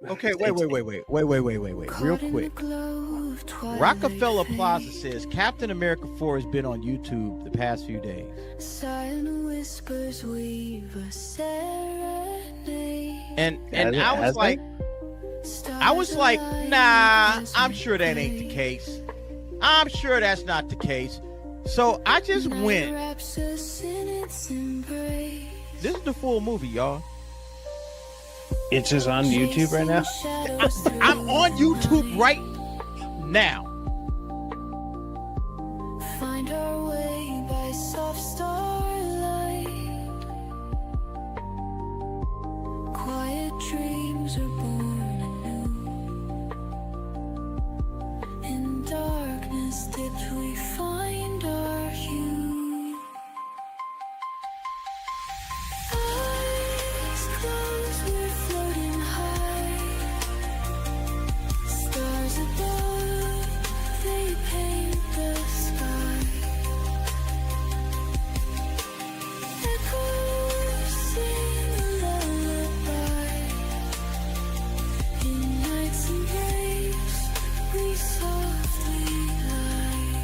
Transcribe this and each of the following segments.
Okay, wait, real quick. Rockefeller Plaza says Captain America 4 has been on YouTube the past few days. And I was like, nah, I'm sure that ain't the case. I'm sure that's not the case. So I just went. This is the full movie, y'all. It's just on YouTube right now? I'm on YouTube right now. Find our way by soft starlight. Quiet dreams are born anew. In darkness dipped we find our hue. Eyes closed, we're floating high. Stars above, they paint the sky. Echoes sing a lullaby. In night's embrace, we softly lie.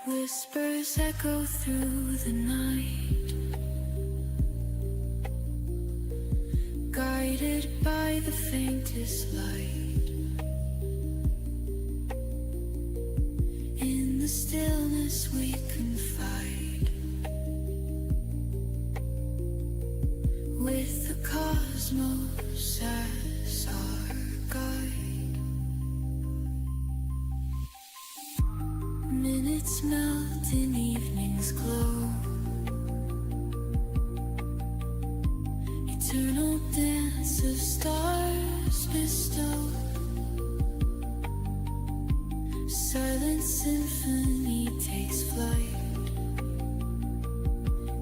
Whispers echo through the night, guided by the faintest light. In the stillness we confide, with the cosmos as our guide. Minutes melt in evening's glow. Eternal dance of stars bestow. Silent symphony takes flight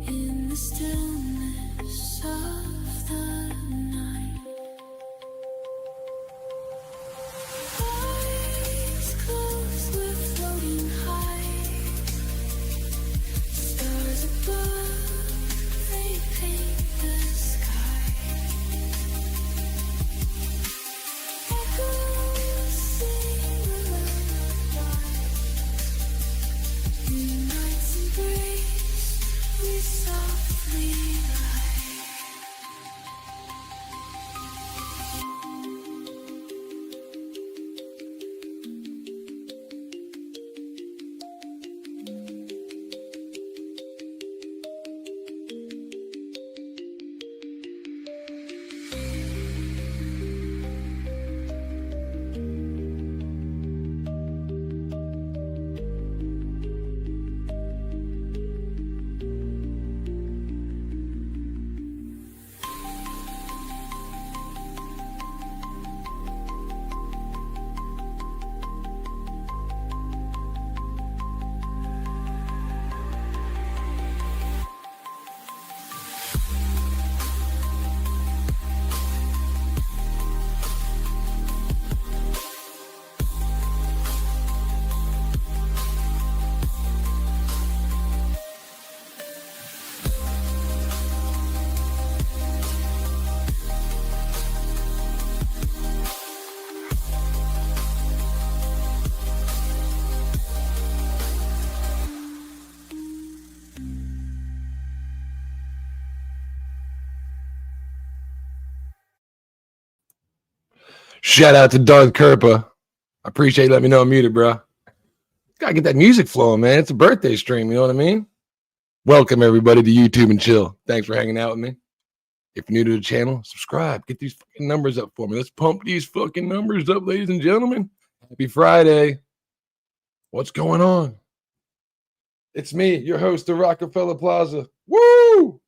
in the stillness of the night. Eyes closed, we're floating high. Stars above, they paint the sky. Echoes sing a lullaby. In night's embrace, we softly lie. Shout out to Darth Kerpa. I appreciate you letting me know I'm muted, bro. Gotta get that music flowing, man. It's a birthday stream, you know what I mean? Welcome, everybody, to YouTube and Chill. Thanks for hanging out with me. If you're new to the channel, subscribe. Get these fucking numbers up for me. Let's pump these fucking numbers up, ladies and gentlemen. Happy Friday. What's going on? It's me, your host of Rockefeller Plaza. Woo!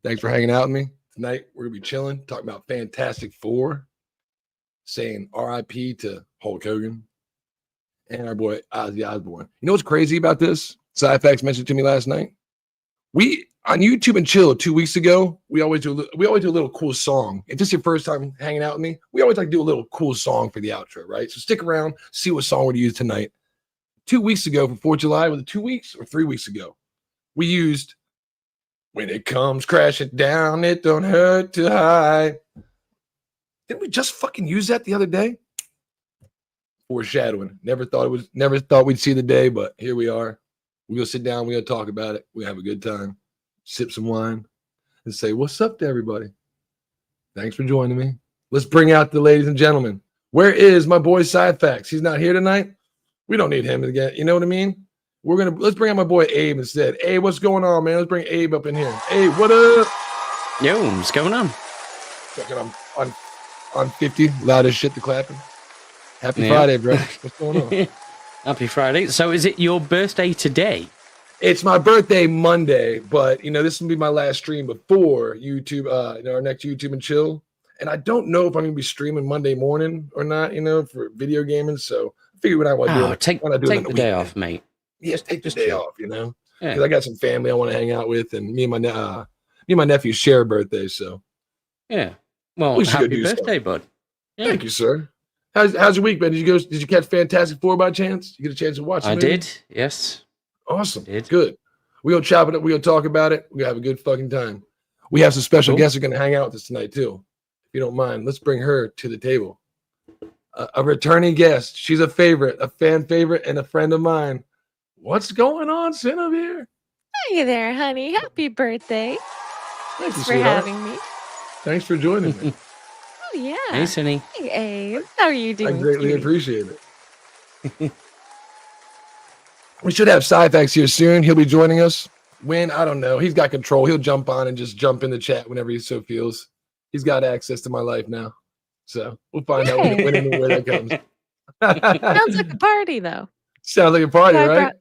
Thanks for hanging out with me. Tonight, we're going to be chilling, talking about Fantastic Four, saying RIP to Hulk Hogan and our boy Ozzy Osborne. You know what's crazy about this? Sci-Fax mentioned to me last night. We on YouTube and Chill 2 weeks ago, we always do a little cool song. If this is your first time hanging out with me, we always like to do a little cool song for the outro, right? So stick around, see what song we're to use tonight. 2 weeks ago for 4th of July, was it 2 weeks or 3 weeks ago? We used When It Comes Crashing Down, It Don't Hurt to Hide. Didn't we just fucking use that the other day? Foreshadowing. Never thought we'd see the day, but here we are. We're gonna sit down, we're gonna talk about it, we have a good time, sip some wine, and say what's up to everybody. Thanks for joining me. Let's bring out the ladies and gentlemen. Where is my boy Sci-Fax? He's not here tonight. We don't need him again. You know what I mean? Let's bring out my boy Abe instead. Abe, what's going on, man? Let's bring Abe up in here. Abe, what up? Yo, what's going on? I'm on 50, loud as shit to clapping. Happy Friday, bro. What's going on? Happy Friday. So is it your birthday today? It's my birthday Monday, but this will be my last stream before YouTube, our next YouTube and chill. And I don't know if I'm gonna be streaming Monday morning or not, for video gaming. So I figured what I want to do. Take the day off, mate. Yes, take the day off, because I got some family I want to hang out with, and me and my nephew share a birthday, so yeah. Well, happy birthday, bud. Yeah. Thank you, sir. How's your week, man? Did you catch Fantastic Four by chance? You get a chance to watch it? I did, yes. Awesome. Good. We're gonna chop it up, we're gonna talk about it, we're gonna have a good fucking time. We have some special guests who are gonna hang out with us tonight too. If you don't mind, let's bring her to the table. A returning guest. She's a favorite, a fan favorite, and a friend of mine. What's going on, Cinevere? Hey there, honey. Happy birthday. Thanks for sweetheart. having me. Thanks for joining me. Oh, yeah. Hey, Cindy. Hey, Abe. How are you doing? I greatly cutie? appreciate it. We should have Sci-Fax here soon. He'll be joining us. When? I don't know. He's got control. He'll jump on and just jump in the chat whenever he so feels. He's got access to my life now. So we'll find out when and where that comes. Sounds like a party, though. Sounds like a party, right?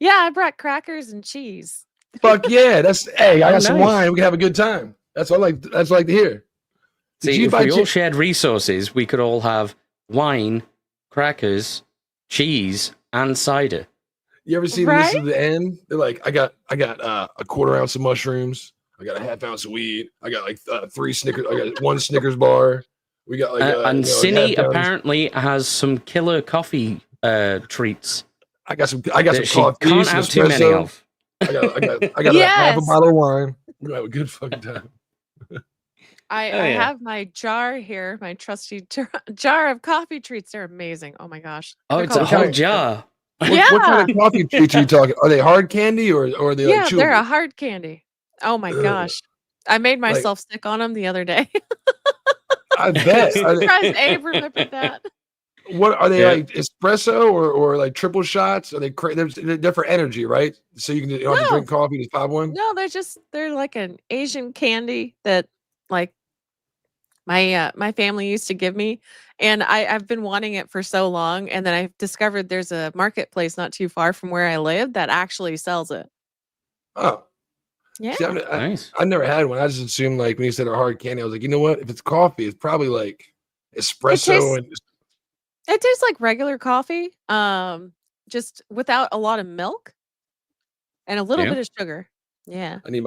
I brought crackers and cheese. Fuck yeah. I got some nice. wine. We can have a good time. That's what I like to hear. See, if we all shared resources, we could all have wine, crackers, cheese, and cider. You ever see this at the end? They're like, I got a quarter ounce of mushrooms. I got a half ounce of weed. I got like 3 Snickers. I got 1 Snickers bar. We got like and Cinny apparently has some killer coffee treats. I got some coffee. Can't have too many of. I got half a bottle of wine. We're gonna have a good fucking time. I have my jar here, my trusty jar of coffee treats. They're amazing. Oh my gosh. Oh, it's a whole jar. What kind of coffee treats are you talking? Are they hard candy or are they like chewable? They're a hard candy. Oh my gosh. I made myself sick on them the other day. I bet. I'm surprised Abe remembered that. What are they like espresso or like triple shots? Are they they're for energy, right? So you don't have to drink coffee, just pop one? No, they're like an Asian candy that like my family used to give me, and I've been wanting it for so long, and then I discovered there's a marketplace not too far from where I live that actually sells it. Oh. Yeah. See, Nice. I never had one. I just assumed like when you said a hard candy, I was like, you know what? If it's coffee, it's probably like espresso It tastes like regular coffee, just without a lot of milk and a little bit of sugar. Yeah. I need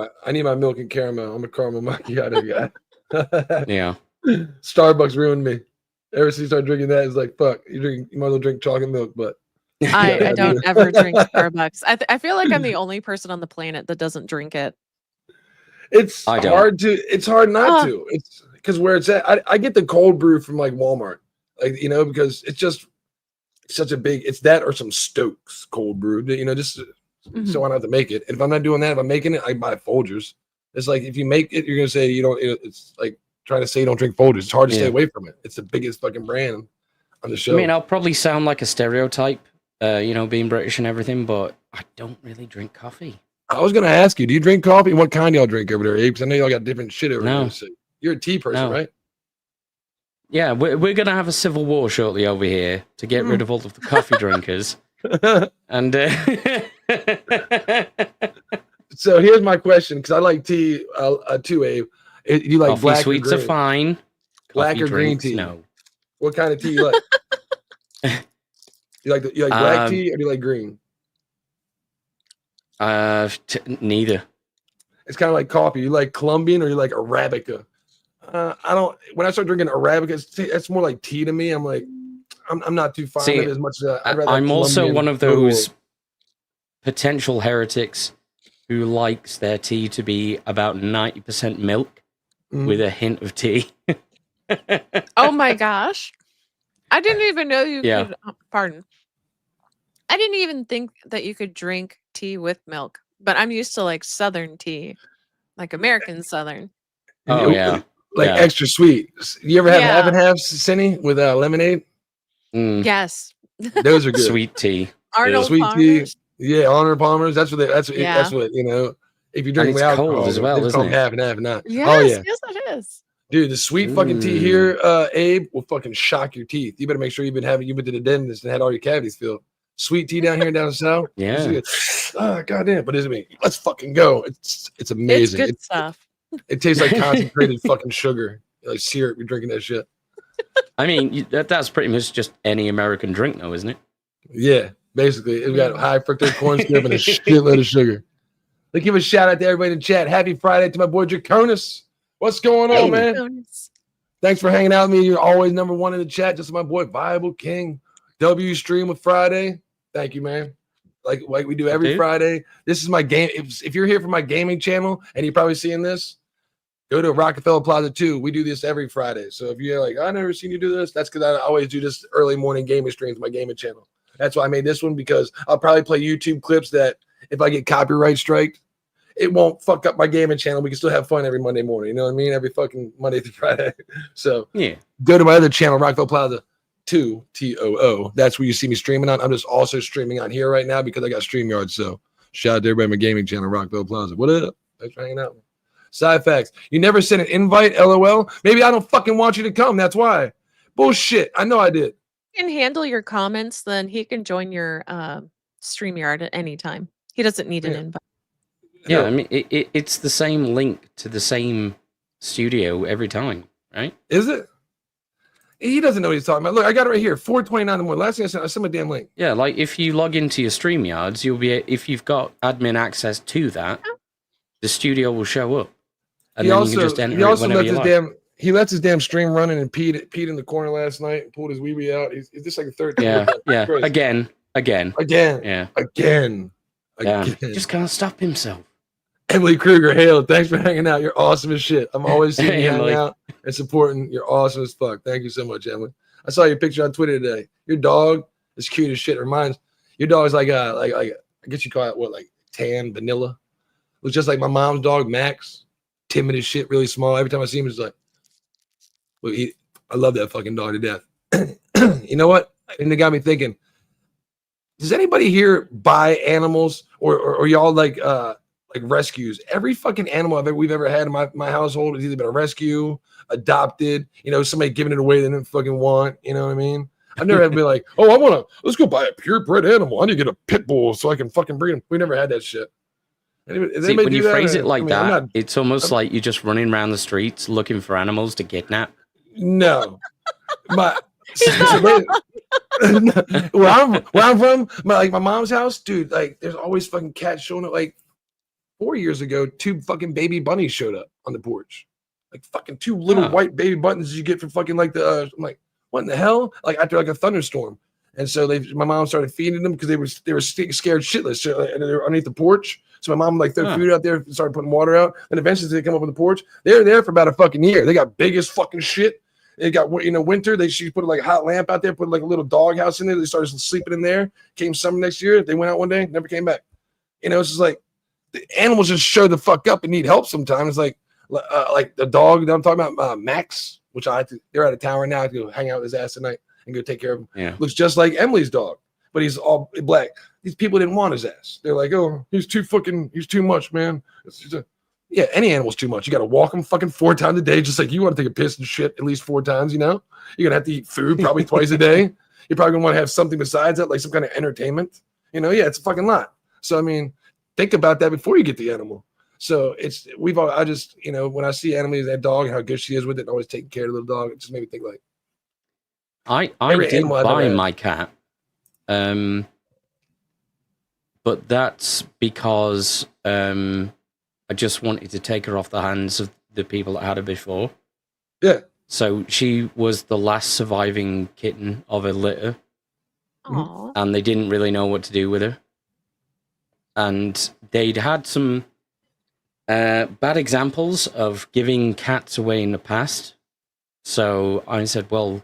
my milk and caramel. I'm a caramel macchiato guy. Yeah. Starbucks ruined me. Ever since you start drinking that, it's like fuck. You might as well drink chocolate milk, but I don't ever drink Starbucks. I feel like I'm the only person on the planet that doesn't drink it. It's hard not to. It's because where it's at, I get the cold brew from like Walmart, like because it's just such a big. It's that or some Stokes cold brew, just so I don't have to make it. And if I'm not doing that, if I'm making it, I buy Folgers. It's like if you make it, you're gonna say you don't. It's like trying to say you don't drink Folgers. It's hard to stay away from it. It's the biggest fucking brand on the show. I mean, I'll probably sound like a stereotype, being British and everything, but I don't really drink coffee. I was gonna ask you, do you drink coffee? What kind y'all drink over there, Abe? Because I know y'all got different shit over there. So you're a tea person, right? Yeah, we're gonna have a civil war shortly over here to get rid of all of the coffee drinkers. And so here's my question, because I like tea too, Abe. You like coffee black sweets or are green? fine. Black Coffee or green drinks, tea? No. What kind of tea you like? you like black tea or do you like green? Neither. It's kind of like coffee. You like Colombian or you like Arabica? I don't. When I start drinking Arabica, it's more like tea to me. I'm like, I'm not too fond of it as much as I'd rather. I'm also one of those potential heretics who likes their tea to be about 90% milk with a hint of tea. Oh my gosh. I didn't even know you could, pardon. I didn't even think that you could drink tea with milk, but I'm used to like Southern tea, like American Southern. Oh, yeah. Like extra sweet. You ever have half and halves, Cindy, with lemonade? Yes. Those are good. Sweet tea. Arnold Sweet Palmer's. tea. Yeah, Arnold Palmer's. That's what you know. If you drink it's with alcohol, cold as well, it's isn't called it? half and half and not. Yes, Oh yeah, yes, it is. dude, the sweet fucking tea here, Abe, will fucking shock your teeth. You better make sure you've been to the dentist and had all your cavities filled. Sweet tea down here down south. Yeah. Oh goddamn! But let's fucking go. It's amazing. It's good stuff. It tastes like concentrated fucking sugar, like syrup. You're drinking that shit. I mean, that's pretty much just any American drink, though, isn't it? Yeah, basically, it's got high fructose corn syrup and a shitload of sugar. Let's give a shout out to everybody in the chat. Happy Friday to my boy Draconis. What's going on, man? Draconis. Thanks for hanging out with me. You're always number one in the chat. Just my boy Viable King. W Stream with Friday. Thank you, man. Like we do every Friday. This is my game. If you're here for my gaming channel and you're probably seeing this, go to Rockefeller Plaza 2. We do this every Friday. So if you're like, I never seen you do this, that's because I always do this early morning gaming streams, my gaming channel. That's why I made this one, because I'll probably play YouTube clips that if I get copyright striked, it won't fuck up my gaming channel. We can still have fun every Monday morning. You know what I mean? Every fucking Monday through Friday. So go to my other channel, Rockefeller Plaza 2, TOO. That's where you see me streaming on. I'm just also streaming on here right now because I got StreamYard. So shout out to everybody on my gaming channel, Rockefeller Plaza. What up? Thanks for hanging out. Side facts. You never sent an invite, LOL. Maybe I don't fucking want you to come. That's why. Bullshit. I know I did. Can handle your comments, then he can join your StreamYard at any time. He doesn't need an invite. Yeah, I mean, it's the same link to the same studio every time, right? Is it? He doesn't know what he's talking about. Look, I got it right here. 4:29 in the morning. Last thing I sent my damn link. Yeah, like if you log into your StreamYards, if you've got admin access to that, the studio will show up. And then you can just enter it whenever you like. He lets his damn stream running and peed in the corner last night and pulled his wee out. He's just like a third time. Yeah. Again. Yeah. Again. Just can't stop himself. Emily Kruger, hail. Thanks for hanging out. You're awesome as shit. I'm always seeing you hanging out and supporting. You're awesome as fuck. Thank you so much, Emily. I saw your picture on Twitter today. Your dog is cute as shit. It reminds your dog's like I guess you call it like tan vanilla. Looks just like my mom's dog, Max. Timid as shit, really small. Every time I see him, it's like, I love that fucking dog to death. You know what? And it got me thinking, does anybody here buy animals or y'all like rescues? Every fucking animal we've ever had in my household has either been a rescue, adopted, somebody giving it away they didn't fucking want. You know what I mean? I've never had to be like, oh, let's go buy a purebred animal. I need to get a pit bull so I can fucking breed them. We never had that shit. See, when you phrase it like that, it's almost like you're just running around the streets looking for animals to kidnap. No. Where I'm from, my mom's house, dude, like there's always fucking cats showing up. Like 4 years ago, 2 fucking baby bunnies showed up on the porch. Like fucking 2 little white baby buttons you get from fucking like I'm like, what in the hell? Like after like a thunderstorm. And so my mom started feeding them because they were scared shitless. So, and they were underneath the porch. So my mom would like throw food out there and started putting water out. And eventually they come up on the porch. They were there for about a fucking year. They got big as fucking shit. They got, winter. She put like a hot lamp out there, put like a little dog house in there. They started sleeping in there. Came summer next year. They went out one day, never came back. It's just like the animals just show the fuck up and need help sometimes. Like the dog that I'm talking about, Max, which they're out of town right now. I have to go hang out with his ass tonight and go take care of him. Yeah. Looks just like Emily's dog, but he's all black. These people didn't want his ass. They're like, oh, he's too much, man. Yeah, any animal's too much. You got to walk them fucking 4 times a day, just like you want to take a piss and shit at least 4 times, You're going to have to eat food probably twice a day. You're probably going to want to have something besides that, like some kind of entertainment. Yeah, it's a fucking lot. So, I mean, think about that before you get the animal. So I just, when I see animals, that dog and how good she is with it and always taking care of the little dog, it just made me think like, I did buy my cat, but that's because I just wanted to take her off the hands of the people that had her before. Yeah. So she was the last surviving kitten of a litter. Aww. And they didn't really know what to do with her. And they'd had some bad examples of giving cats away in the past. So I said, well,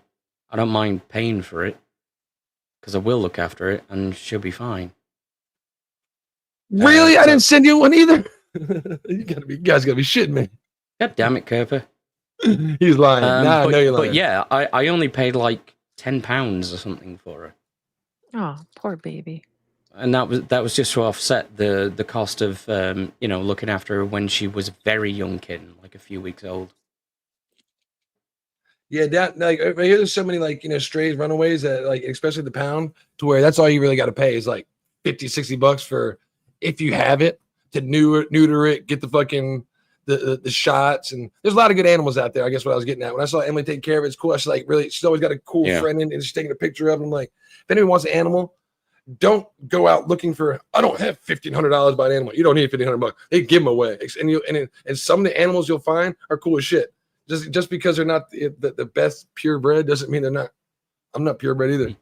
I don't mind paying for it because I will look after it and she'll be fine. Really? I didn't send you one either. You guys gotta be shitting me. God damn it, Kerper. He's lying. Nah, I know you're lying. But yeah, I only paid like £10 or something for her. Oh, poor baby. And that was just to offset the cost of looking after her when she was a very young kitten, like a few weeks old. Yeah, that like I hear there's so many like strays, runaways that like especially the pound to where that's all you really got to pay is like $50-$60 for if you have it to neuter it, get the fucking the shots, and there's a lot of good animals out there. I guess what I was getting at when I saw Emily take care of it, it's cool. She's like really, she's always got a cool friend and she's taking a picture of him. Like if anyone wants an animal, don't go out looking for. I don't have $1,500 to buy an animal. You don't need $1,500. They give them away, and some of the animals you'll find are cool as shit. Just because they're not the best purebred doesn't mean they're not. I'm not purebred either.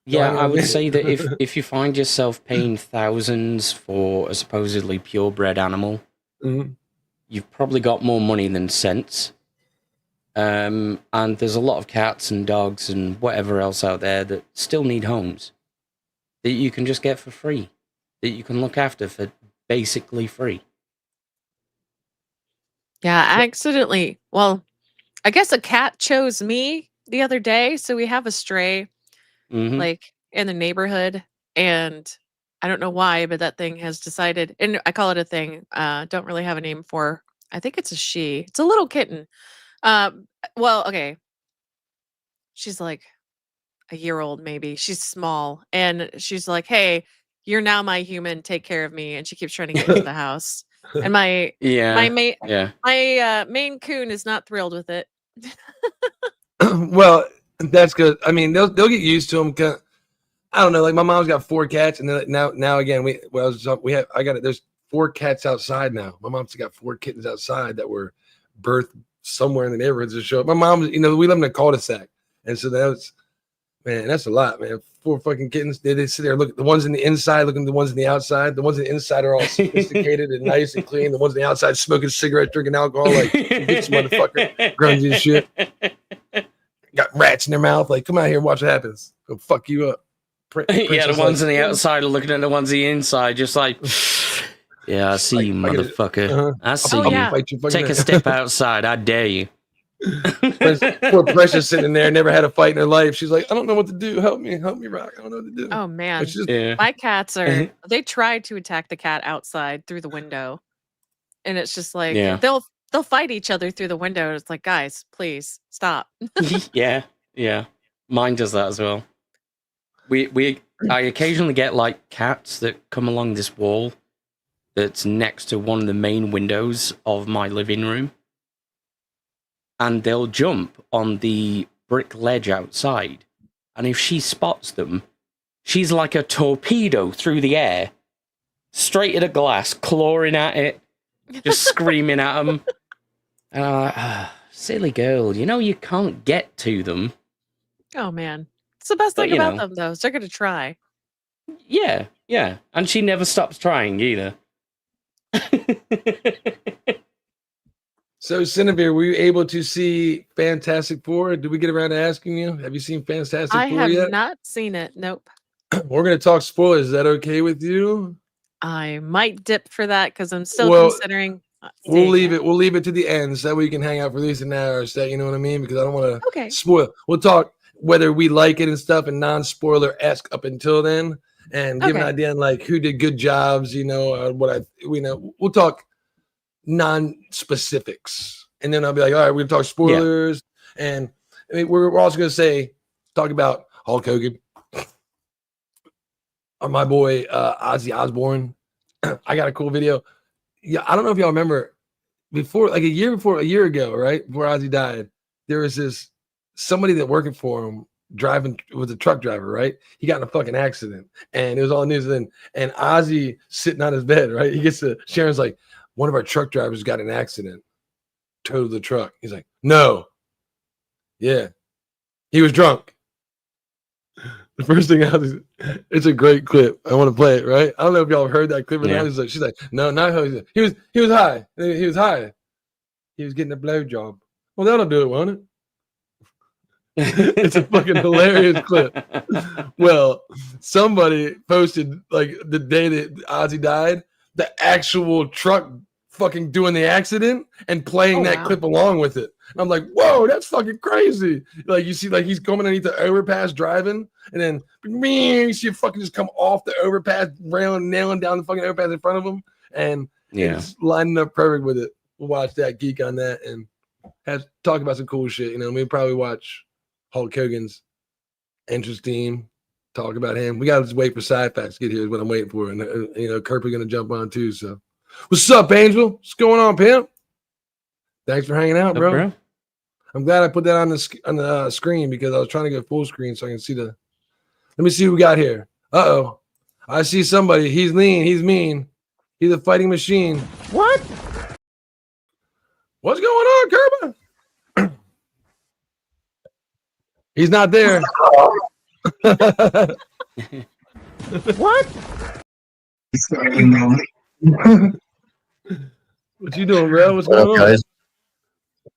Yeah, I would say that if you find yourself paying thousands for a supposedly purebred animal, you've probably got more money than sense. And there's a lot of cats and dogs and whatever else out there that still need homes that you can just get for free, that you can look after for basically free. Yeah, I guess a cat chose me the other day. So we have a stray like in the neighborhood, and I don't know why, but that thing has decided, and I call it a thing. Don't really have a name for. I think it's a she. It's a little kitten. Okay. She's like a year old, maybe. She's small, and she's like, "Hey, you're now my human. Take care of me." And she keeps trying to get into the house. And my Maine Coon is not thrilled with it. Well, that's good. I mean, they'll get used to them. I don't know. Like my mom's got 4 cats, and then now again there's 4 cats outside now. My mom's got 4 kittens outside that were birthed somewhere in the neighborhoods to show up. My mom, we live in a cul-de-sac, and so that's a lot, man. 4 fucking kittens. They sit there, look at the ones in the inside, looking at the ones in the outside. The ones in the inside are all sophisticated and nice and clean. The ones on the outside smoking cigarettes, drinking alcohol, like this motherfucker, grungy as shit. Got rats in their mouth. Like, come out here and watch what happens. Go fuck you up. The ones on the outside are looking at the ones on the inside, just like, yeah, I see you, motherfucker. I see you. Take a step outside. I dare you. Poor Precious sitting there, never had a fight in her life. She's like, I don't know what to do. Help me, Rock. I don't know what to do. Oh man, my cats are. They tried to attack the cat outside through the window, and it's just like they'll fight each other through the window. It's like, guys, please stop. Yeah. Mine does that as well. I occasionally get like cats that come along this wall that's next to one of the main windows of my living room. And they'll jump on the brick ledge outside. And if she spots them, she's like a torpedo through the air, straight at a glass, clawing at it, just screaming at them. And I'm like, silly girl, you can't get to them. Oh, man. It's the best thing about them, though. So they're going to try. Yeah. And she never stops trying either. So, Cinevere, were you able to see Fantastic Four? Did we get around to asking you? Have you seen Fantastic Four yet? I have not seen it. Nope. We're going to talk spoilers. Is that okay with you? I might dip for that because I'm still considering. We'll leave it. We'll leave it to the end so that we can hang out for at least an hour or so. You know what I mean? Because I don't want to spoil. We'll talk whether we like it and stuff and non-spoiler-esque up until then, and give an idea on like who did good jobs. We'll talk non-specifics, and then I'll be like, all right, we're gonna talk spoilers, and we're also gonna talk about Hulk Hogan, or my boy Ozzy Osborne. I got a cool video. Yeah, I don't know if y'all remember before, like a year ago, right before Ozzy died, there was somebody that working for him was a truck driver, right? He got in a fucking accident, and it was all news. And Ozzy sitting on his bed, right? He gets to Sharon's like, one of our truck drivers got in an accident, totaled the truck. He's like, no. Yeah. He was drunk. The first thing it's a great clip. I want to play it, right? I don't know if y'all heard that clip or not. She's like, no, not how he was high. He was high. He was getting a blowjob. Well, that'll do it, won't it? It's a fucking hilarious clip. Well, somebody posted like the day that Ozzy died, the actual truck fucking doing the accident and playing that clip along with it. And I'm like, whoa, that's fucking crazy. Like you see, like he's coming underneath the overpass driving, and then you see it fucking just come off the overpass, nailing down the fucking overpass in front of him, and it's lining up perfect with it. We'll watch that, geek on that, and talk about some cool shit. You know, we'll probably watch Hulk Hogan's entrance theme, talk about him. We got to just wait for side facts to get here is what I'm waiting for. And, you know, Kirby's going to jump on too. So what's up, Angel? What's going on, pimp? Thanks for hanging out, bro. I'm glad I put that on the screen because I was trying to get full screen so I can see the. Let me see who we got here. Uh-oh. I see somebody. He's lean. He's mean. He's a fighting machine. What? What's going on, Kirby? He's not there. What? What you doing, bro? What's going on, guys?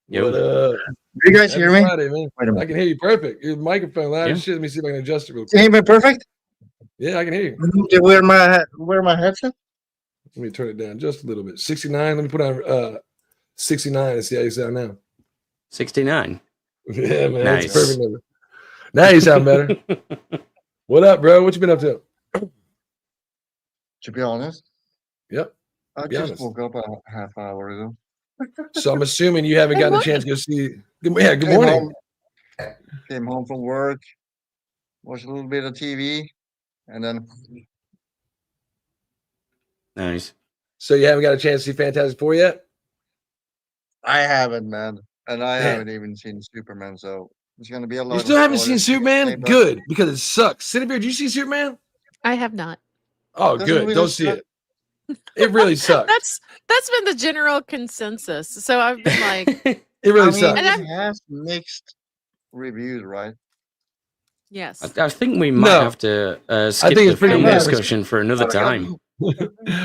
What up? You guys hear me? Friday, man. I can hear you perfect. Your microphone loud as shit. Let me see if I can adjust it real quick. Can you hear me perfect? Yeah, I can hear you. You wear my headset? Let me turn it down just a little bit. 69. Let me put on 69 and see how you sound now. 69. Yeah, man. Nice. That's a perfect number. Now you sound better. What up, bro? What you been up to? To be honest. Yep. I just woke up a half hour ago. So I'm assuming you haven't gotten a chance to go see. Good morning. Came home from work, watched a little bit of TV, and then. Nice. So you haven't got a chance to see Fantastic Four yet? I haven't, man. And I haven't even seen Superman, so it's going to be a lot. You still haven't seen Superman? Good, because it sucks. Cinnamon, did you see Superman? I have not. Oh, good. Really Don't see it. It really sucks. That's been the general consensus. So I've been like, it really sucks. It has mixed reviews, right? Yes. I think we might have to skip the film discussion for another time.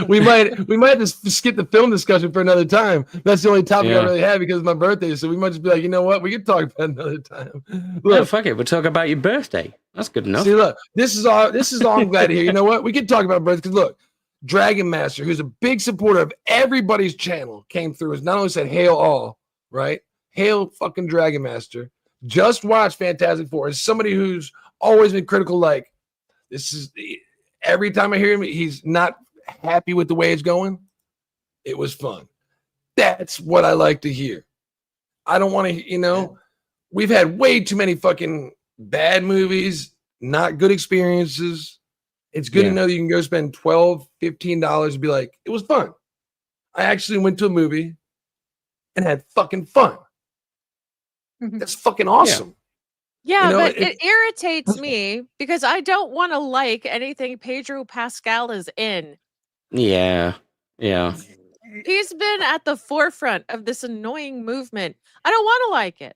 we might have to skip the film discussion for another time. That's the only topic I really have because it's my birthday. So we might just be like, you know what? We can talk about it another time. Look, no, fuck it. We'll talk about your birthday. That's good enough. See, look, this is all I'm glad to hear. You know what? We can talk about birthday because look, Dragon Master, who's a big supporter of everybody's channel, came through and not only said hail all, right? Hail fucking Dragon Master. Just watch Fantastic Four. As somebody who's always been critical, like, this is every time I hear him, he's not happy with the way it's going. It was fun. That's what I like to hear. I don't want to, we've had way too many fucking bad movies, not good experiences. It's good to know that you can go spend $12, $15 and be like, it was fun. I actually went to a movie and had fucking fun. That's fucking awesome. Yeah, but it irritates me because I don't want to like anything Pedro Pascal is in. Yeah. He's been at the forefront of this annoying movement. I don't want to like it.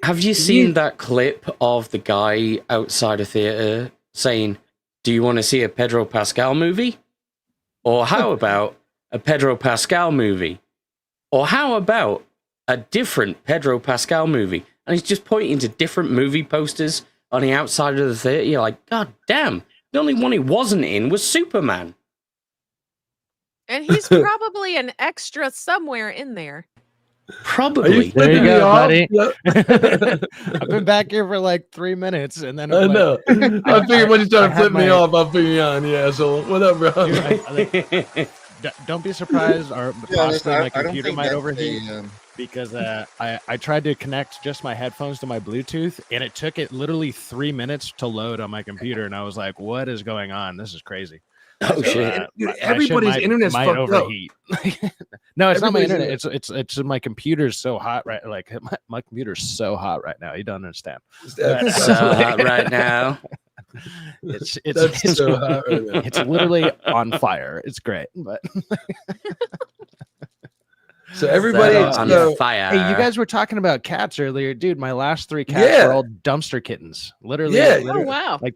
Have you seen that clip of the guy outside a theater saying, do you want to see a Pedro Pascal movie? Or how about a Pedro Pascal movie? Or how about a different Pedro Pascal movie? And he's just pointing to different movie posters on the outside of the theater. You're like, God damn, the only one he wasn't in was Superman. And he's probably an extra somewhere in there. Probably. There you go, buddy. I've been back here for like 3 minutes, and then I know. I figured when you started flipping me off, I'll figure you on. Yeah. So what up, bro? Dude, don't be surprised, or possibly my computer might overheat. Because I tried to connect just my headphones to my Bluetooth, and it took it literally 3 minutes to load on my computer, and I was like, "What is going on? This is crazy." Oh shit! Everybody's internet's might fucked overheat. No, it's not my internet. It's my computer's so hot right. Like my computer's so hot right now. You don't understand. It's so hot right now. It's so hot right now. It's literally on fire. It's great, but. So everybody on fire. Hey, you guys were talking about cats earlier, dude. My last 3 cats were all dumpster kittens. Literally. Oh wow. Like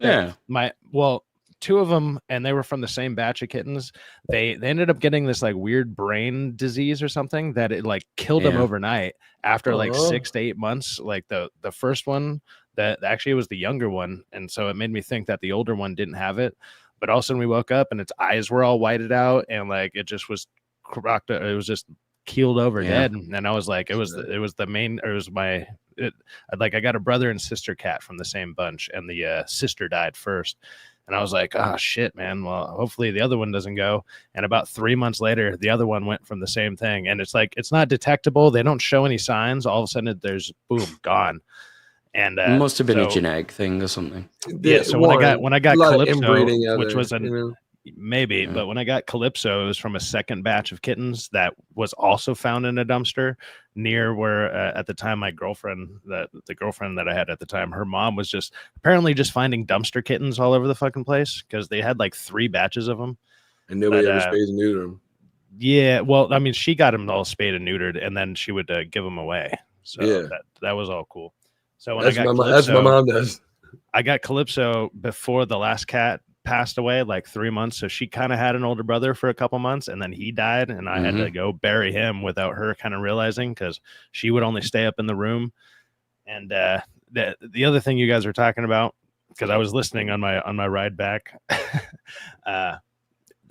two of them, and they were from the same batch of kittens. They ended up getting this like weird brain disease or something that it like killed them overnight after like 6 to 8 months. Like the first one, that actually it was the younger one, and so it made me think that the older one didn't have it. But all of a sudden we woke up and its eyes were all whited out, and like it just was crocked. It was just keeled over dead, and I was like, it was the main, or it was my. I got a brother and sister cat from the same bunch, and the sister died first. And I was like, oh, shit, man. Well, hopefully the other one doesn't go. And about 3 months later, the other one went from the same thing. And it's like, it's not detectable. They don't show any signs. All of a sudden, there's, boom, gone. And it must have been a genetic thing or something. Yeah, so when I got Calypso, which was maybe, but when I got Calypso, it was from a second batch of kittens that was also found in a dumpster near where at the time my girlfriend, the girlfriend that I had at the time, her mom was just apparently just finding dumpster kittens all over the fucking place because they had like 3 batches of them. And nobody ever spayed and neutered them. Yeah, well, I mean, she got them all spayed and neutered, and then she would give them away. So that was all cool. So when that's what my mom does. I got Calypso before the last cat passed away, like 3 months. So she kind of had an older brother for a couple months, and then he died, and I had to go bury him without her kind of realizing because she would only stay up in the room. And the other thing you guys were talking about, because I was listening on my ride back,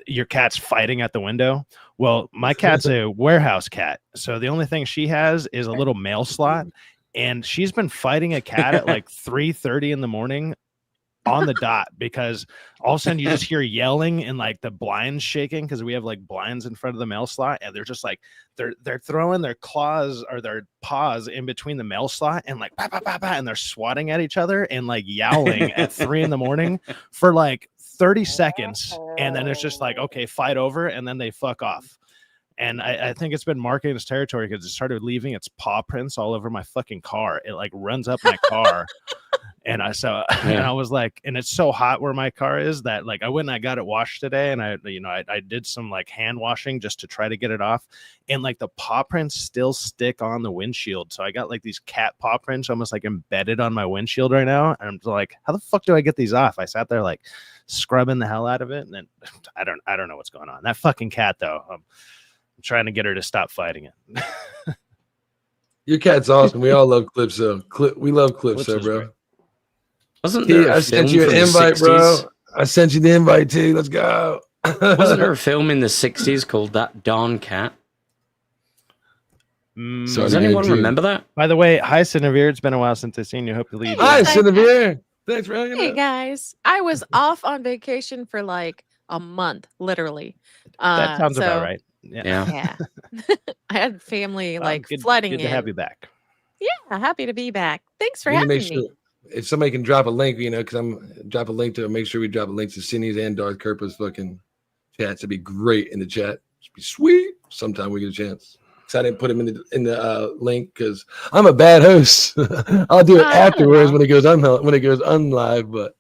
your cat's fighting at the window. Well, my cat's a warehouse cat, so the only thing she has is a little mail slot. And she's been fighting a cat at like 3:30 in the morning on the dot because all of a sudden you just hear yelling and like the blinds shaking because we have like blinds in front of the mail slot, and they're just like they're throwing their claws or their paws in between the mail slot and like bah, bah, bah, bah, and they're swatting at each other and like yowling at 3 in the morning for like 30 seconds, and then it's just like, okay, fight over, and then they fuck off. And I think it's been marking its territory because it started leaving its paw prints all over my fucking car. It like runs up my car. And I was like, and it's so hot where my car is that like I went and I got it washed today, and I did some like hand washing just to try to get it off, and like the paw prints still stick on the windshield. So I got like these cat paw prints almost like embedded on my windshield right now, and I'm like, how the fuck do I get these off? I sat there like scrubbing the hell out of it, and then I don't know what's going on. That fucking cat though. I'm trying to get her to stop fighting it. Your cat's awesome. We all love Calypso. We love Calypso, bro. Great. Wasn't there I sent you an invite, bro. I sent you the invite too. Let's go. Wasn't there a film in the 60s called That Darn Cat? Does anyone remember that? By the way, hi, Cinevere. It's been a while since I've seen you. Hope you leave. Hi, Cinevere. Thanks for hanging out. Hey, guys. I was off on vacation for like a month, literally. That sounds about right. Yeah. I had family flooding in. Good to have you back. Yeah, happy to be back. Thanks for having me. If somebody can drop a link, because I'm drop a link to make sure we drop a link to Cindy's and Darth Kerpa's fucking chats. It'd be great in the chat. It'd be sweet. Sometime we get a chance. Because I didn't put him in the link because I'm a bad host. I'll do it afterwards when it goes unlive. But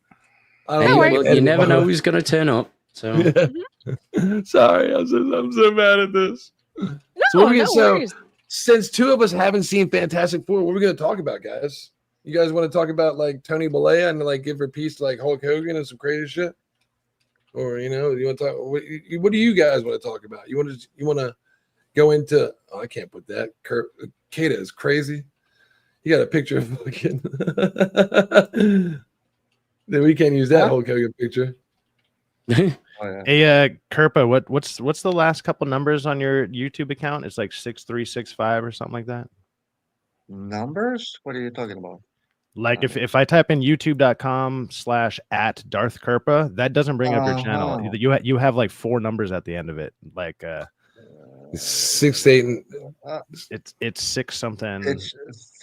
you never know who's going to turn up. So sorry, I'm so mad at this. So since 2 of us haven't seen Fantastic Four, what are we going to talk about, guys? You guys want to talk about like Tony Balea and like give her piece to like Hulk Hogan and some crazy shit, or you want to talk? What do you guys want to talk about? You want to go into? Oh, I can't put that. Kata is crazy. You got a picture of fucking. Then we can't use that Hulk Hogan picture. Hey, Kerpa, what's the last couple numbers on your YouTube account? It's like 6365 or something like that. Numbers? What are you talking about? Like if I type in youtube.com/@Darth Kerpa, that doesn't bring up your channel. You have like 4 numbers at the end of it. Like 6 8. It's 6 something. It's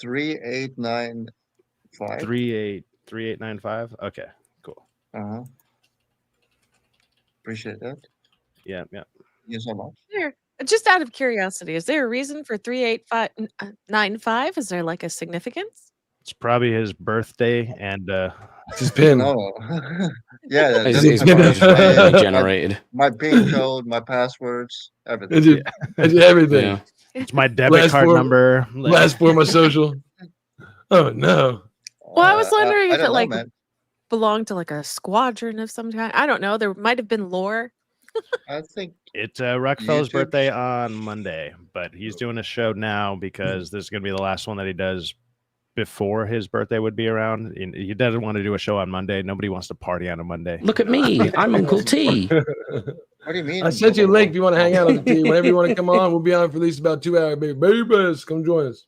3895. 3895. Okay, cool. Appreciate that. Yeah. Thank you so much. Here, just out of curiosity, is there a reason for 38595? Is there like a significance? It's probably his birthday and it's his pin. No. Yeah, it's generated. My PIN code, my passwords, everything. Everything. Yeah. It's my debit card number. Last 4 of my social. Oh no. Well, I was wondering if it belonged to like a squadron of some kind. I don't know. There might have been lore. I think it's Rockefeller's birthday on Monday, but he's doing a show now because this is going to be the last one that he does before his birthday would be around. He doesn't want to do a show on Monday. Nobody wants to party on a Monday. Look at me. I'm Uncle T. What do you mean? I sent you a link if you want to hang out on the team. Whenever you want to come on, we'll be on for at least about 2 hours, baby. Babies, come join us.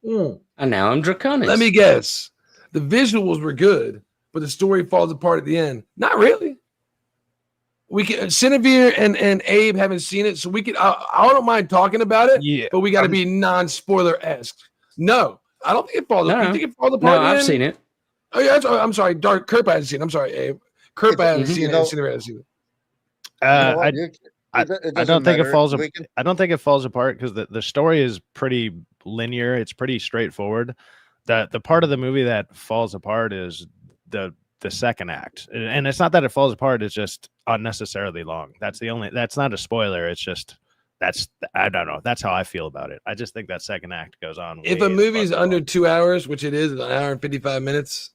And now I'm Draconic. Let me guess. The visuals were good, but the story falls apart at the end. Not really. We can Cinevere and Abe haven't seen it, so we could. I don't mind talking about it. Yeah, but we got to be non-spoiler-esque. No, I don't think it falls. No. You think it falls apart? No, I've seen it. Oh yeah, I'm sorry. Dark Kerpa hasn't seen it. I'm sorry, Abe. Kerpa hasn't seen it. Cinevere hasn't seen it. I don't think it falls. I don't think it falls apart because the story is pretty linear. It's pretty straightforward. The part of the movie that falls apart is the second act, and it's not that it falls apart. It's just unnecessarily long. That's not a spoiler. It's just I don't know. That's how I feel about it. I just think that second act goes on. If a movie's under 2 hours, which it is, an hour and 55 minutes,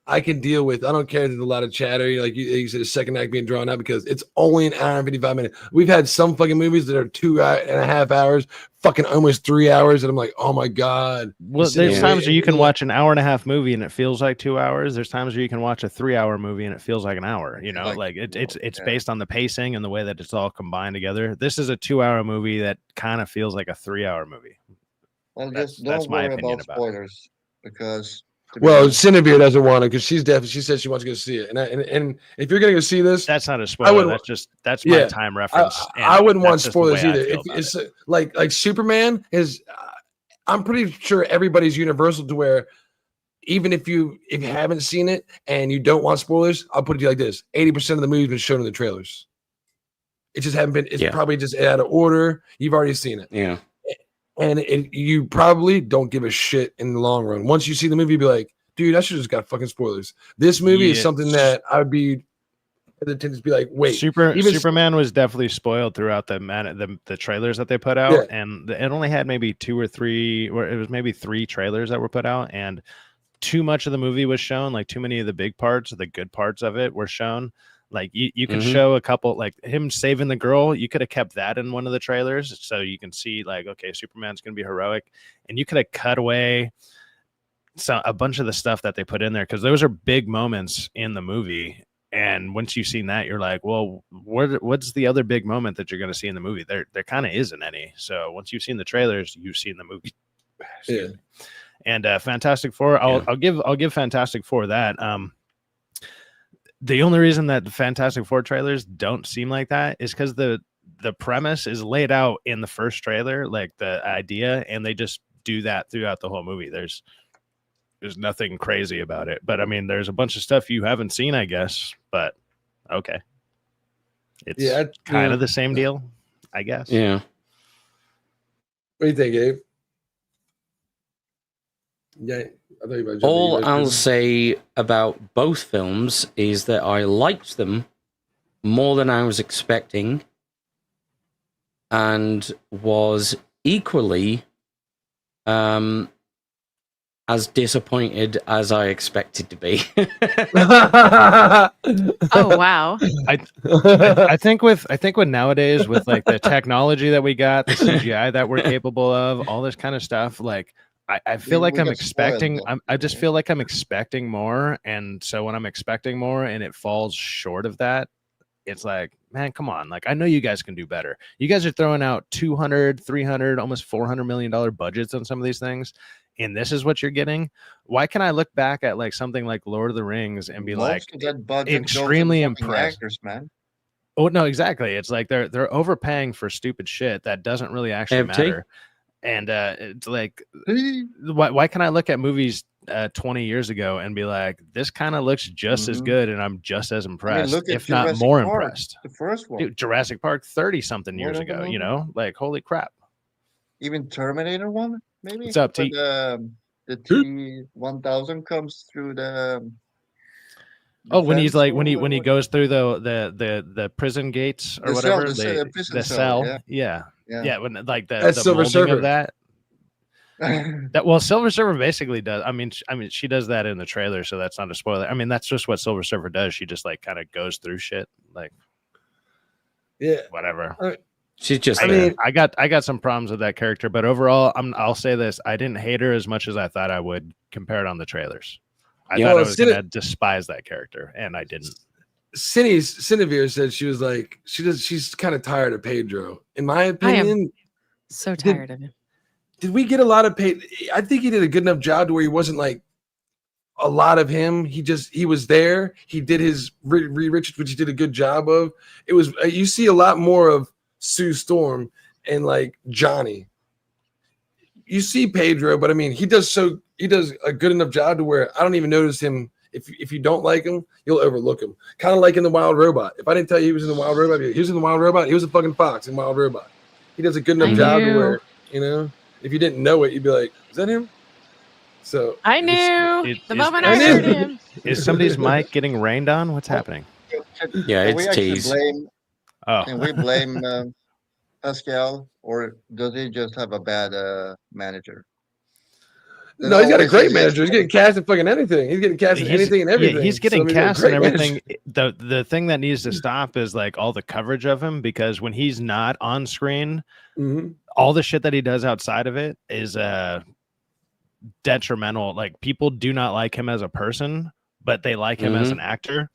I can deal with. I don't care if there's a lot of chatter. Like you said, the second act being drawn out because it's only an hour and 55 minutes. We've had some fucking movies that are 2.5 hours, fucking almost 3 hours, and I'm like, oh my god. Well, there's times where you can watch an hour-and-a-half movie and it feels like 2 hours. There's times where you can watch a 3-hour movie and it feels like an hour. You know, like it's based on the pacing and the way that it's all combined together. This is a 2-hour movie that kind of feels like a 3-hour movie. Well, just don't worry about spoilers because. Well, Cinevere doesn't want to because she said she wants to go see it, and if you're gonna go see this, that's not a spoiler. That's my time reference. I wouldn't want spoilers either. It's like Superman is. I'm pretty sure everybody's universal to where even if you haven't seen it and you don't want spoilers, I'll put it to you like this: 80% of the movie's been shown in the trailers. It just haven't been. It's probably just out of order. You've already seen it. Yeah. And you probably don't give a shit in the long run. Once you see the movie, you'll be like, dude, I should have just got fucking spoilers. This movie is something that I would be hesitant to be like, wait. Superman was definitely spoiled throughout the trailers that they put out. And it only had maybe 2 or 3, or it was maybe 3 trailers that were put out. And too much of the movie was shown. Like too many of the big parts, the good parts of it were shown. Like you could show a couple, like him saving the girl. You could have kept that in one of the trailers, so you can see like, okay, Superman's gonna be heroic, and you could have cut away a bunch of the stuff that they put in there because those are big moments in the movie. And once you've seen that, you're like, well, what's the other big moment that you're gonna see in the movie? There kind of isn't any. So once you've seen the trailers, you've seen the movie. And Fantastic Four, I'll give Fantastic Four that. The only reason that the Fantastic Four trailers don't seem like that is because the premise is laid out in the first trailer, like the idea, and they just do that throughout the whole movie. There's nothing crazy about it. But I mean, there's a bunch of stuff you haven't seen, I guess. But okay. It's kind of the same deal, I guess. Yeah. What do you think, Gabe? Yeah. All I'll say about both films is that I liked them more than I was expecting and was equally as disappointed as I expected to be. Oh wow. I think with nowadays with like the technology that we got, the CGI that we're capable of, all this kind of stuff, like I feel like I'm expecting. I just feel like I'm expecting more, and so when I'm expecting more and it falls short of that, it's like, man, come on! Like I know you guys can do better. You guys are throwing out 200, 300, almost $400 million budgets on some of these things, and this is what you're getting. Why can I look back at like something like Lord of the Rings and be like extremely impressed? Actors, man. Oh no, exactly. It's like they're overpaying for stupid shit that doesn't really actually matter. And it's like, why can I look at movies 20 years ago and be like, this kind of looks just as good, and I'm just as impressed, if not more impressed. The first one, dude, Jurassic Park, 30-something years ago. You know, like holy crap. Even Terminator 1, maybe. What's up, T? The T-1000 comes through the. Oh, when he's like when he goes through the prison gates or whatever, the cell. Yeah, when like the Silver molding Surfer. of that. Silver Surfer basically does. I mean, she does that in the trailer, so that's not a spoiler. I mean, that's just what Silver Surfer does. She just like kind of goes through shit, like whatever. She's just. I got some problems with that character, but overall, I'll say this: I didn't hate her as much as I thought I would compared on the trailers. I thought I was gonna despise that character, and I didn't. Cinevere said she was like she's kind of tired of Pedro. In my opinion, so tired of him. Did we get a lot of Pedro? I think he did a good enough job to where he wasn't like a lot of him. He was there. He did his Richards, which he did a good job of. It was you see a lot more of Sue Storm and like Johnny. You see Pedro, but I mean he does a good enough job to where I don't even notice him. If you don't like him, you'll overlook him. Kind of like in The Wild Robot. If I didn't tell you he was in The Wild Robot, he was in The Wild Robot. He was a fucking fox in Wild Robot. He does a good enough job to where, you know, if you didn't know it, you'd be like, is that him? So I knew the moment I heard him. Is somebody's mic getting rained on? What's happening? Yeah, it's tease. Can we blame Pascal, or does he just have a bad manager? No, he's got a great manager. He's getting cast in fucking anything. He's getting cast in anything and everything. Yeah, he's getting cast in everything. The thing that needs to stop is like all the coverage of him, because when he's not on screen, all the shit that he does outside of it is detrimental. Like people do not like him as a person, but they like him as an actor.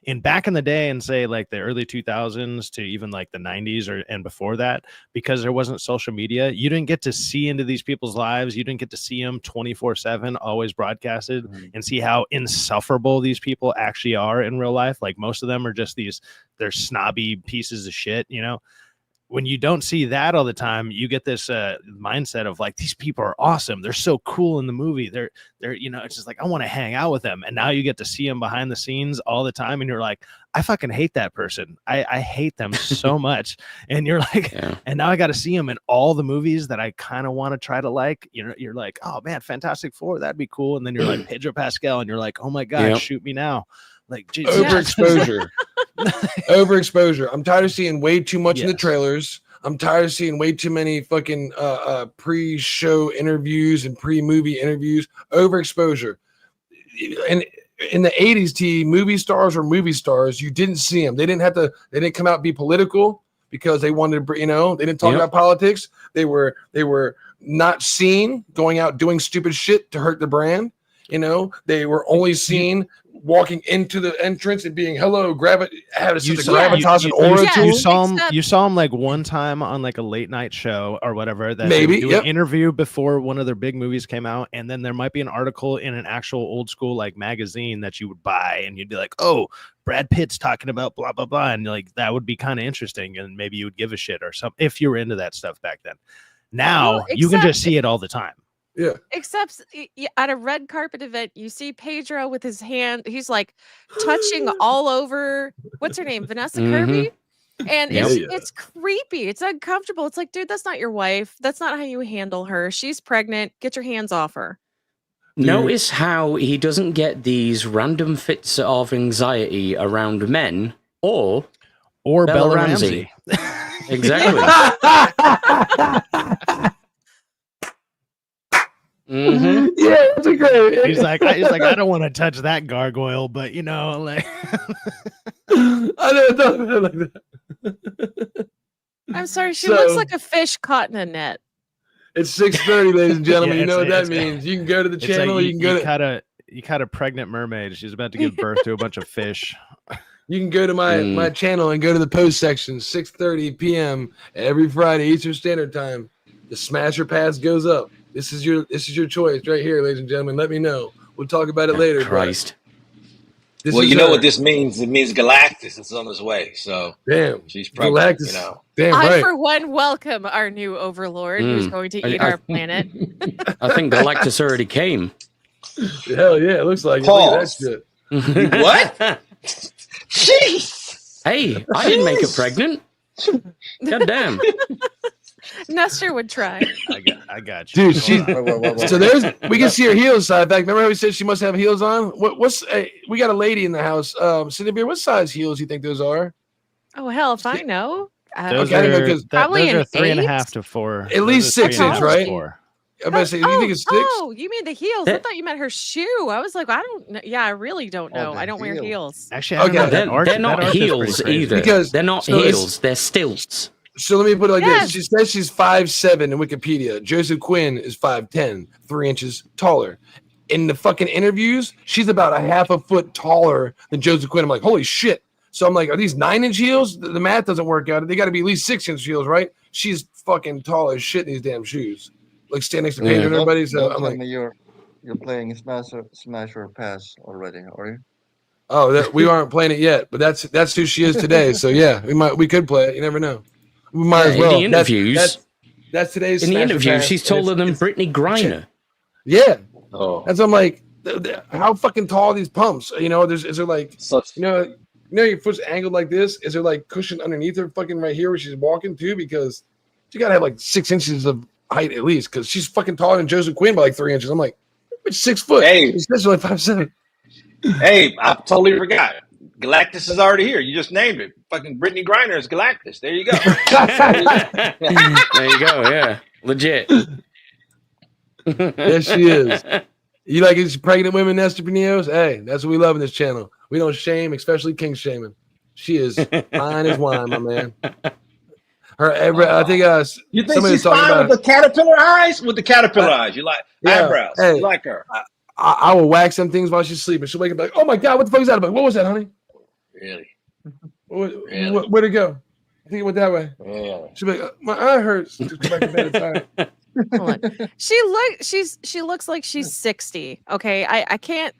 And back in the day, and say like the early 2000s to even like the 90s and before that, because there wasn't social media, you didn't get to see into these people's lives. You didn't get to see them 24/7, always broadcasted, and see how insufferable these people actually are in real life. Like most of them are just they're snobby pieces of shit, you know. When you don't see that all the time, you get this mindset of like, these people are awesome. They're so cool in the movie. They're, you know, it's just like, I want to hang out with them. And now you get to see them behind the scenes all the time. And you're like, I fucking hate that person. I hate them so much. And you're like, and now I got to see them in all the movies that I kind of want to try to like, you know, you're like, oh man, Fantastic Four, that'd be cool. And then you're like Pedro Pascal and you're like, oh my God, shoot me now. Like overexposure. Overexposure. I'm tired of seeing way too much in the trailers. I'm tired of seeing way too many fucking pre-show interviews and pre-movie interviews. Overexposure. And in the 80s, movie stars were movie stars. You didn't see them. They didn't come out and be political because they wanted to, you know, they didn't talk about politics. They were not seen going out doing stupid shit to hurt the brand. You know, they were only seen walking into the entrance and being hello, have a gravitas and aura to him. You saw him like one time on like a late night show or whatever that maybe do an interview before one of their big movies came out, and then there might be an article in an actual old school like magazine that you would buy, and you'd be like, oh, Brad Pitt's talking about blah blah blah, and like that would be kind of interesting, and maybe you would give a shit or something if you were into that stuff back then. Now you can just see it all the time. Yeah. Except at a red carpet event, you see Pedro with his hand. He's like touching all over. What's her name? Vanessa Kirby. And it's creepy. It's uncomfortable. It's like, dude, that's not your wife. That's not how you handle her. She's pregnant. Get your hands off her. Notice how he doesn't get these random fits of anxiety around men or Bella Ramsey. Exactly. Yeah, that's a great. He's like, I don't want to touch that gargoyle, but you know, like, I don't like that. I'm sorry, she looks like a fish caught in a net. It's 6:30, ladies and gentlemen. You know what that means. You can go to the channel. Like you can go to. You caught a pregnant mermaid. She's about to give birth to a bunch of fish. You can go to my channel and go to the post section. 6:30 p.m. every Friday Eastern Standard Time. The Smasher Pass goes up. This is your choice right here, ladies and gentlemen. Let me know. We'll talk about it later. Christ. Well, you know what this means? It means Galactus is on his way. So damn, she's pregnant, Galactus. You know. Damn I, right. for one, welcome our new overlord who's going to eat our planet. I think Galactus already came. Hell yeah, it looks like Pause. Look at that shit. What? Jeez. Hey, I didn't make her pregnant. God damn. Nestor would try. I got you, dude. So we can see her heels side back. Remember how we said she must have heels on? We got a lady in the house. Cindy, what size heels do you think those are? Oh hell, if I know. Those probably are an 3.5 to 4. At least 6 inch, right? 4. I'm about to say, you think it's 6? Oh, you mean the heels? I thought you meant her shoe. I was like, I don't know. Yeah, I really don't know. I don't wear heels. Actually, they're not heels either. Because they're not heels. They're stilts. So let me put it like this. She says she's 5'7" in Wikipedia. Joseph Quinn is 5'10", 3 inches taller. In the fucking interviews, she's about a half a foot taller than Joseph Quinn. I'm like, holy shit. So I'm like, are these 9-inch heels? The math doesn't work out. They got to be at least 6-inch heels, right? She's fucking tall as shit in these damn shoes. Like stand next to Paige and everybody. So I'm like, you're playing Smash or Pass already, are you? Oh, we aren't playing it yet, but that's who she is today. So yeah, we could play it. You never know. We might as well. In the interviews, that's today's. In the interview, she's taller than Brittany Griner. Yeah. Oh. And so I'm like, how fucking tall are these pumps? You know, is there like you know your foot's angled like this? Is there like cushion underneath her fucking right here where she's walking to? Because she gotta have like 6 inches of height at least, because she's fucking taller than Joseph Quinn by like 3 inches. I'm like, bitch, 6 foot. Hey, she's like 5'7". Hey, I totally forgot. Galactus is already here. You just named it. Fucking Brittany Griner is Galactus. There you go. There you go. Yeah, legit. Yes, she is. You like these pregnant women, entrepreneurs? Hey, that's what we love in this channel. We don't shame, especially king shaming. She is fine as wine, my man. I think you think she's fine with the caterpillar eyes? With the caterpillar eyes, you like eyebrows? Hey, you like her? I will wax some things while she's sleeping. She'll wake up like, "Oh my god, what the fuck is that about? What was that, honey? Really? Where'd it go? I think it went that way. Yeah. She'll be like, my eye hurts. Go back to bed. Hold on. She looks like she's 60. Okay, I can't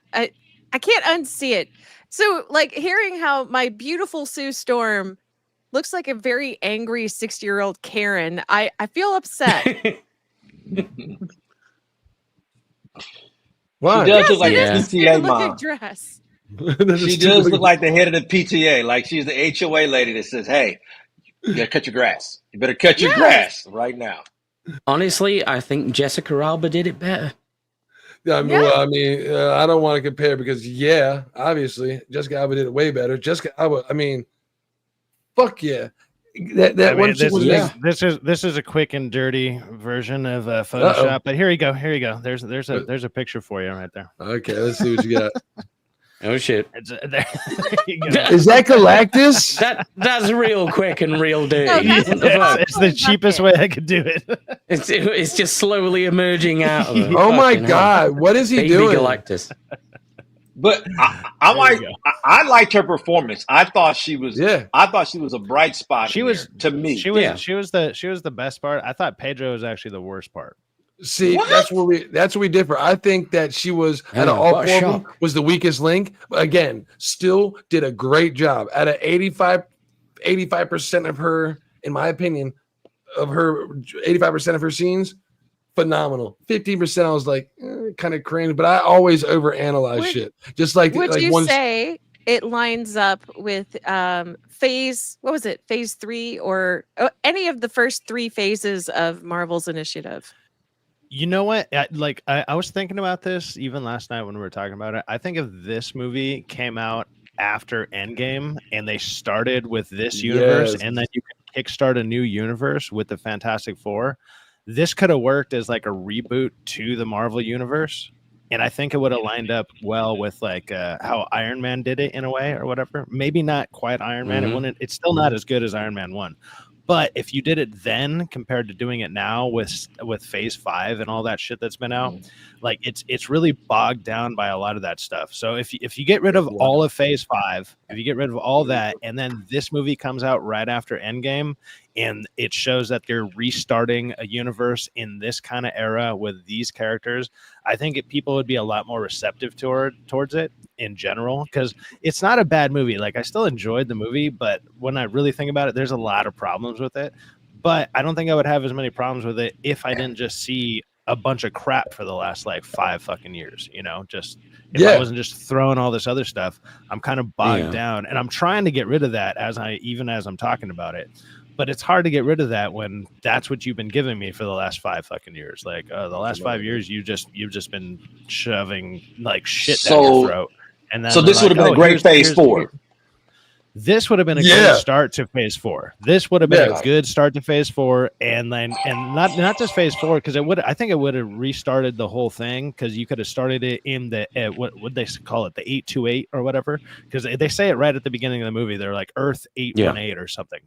unsee it. So like hearing how my beautiful Sue Storm looks like a very angry 60-year-old Karen, I feel upset. Why? She does look like a PTA mom. Dress. She does look like the head of the PTA. Like she's the HOA lady that says, "Hey, you gotta cut your grass. You better cut your grass right now." Honestly, I think Jessica Alba did it better. I mean, I don't want to compare because, obviously, Jessica Alba did it way better. Jessica Alba, I mean, fuck yeah. This is a quick and dirty version of Photoshop, but here you go. There's a picture for you right there. Okay, let's see what you got. Oh shit! Is that Galactus? That's real quick and real dirty. It's the cheapest way I could do it. It's just slowly emerging out of it. Oh my god, what is he doing? Galactus. But I liked her performance. I thought she was a bright spot. She was the best part. I thought Pedro was actually the worst part. See, that's where we differ. I think that she was out of all four of them was the weakest link. But again, still did a great job. Out of 85% of her, in my opinion, of her 85% of her scenes, phenomenal. 15% I was like kind of cringe, but I always overanalyze shit. Just like would you say it lines up with phase 3 or any of the first 3 phases of Marvel's initiative? You know what? I was thinking about this even last night when we were talking about it. I think if this movie came out after Endgame and they started with this universe, and then you can kickstart a new universe with the Fantastic Four, this could have worked as like a reboot to the Marvel universe. And I think it would have lined up well with like how Iron Man did it in a way or whatever. Maybe not quite Iron Man. It's still not as good as Iron Man 1. But if you did it then compared to doing it now with Phase 5 and all that shit that's been out, like it's really bogged down by a lot of that stuff. So if you get rid of all of Phase 5, if you get rid of all that, and then this movie comes out right after Endgame, and it shows that they're restarting a universe in this kind of era with these characters, I think people would be a lot more receptive towards it in general, because it's not a bad movie. Like, I still enjoyed the movie, but when I really think about it, there's a lot of problems with it. But I don't think I would have as many problems with it if I didn't just see a bunch of crap for the last like 5 fucking years, you know, just if I wasn't just throwing all this other stuff. I'm kind of bogged down, and I'm trying to get rid of that as I'm talking about it. But it's hard to get rid of that when that's what you've been giving me for the last 5 fucking years. Like the last 5 years, you've just been shoving like shit down your throat. And then this would have been a great Phase 4. This would have been a good start to Phase 4. This would have been a good start to Phase 4, and not just Phase 4, because I think it would have restarted the whole thing, because you could have started it in the what would they call it, the 828 or whatever, because they say it right at the beginning of the movie. They're like Earth 818 or something.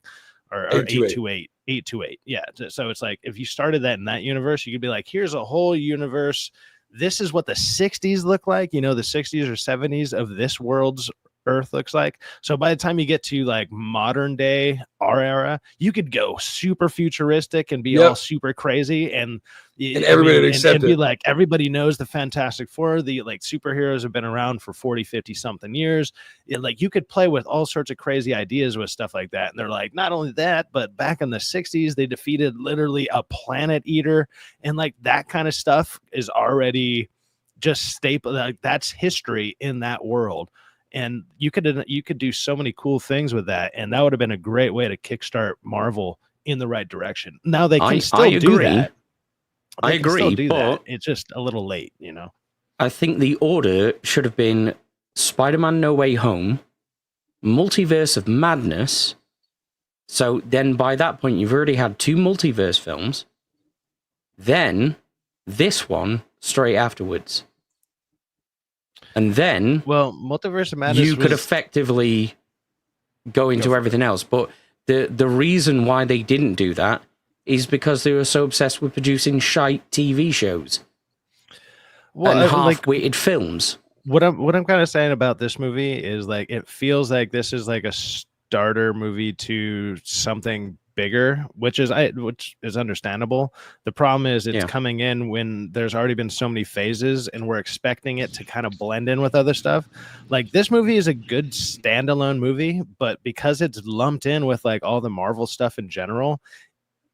Or 828. 828. Yeah. So it's like if you started that in that universe, you could be like, here's a whole universe. This is what the 60s look like, the 60s or 70s of this world's Earth looks like. So by the time you get to like modern day, our era, you could go super futuristic and be all super crazy, and everybody would accept it. Be like, everybody knows the Fantastic Four, the like superheroes have been around for 40, 50 something years. Like you could play with all sorts of crazy ideas with stuff like that. And they're like, not only that, but back in the 60s, they defeated literally a planet eater, and like that kind of stuff is already just staple. Like that's history in that world. And you could do so many cool things with that, and that would have been a great way to kickstart Marvel in the right direction. Now they can still do that. I agree, but it's just a little late, I think the order should have been Spider-Man No Way Home, Multiverse of Madness. So then by that point, you've already had 2 multiverse films. Then this one straight afterwards. And then, Multiverse of Madness, you could effectively go into everything else. But the reason why they didn't do that is because they were so obsessed with producing shite TV shows and half-witted films. What I'm kind of saying about this movie is like it feels like this is like a starter movie to something bigger, which is understandable. The problem is it's coming in when there's already been so many phases, and we're expecting it to kind of blend in with other stuff. Like this movie is a good standalone movie, but because it's lumped in with like all the Marvel stuff in general,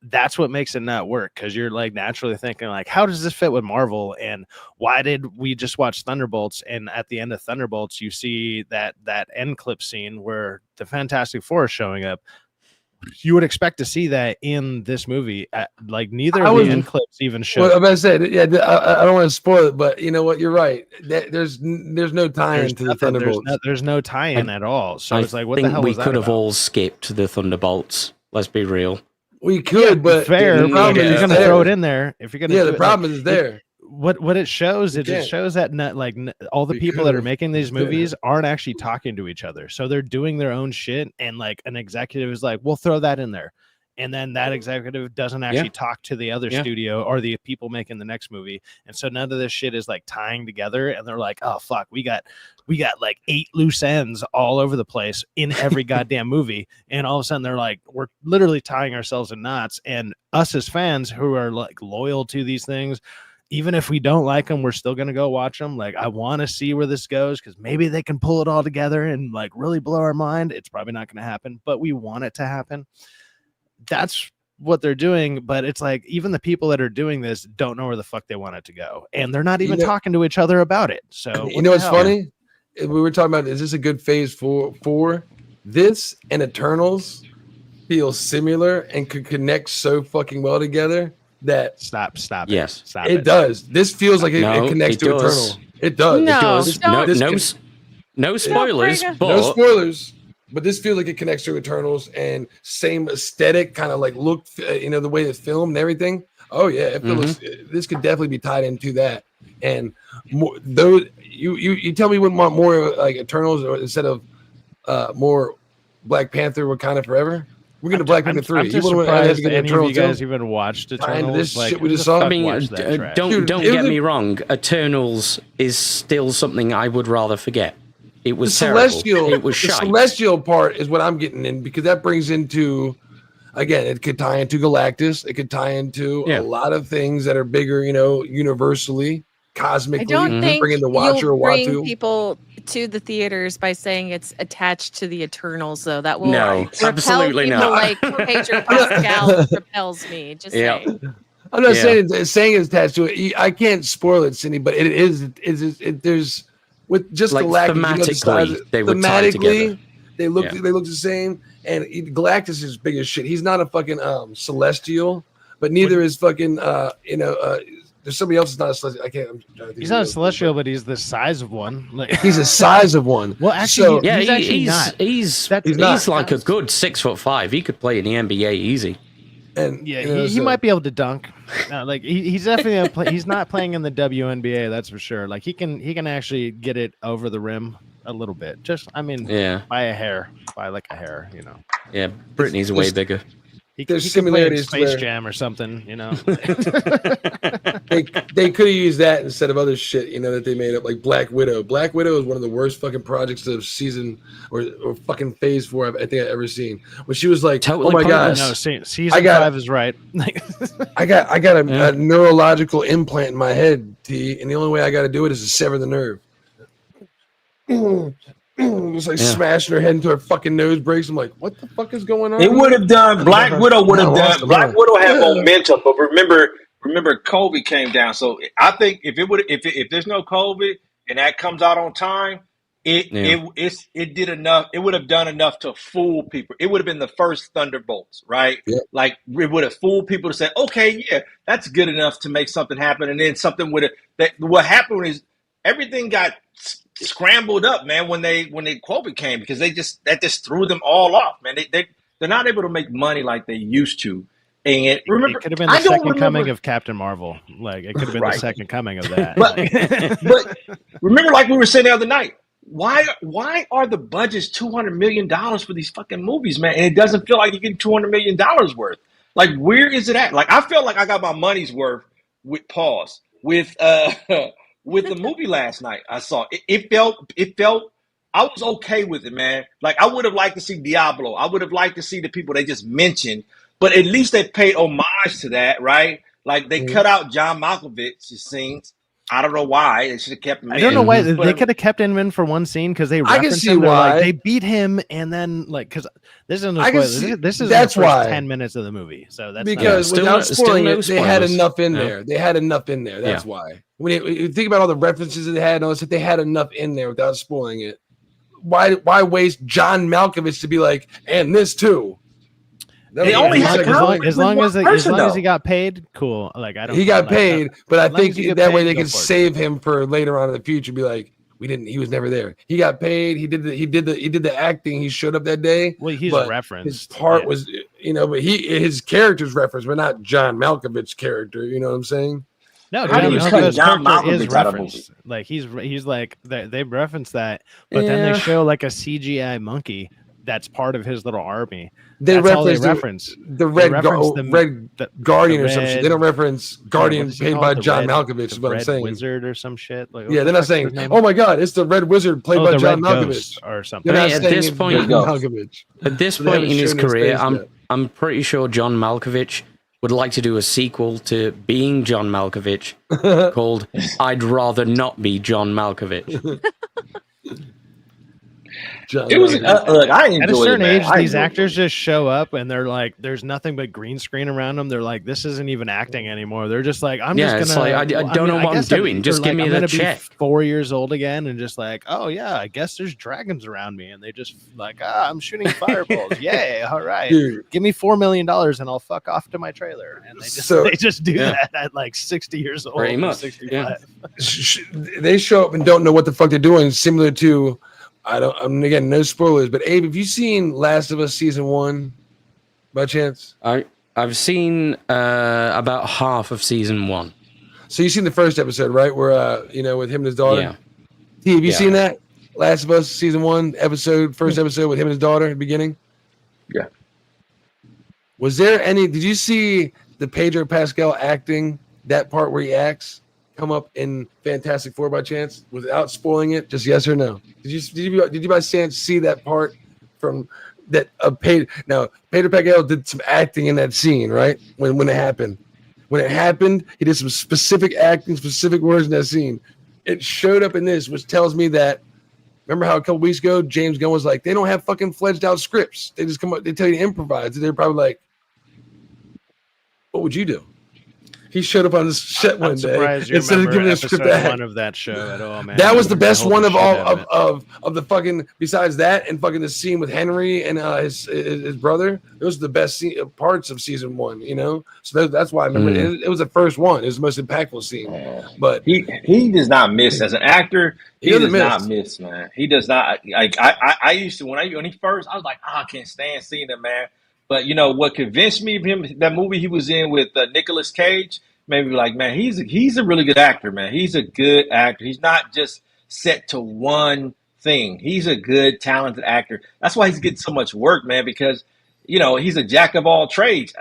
that's what makes it not work, because you're like naturally thinking like, how does this fit with Marvel, and why did we just watch Thunderbolts? And at the end of Thunderbolts, you see that end clip scene where the Fantastic Four is showing up. You would expect to see that in this movie. Like neither of the end clips even show. Well, I'm about to say, I don't want to spoil it, but you know what? You're right. There's no tie-in to the Thunderbolts. There's no tie-in at all. So it's like, what the hell? We could have all skipped the Thunderbolts. Let's be real. We could, but fair. If you're going to throw it in there, if you're going to, the problem is there. What it shows, it just shows that all the people that are making these movies aren't actually talking to each other. So they're doing their own shit, and like an executive is like, we'll throw that in there. And then that executive doesn't actually talk to the other studio or the people making the next movie. And so none of this shit is like tying together. And they're like, oh fuck, we got like 8 loose ends all over the place in every goddamn movie. And all of a sudden they're like, we're literally tying ourselves in knots. And us as fans who are like loyal to these things, even if we don't like them, we're still going to go watch them. Like, I want to see where this goes, because maybe they can pull it all together and like really blow our mind. It's probably not going to happen, but we want it to happen. That's what they're doing. But it's like, even the people that are doing this don't know where the fuck they want it to go. And they're not even talking to each other about it. So you know what's funny? We were talking about, is this a good phase for this and Eternals feel similar and could connect so fucking well together that stop yes stop it does. This feels like it connects to Eternal. It does. No spoilers, but no spoilers, but this feels like it connects to Eternals and same aesthetic, kind of like look, the way it's filmed and everything. Oh yeah, it feels this could definitely be tied into that. And more, those you tell me you wouldn't want more like Eternals or instead of more Black Panther Wakanda Forever. We're going to Black Panther 3. I'm just surprised any of you guys even watched Eternals. This shit we just saw. I mean, don't get me wrong. Eternals is still something I would rather forget. It was terrible. It was shite. The celestial part is what I'm getting in, because that brings into, again, it could tie into Galactus. It could tie into a lot of things that are bigger, universally, cosmically. I don't think bringing the Watcher you'll or bring Watu. people to the theaters by saying it's attached to the Eternals, though. That will repel absolutely people like Pedro Pascal repels me. Just saying. I'm not saying it's attached to it. I can't spoil it, Cindy, but it is. There's with just like Galactus. Thematically, they look the same. And Galactus is big as shit. He's not a fucking celestial, but neither is fucking there's somebody else that's not a celestial. I can't. He's not a celestial, but he's the size of one. Like he's the size of one. Well, actually, he's like a good 6'5". He could play in the NBA easy. And he might be able to dunk. Like he's definitely he's not playing in the WNBA. That's for sure. Like he can actually get it over the rim a little bit. Just by a hair, by like a hair. Yeah, Brittany's way bigger. there's similarities to Space where Jam or something, you know. they could have used that instead of other shit, you know, that they made up, like Black Widow. Black Widow is one of the worst fucking projects of season or fucking phase 4 I think I've ever seen. When she was like, Totally "Oh my pointless. gosh, No, season 5 is right. I got a neurological implant in my head, T, and the only way I got to do it is to sever the nerve." Just like smashing her head into her fucking nose breaks. I'm like, what the fuck is going on? It would have done. Black Widow would have done. Black Widow had momentum, but remember, COVID came down. So I think if there's no COVID and that comes out on time, it did enough. It would have done enough to fool people. It would have been the first Thunderbolts, right? Yeah. Like it would have fooled people to say, okay, yeah, that's good enough to make something happen, and then something would have. What happened is everything got scrambled up, man, when COVID came, because that just threw them all off, man. They're not able to make money like they used to. And remember, it could have been the second coming of Captain Marvel. Like it could have been the second coming of that. But remember, like we were saying the other night, why are the budgets $200 million for these fucking movies, man? And it doesn't feel like you're getting $200 million worth. Like, where is it at? Like, I felt like I got my money's worth with the movie last night. I saw it felt I was okay with it, man. Like, I would have liked to see Diablo. I would have liked to see the people they just mentioned, but at least they paid homage to that, right? Like, they cut out John Malkovich's scenes. I don't know why. They should have kept him in. I don't know why. They could have kept him in for one scene because they referenced him. Why. Like, they beat him, and then, like, because this isn't a spoiler. This is that's the first why 10 minutes of the movie. So that's because without spoiling it, they had enough in there. They had enough in there. That's why. When you think about all the references that they had, and all this, they had enough in there without spoiling it. Why waste John Malkovich to be like, and this too? They only had as long as he got paid, cool. Like I don't. He got paid, but I think that way they could save him for later on in the future. Be like, he was never there. He got paid. He did the acting. He showed up that day. Well, he's a reference. His part was, but his character's reference, but not John Malkovich's character. You know what I'm saying? No, John Malkovich is referenced. Like he's like they reference that, but then they show like a CGI monkey that's part of his little army. They reference the Red Guardian or some shit. They don't reference Guardian paid by John Malkovich. Is what I'm saying. Wizard or some shit. Like, they're not saying, "Oh my God, it's the Red Wizard played by John Malkovich" or something. At this point in his career, I'm pretty sure John Malkovich would like to do a sequel to Being John Malkovich called "I'd Rather Not Be John Malkovich." It was look. I enjoyed at a certain age, these actors just show up and they're like, "There's nothing but green screen around them." They're like, "This isn't even acting anymore." They're just like, "I'm just gonna." Like, I don't know what I'm doing. Just give me the check. 4 years old again, and just like, "Oh yeah, I guess there's dragons around me," and they just like, I'm shooting fireballs. Yay! All right, give me $4 million and I'll fuck off to my trailer. And they just do that at like 60 years old. Pretty much. 65. They show up and don't know what the fuck they're doing. Similar to. Again, no spoilers, but Abe, have you seen Last of Us season 1 by chance? I've seen about half of season 1. So you've seen the first episode, right? Where with him and his daughter. Yeah. T, have you seen that Last of Us season 1 first episode with him and his daughter at the beginning? Yeah. Was there any? Did you see the Pedro Pascal acting that part where he acts? Come up in Fantastic Four by chance without spoiling it? Just yes or no? Did you by chance see that part from that Pedro Pascal did some acting in that scene, right? When it happened. When it happened, he did some specific acting, specific words in that scene. It showed up in this, which tells me that remember how a couple weeks ago James Gunn was like, they don't have fucking fledged out scripts. They just come up, they tell you to improvise. They're probably like, what would you do? He showed up on the set one day instead of giving a script one of that show at all, man. That was the best one of all of the fucking. Besides that, and fucking the scene with Henry and his brother. Those are the best parts of season 1. You know, so that's why I remember it was the first one. It was the most impactful scene. But he does not miss as an actor. He does not miss, man. He does not. Like I used to when he first, I was like, I can't stand seeing him, man. But what convinced me of him, that movie he was in with Nicolas Cage, made me like, man, he's a really good actor, man. He's a good actor. He's not just set to one thing. He's a good, talented actor. That's why he's getting so much work, man, because he's a jack of all trades.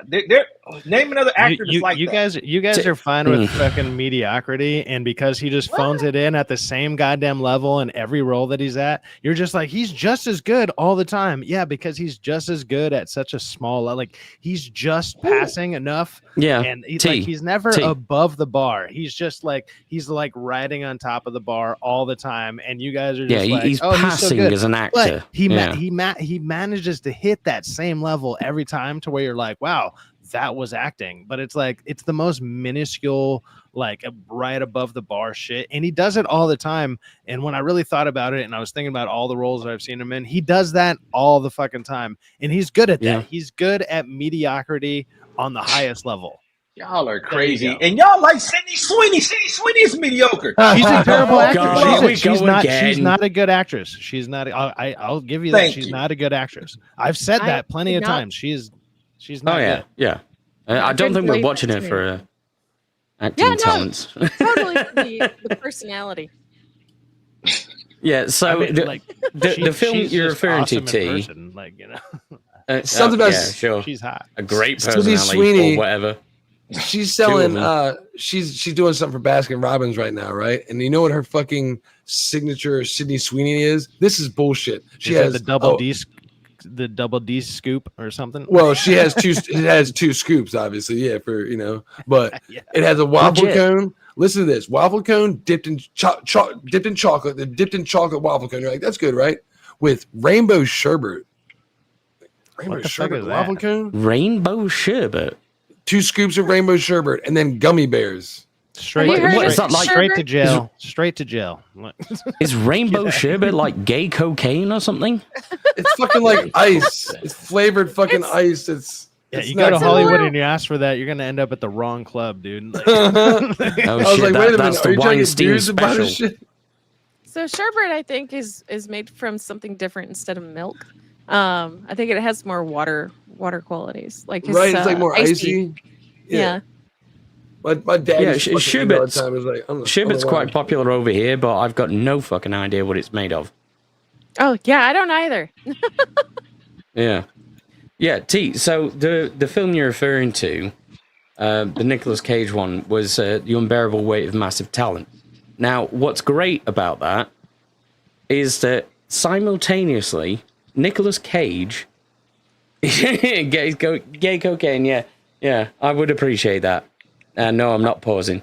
Name another actor that's like that. You guys are fine with fucking mediocrity, and because he just phones it in at the same goddamn level in every role that he's at, you're just like, he's just as good all the time. Yeah, because he's just as good at such a small level. Like, he's just passing enough. Yeah, and he's never above the bar. He's just like, he's like riding on top of the bar all the time, and you guys are just like, he's passing he's so as an actor. But he manages to hit that same level every time to where you're like, wow, that was acting. But it's like, it's the most minuscule, like right above the bar shit, and he does it all the time. And when I really thought about it, and I was thinking about all the roles that I've seen him in, he does that all the fucking time, and he's good at that. He's good at mediocrity on the highest level. Y'all are crazy, and y'all like Sydney Sweeney. Sydney Sweeney is mediocre. She's a terrible actress. She's not a good actress. She's not. I'll give you that. She's not a good actress. I've said that plenty of times. She's not. Oh yeah. I don't think we're watching her for acting talents. Totally the personality. Yeah. So the film you're referring to, T. Something about sure. She's hot. A great personality or whatever. She's selling she's doing something for Baskin Robbins right now, right? And you know what her fucking signature Sydney Sweeney is? This is bullshit. She has the double D scoop or something. Well, she has two. It has two scoops, obviously. Yeah, but it has a waffle cone. Listen to this: waffle cone dipped in chocolate. Dipped in chocolate waffle cone. You're like, that's good, right? With rainbow sherbet. Rainbow sherbet waffle cone. Rainbow sherbet. 2 scoops of rainbow sherbet, and then gummy bears. Straight to jail. Straight to jail. Is rainbow sherbet like gay cocaine or something? It's fucking like ice. It's flavored fucking ice. You go to Hollywood and you ask for that, you're gonna end up at the wrong club, dude. Like, oh shit! That's the Weinstein special. So sherbet, I think, is made from something different instead of milk. I think it has more water qualities. Like it's like more icy. Yeah. My dad sherbet's quite popular over here, but I've got no fucking idea what it's made of. Oh yeah, I don't either. Yeah, T. So the film you're referring to, the Nicolas Cage one, was The Unbearable Weight of Massive Talent. Now, what's great about that is that simultaneously, Nicolas Cage, gay cocaine, yeah, I would appreciate that. No, I'm not pausing.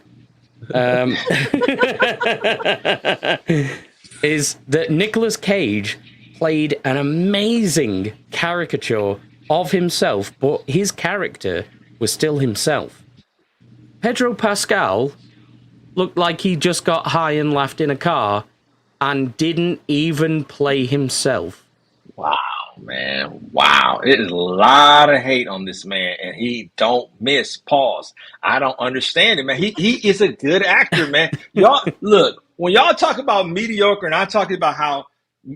Is that Nicolas Cage played an amazing caricature of himself, but his character was still himself. Pedro Pascal looked like he just got high and laughed in a car and didn't even play himself. Wow, man. Wow. It is a lot of hate on this man, and he don't miss. Pause. I don't understand it, man. He is a good actor, man. Y'all, look, when y'all talk about mediocre, and I'm talking about how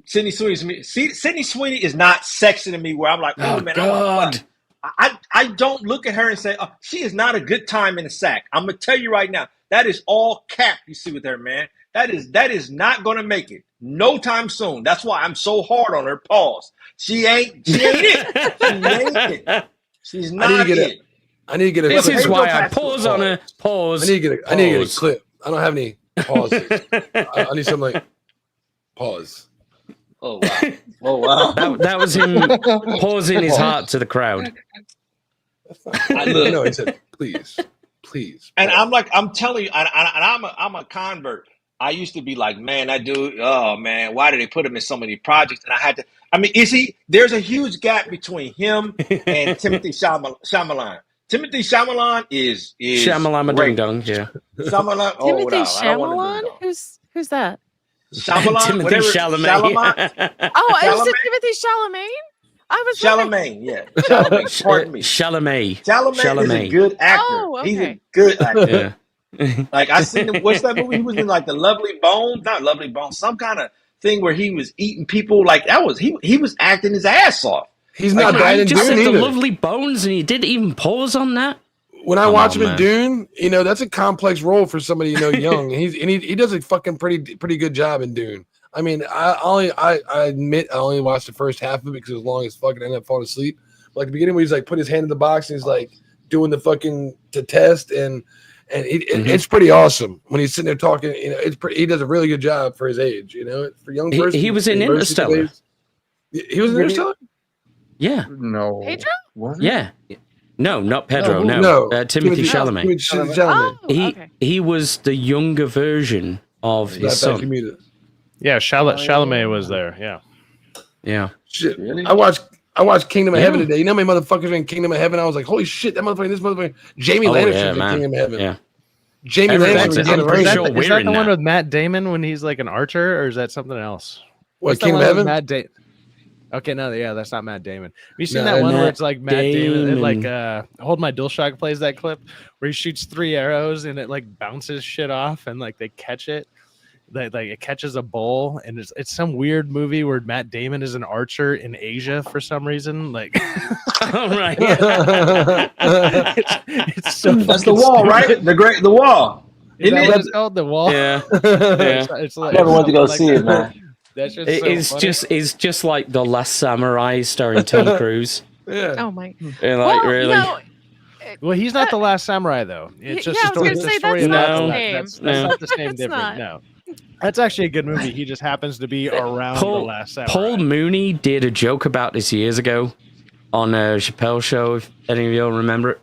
Sydney Sweeney is not sexy to me where I'm like, oh man, God. I don't look at her and say, oh, she is not a good time in the sack. I'm going to tell you right now, that is all cap you see with her, man. That is not going to make it. No time soon. That's why I'm so hard on her. Pause. She ain't it. She ain't it. She's not it. I need to get a This is why I pause on her. Pause. I need to get a clip. I don't have any pauses. I need something like pause. Oh wow! Oh wow! That was him pausing his heart to the crowd. No, he said, "Please." And I'm telling you, and I'm a convert. I used to be like, man, that dude. Oh man, why did they put him in so many projects? And I had to. I mean, there's a huge gap between him and Timothy Chalamet. Timothy Chalamet is Shyamalan Ding Dong, yeah. Chalamet. Timothy Chalamet? Who's that? Chalamet, Timothy Chalamet. Oh, is it Timothy Chalamet? I was Chalamet, yeah. Chalamet, pardon me. Chalamet is a good actor. Oh, okay. He's a good actor. Yeah. Like I seen him. What's that movie? He was in like the Lovely Bones, not Lovely Bones, some kind of thing where he was eating people. Like that was he was acting his ass off. He's not bad in Dune just said either. The Lovely Bones, and he didn't even pause on that. When I watch him in Dune, that's a complex role for somebody young. He does a fucking pretty good job in Dune. I mean, I admit I only watched the first half of it because it was long as fuck and I ended up falling asleep. Like the beginning where he's like put his hand in the box and he's like doing the fucking to test and it's pretty awesome when he's sitting there talking. You know, he does a really good job for his age. You know, for young person. He was in Interstellar. He was in Interstellar. Yeah. No. Pedro? What? Yeah. No, not Pedro. Timothy Chalamet. He was the younger version of his son. Yeah, Chalamet was there. Yeah. Yeah. Shit. Really? I watched Kingdom of Heaven today. You know how many motherfuckers are in Kingdom of Heaven? I was like, holy shit, that motherfucker, this motherfucker. Jamie Lannister's in Kingdom of Heaven. Yeah. Jamie Lannister. Is that the one with Matt Damon when he's like an archer, or is that something else? What, Kingdom of Heaven? Matt Damon. Okay, no, yeah, that's not Matt Damon. Have you seen that one where it's like Matt Damon, like Hold My DualShock plays that clip where he shoots 3 arrows and it like bounces shit off and like they catch it. Like it catches a bowl and it's some weird movie where Matt Damon is an archer in Asia for some reason. Like, all right, it's so that's the wall, right? The wall. Isn't that what it's called? The wall. Yeah. It's I never went to go see it, man. It's just like The Last Samurai starring Tom Cruise. Yeah. Oh my. And like really. Well, he's not the last samurai though. It's just I was going to say that's not the same. That's not the same difference. No. That's actually a good movie. He just happens to be around the last samurai. Paul Mooney did a joke about this years ago on a Chappelle show, if any of y'all remember it.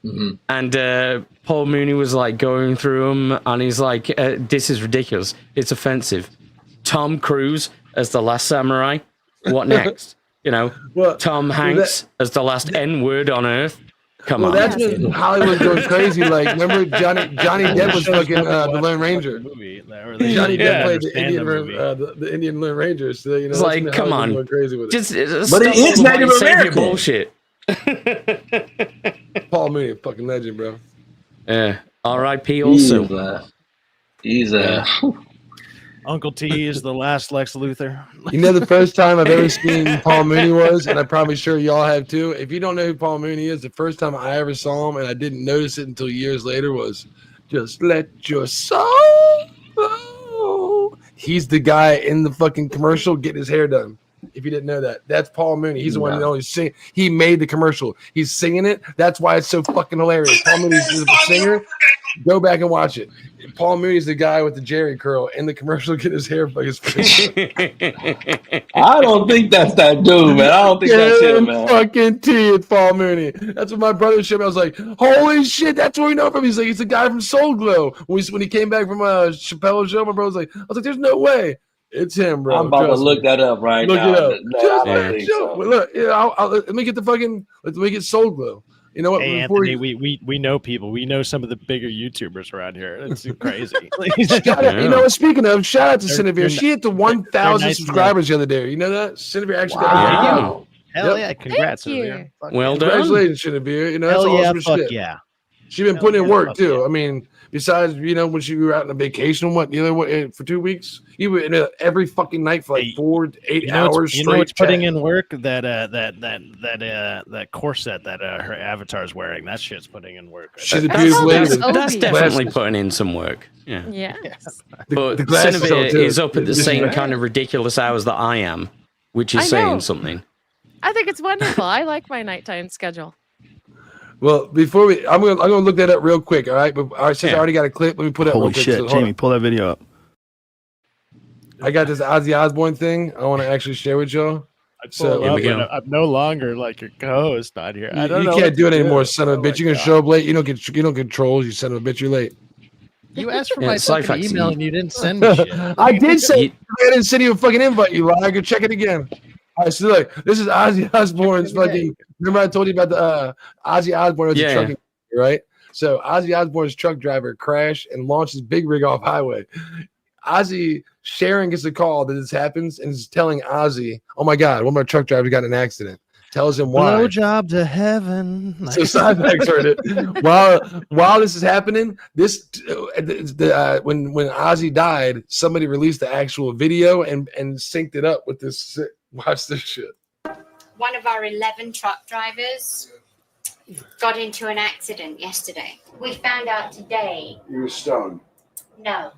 Mm-hmm. And Paul Mooney was like going through them and he's like, this is ridiculous. It's offensive. Tom Cruise as the last samurai. What next? You know, Tom Hanks as the last N-word on Earth. Come on. That's when Hollywood goes crazy. Like, remember Johnny Depp was fucking the Lone Ranger. Johnny Depp played the Indian Lone Ranger. So, you know, it's like, come on. Crazy with it. But it is Native American bullshit. Paul Mooney, fucking legend, bro. Yeah. R.I.P. also. He's Uncle T is the last Lex Luthor. You know, the first time I've ever seen Paul Mooney was, and I'm probably sure y'all have too. If you don't know who Paul Mooney is, the first time I ever saw him, and I didn't notice it until years later, was Just Let Your Soul Flow. He's the guy in the fucking commercial getting his hair done. If you didn't know that, that's Paul Mooney. He's the one that always sing. He made the commercial. He's singing it. That's why it's so fucking hilarious. Paul Mooney's the singer. Go back and watch it. Paul Mooney's the guy with the Jerry curl in the commercial getting his hair like his face. I don't think that's that dude, man. I don't think that's him, man. Fucking T, it's Paul Mooney. That's what my brother showed me. I was like, holy shit, that's where we know from. He's like, he's the guy from Soul Glow. When he came back from Chappelle's show, my brother was like, there's no way. It's him, bro. I'm about to look that up right now. Look it up. Look, let me get let me get Soul Glow. You know what? Hey, Anthony, we know people. We know some of the bigger YouTubers around here. It's crazy. You know what? Speaking of, shout out to Cinevere. She hit the 1,000 subscribers the other day. You know that? Cinevere actually got Hell yeah! Congrats, Cinevere. Well done. Congratulations, Cinevere. You know, that's awesome shit. Yeah. She's been putting in work too. I mean, besides, you know, when she were out on a vacation, for 2 weeks, you were in every fucking night for like 4 to 8 hours. You know what's putting in work? That corset that her avatar's wearing. That shit's putting in work. She's a beautiful lady. That's definitely putting in some work. Yeah. Yes. But Cinevere is up at the same kind of ridiculous hours that I am, which is saying something. I think it's wonderful. I like my nighttime schedule. Well, before I'm gonna look that up real quick. All right, but since I already got a clip, let me put it. Holy shit, Jamie, pull that video up. I got this Ozzy Osborne thing I want to actually share with y'all. I'm no longer like your co-host not here. I don't know. You can't do it anymore, son of a bitch. You're gonna show up late. You don't get trolls. You son of a bitch. You're late. You asked for my fucking email and you didn't send me shit. I did say I didn't send you a fucking invite. You liar. Go check it again. All right, so look, this is Ozzy Osbourne's fucking. Remember I told you about the Ozzy Osbourne was a trucking, right? So Ozzy Osbourne's truck driver crashed and launched his big rig off highway. Sharon gets a call that this happens and is telling Ozzy, "Oh my God, one of my truck drivers got in an accident." Tells him why. No job to heaven. So Cybex heard it. While this is happening, when Ozzy died, somebody released the actual video and synced it up with this. Watch this shit. One of our 11 truck drivers got into an accident yesterday. We found out today. You were stoned. No.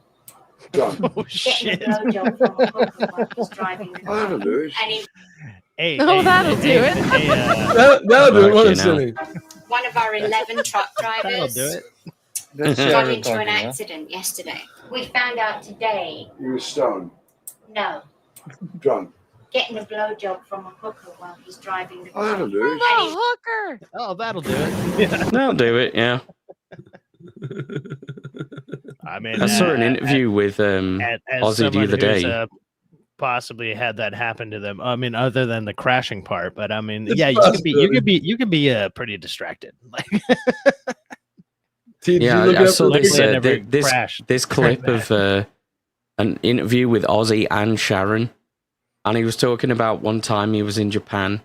Oh shit! Getting a blowjob from a hooker while he was driving the car. Hey, that'll do it. That'll do it. What is silly? One of our 11 truck That'll drivers do it. got into an accident yesterday. We found out today. You were stoned. No. Drunk. Getting a blowjob from a hooker while he's driving the car. Oh, that'll do it. Oh, hooker. Oh, that'll do it. That'll do it. Yeah. I mean, I saw an interview with as Ozzy the other who's, day. Possibly had that happen to them. I mean, other than the crashing part, but I mean, It's yeah, you could be pretty distracted. Like, Yeah, I saw this I never this clip of an interview with Ozzy and Sharon, and he was talking about one time he was in Japan,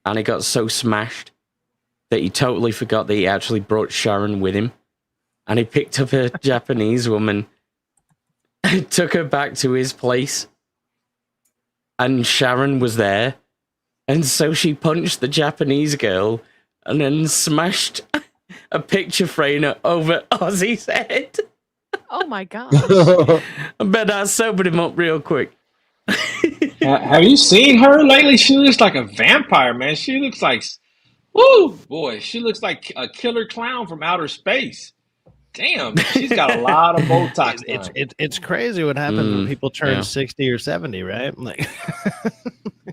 and he got so smashed that he totally forgot that he actually brought Sharon with him, and he picked up a Japanese woman and took her back to his place, and Sharon was there, and so she punched the Japanese girl and then smashed a picture frame over Ozzy's head. Oh my god! I bet that sobered him up real quick. Have you seen her lately? She looks like a vampire, man. She looks like, woo, boy, she looks like a killer clown from outer space. Damn, she's got a lot of Botox. It's crazy what happens when people turn 60 or 70, right? Like,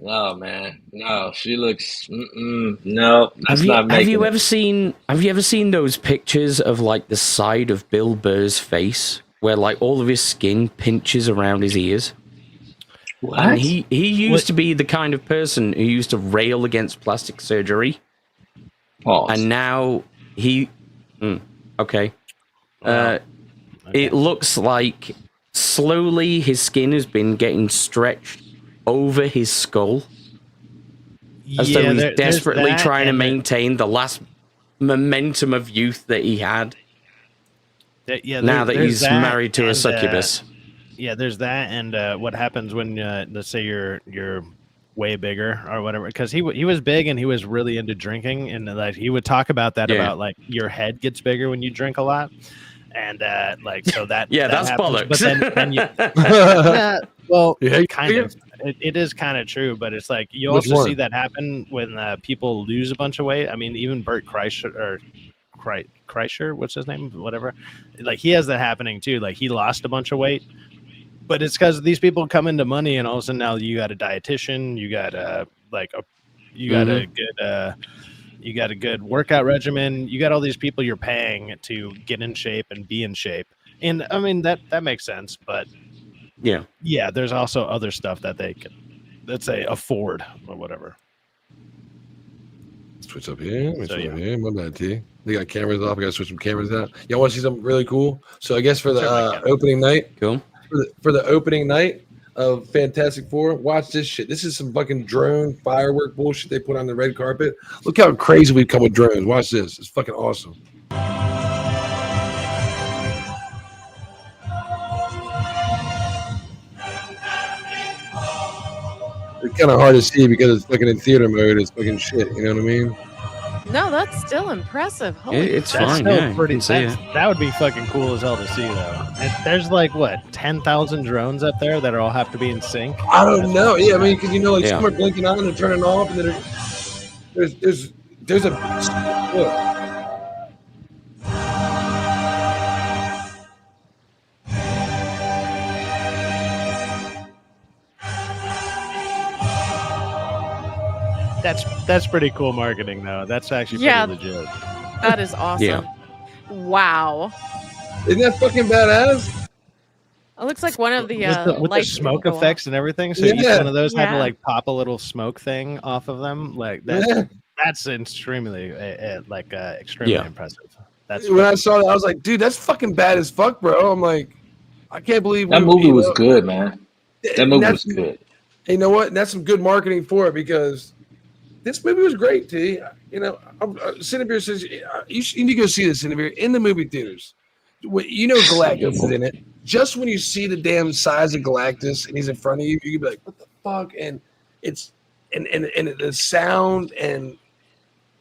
oh man, no, she looks. No, that's have you ever seen those pictures of like the side of Bill Burr's face, where like all of his skin pinches around his ears? What? And he used to be the kind of person who used to rail against plastic surgery. Pause. And now he. Okay. It looks like slowly his skin has been getting stretched over his skull, as though he's desperately trying to maintain the last momentum of youth that he had. Now that he's married to a succubus. Yeah, there's that, and what happens when let's say you're way bigger or whatever, because he was big and he was really into drinking, and like he would talk about that about like your head gets bigger when you drink a lot. And like so that that's happens. bollocks. But then you well, kind of it is kind of true, but it's like you also see that happen when people lose a bunch of weight. I mean, even Bert Kreischer, what's his name, whatever, like he has that happening too. Like he lost a bunch of weight, but it's because these people come into money, and all of a sudden now you got a dietitian, you got a good workout regimen. You got all these people you're paying to get in shape and be in shape. And I mean, that makes sense. But yeah, there's also other stuff that they can, let's say, afford or whatever. Switch up here. My bad, T. They got cameras off. I got to switch some cameras out. Y'all want to see something really cool? So I guess for the opening night, cool. For the opening night of Fantastic Four, watch this shit. This is some fucking drone firework bullshit they put on the red carpet. Look how crazy we've come with drones. Watch this. It's fucking awesome. It's kind of hard to see because it's fucking in theater mode. It's fucking shit. You know what I mean? No, that's still impressive. It's fine. That would be fucking cool as hell to see, though. There's like what 10,000 drones up there that all have to be in sync. I don't know. Yeah, I mean, because like some are blinking on and turning off, and then there's a look. That's pretty cool marketing, though. That's actually pretty legit. That is awesome. Yeah. Wow. Isn't that fucking badass? It looks like one of the with the smoke effects and everything. So each one of those had to like pop a little smoke thing off of them. Like that. That's extremely impressive. That's when I saw that, I was like, dude, that's fucking bad as fuck, bro. I'm like, I can't believe that movie was good, man. That movie was good. You know what? And that's some good marketing for it, because this movie was great, T. You know, Cinebeer says you need to go see this, Cinebeer, in the movie theaters. You know Galactus is in it. Just when you see the damn size of Galactus and he's in front of you, you can be like, what the fuck? And it's and the sound and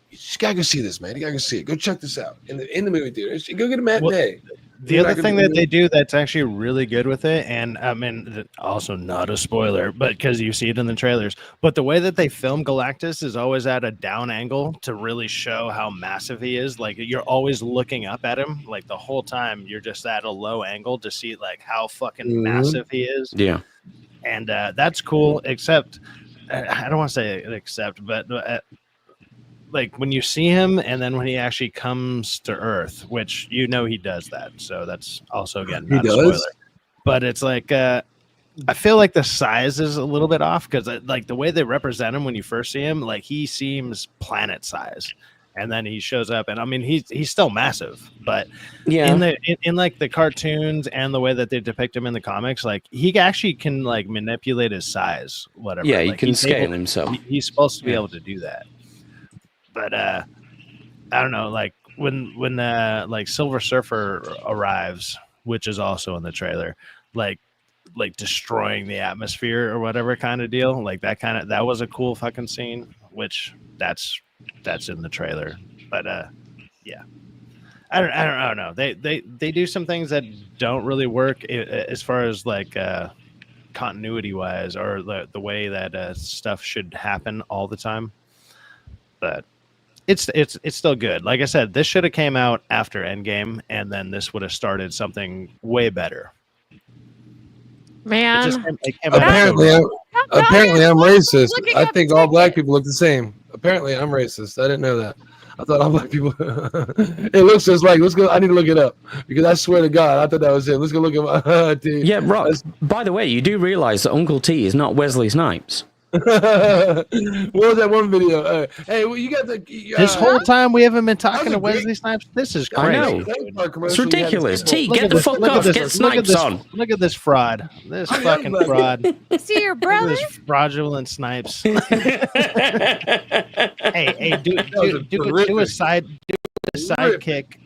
You just gotta go see this, man. You gotta go see it. Go check this out in the movie theater. Go get a matinee. The other thing that they do that's actually really good with it, and I mean, also not a spoiler, but because you see it in the trailers, but the way that they film Galactus is always at a down angle to really show how massive he is. Like you're always looking up at him, like the whole time you're just at a low angle to see like how fucking massive he is. Yeah, and that's cool. Except I don't want to say except, but. Like when you see him and then when he actually comes to Earth, which he does that. So that's also, again, not a spoiler. But it's like, I feel like the size is a little bit off because like the way they represent him when you first see him, like he seems planet size. And then he shows up and I mean, he's still massive, but in like the cartoons and the way that they depict him in the comics, like he actually can like manipulate his size, whatever. Yeah, he like, can scale himself. He's supposed to be able to do that. But I don't know, like when like Silver Surfer arrives, which is also in the trailer, like destroying the atmosphere or whatever kind of deal, like that was a cool fucking scene, which that's in the trailer. But yeah, I don't know. They do some things that don't really work as far as like continuity wise or the way that stuff should happen all the time. But it's still good. Like I said, this should have came out after Endgame, and then this would have started something way better. Man, apparently I'm racist. I think all black people look the same. Apparently I'm racist. I didn't know that. I thought all black people. It looks just like. Let's go. I need to look it up because I swear to God, I thought that was it. Let's go look at my. Yeah, Rock. By the way, you do realize that Uncle T is not Wesley Snipes. What was that one video? Hey, well, you got the this whole time we haven't been talking to Wesley Snipes. This is crazy. I know. It's ridiculous. T, get the fuck off. Get Snipes on. Look at this fraud. This fucking fraud. See your brother. This fraudulent Snipes. Hey, do a sidekick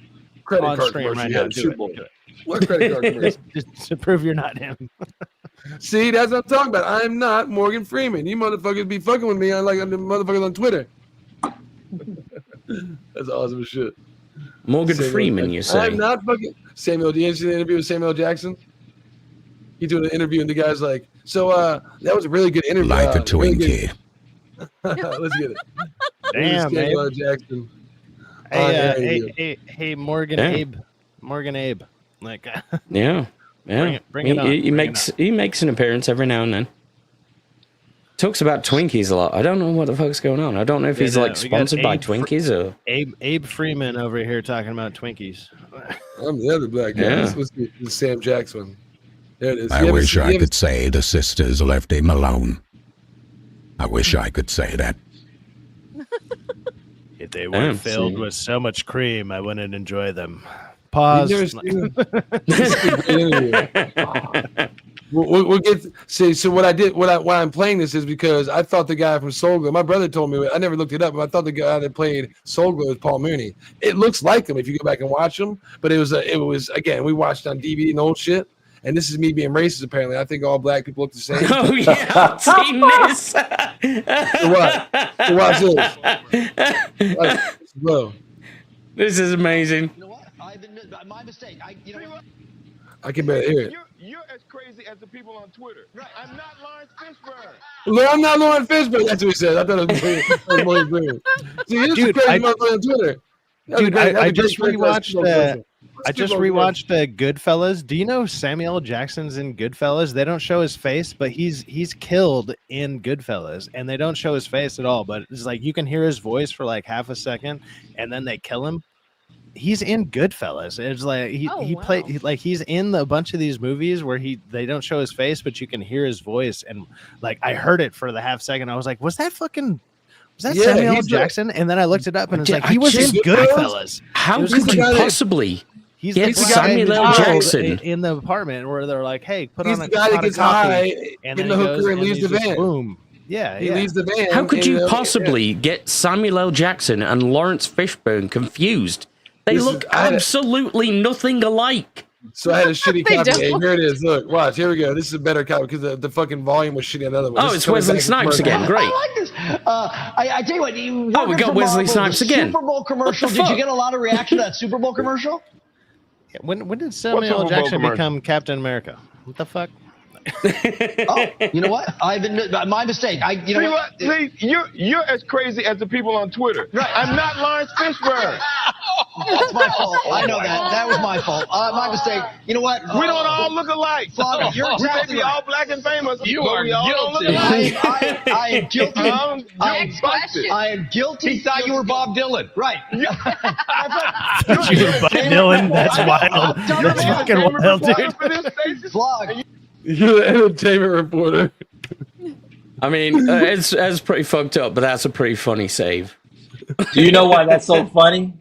on stream right now. Do it. What credit card commercial? Just to prove you're not him. See, that's what I'm talking about. I'm not Morgan Freeman. You motherfuckers be fucking with me on like the motherfuckers on Twitter. That's awesome as shit. Morgan Freeman, you say? I'm not fucking Samuel. Do you see the interview with Samuel Jackson? He doing an interview and the guy's like, "So that was a really good interview." Like a Twinkie. Let's get it. Damn, Samuel Jackson. Hey, Morgan Abe. Like, yeah. Bring it on. He makes an appearance every now and then. Talks about Twinkies a lot. I don't know what the fuck's going on. I don't know if he's like sponsored by Twinkies or Abe Freeman over here talking about Twinkies. I'm the other black guy. Yeah. This was the Sam Jackson. There it is. I wish I could say the sisters left him alone. I wish I could say that. If they weren't filled with so much cream, I wouldn't enjoy them. Pause. We'll get so what I did. Why I'm playing this is because I thought the guy from Soul Glow. My brother told me. I never looked it up, but I thought the guy that played Soul Glow was Paul Mooney. It looks like him if you go back and watch him. But it was again, we watched on DVD and old shit. And this is me being racist. Apparently, I think all black people look the same. Oh yeah, I've seen this. So watch this. Whoa. This is amazing. You know what? My mistake. I can barely hear it. You're as crazy as the people on Twitter. Right. I'm not Lawrence Fishburne. No, I'm not Lawrence Fishburne. That's what he said. I thought it was more clear. See, this is crazy motherfucker on Twitter. Dude, I just rewatched Goodfellas. Do you know Samuel Jackson's in Goodfellas? They don't show his face, but he's killed in Goodfellas, and they don't show his face at all. But it's like you can hear his voice for like half a second, and then they kill him. He's in Goodfellas. It's like he's in a bunch of these movies where they don't show his face, but you can hear his voice. And like I heard it for the half second. I was like, was that Samuel Jackson? And then I looked it up and it's like he was in Goodfellas. How could you possibly get Samuel Jackson in the apartment where they're like, hey, put on a guy that gets high and in the hooker and leaves the van. Boom. Yeah, he leaves the van. How could you possibly get Samuel L. Jackson and Lawrence Fishburne confused? They look absolutely nothing alike. So I had a shitty They copy. Hey, don't. here it is. Look, watch. Here we go. This is a better copy because the fucking volume was shitty on the other one. Oh, it's Wesley Snipes again. Great. I like this. I tell you what. We got Wesley Snipes again. Super Bowl commercial. Did you get a lot of reaction to that Super Bowl commercial? When did Samuel L. Jackson become Captain America? What the fuck? Oh, you know what? My mistake. You know what? See, you're as crazy as the people on Twitter. Right. I'm not Lawrence Fishburne. That's my fault. I know that. That was my fault. My mistake. You know what? We don't all look alike. Flavia, you're exactly we may be right. all black and famous. You but are we all don't look guilty. alike. I am guilty. Next question. I am guilty. He thought you were Bob Dylan. Right. You were Bob Dylan? That's wild. That's fucking wild, dude. Vlog. You're the entertainment reporter. I mean, it's pretty fucked up, but that's a pretty funny save. Do you know why that's so funny?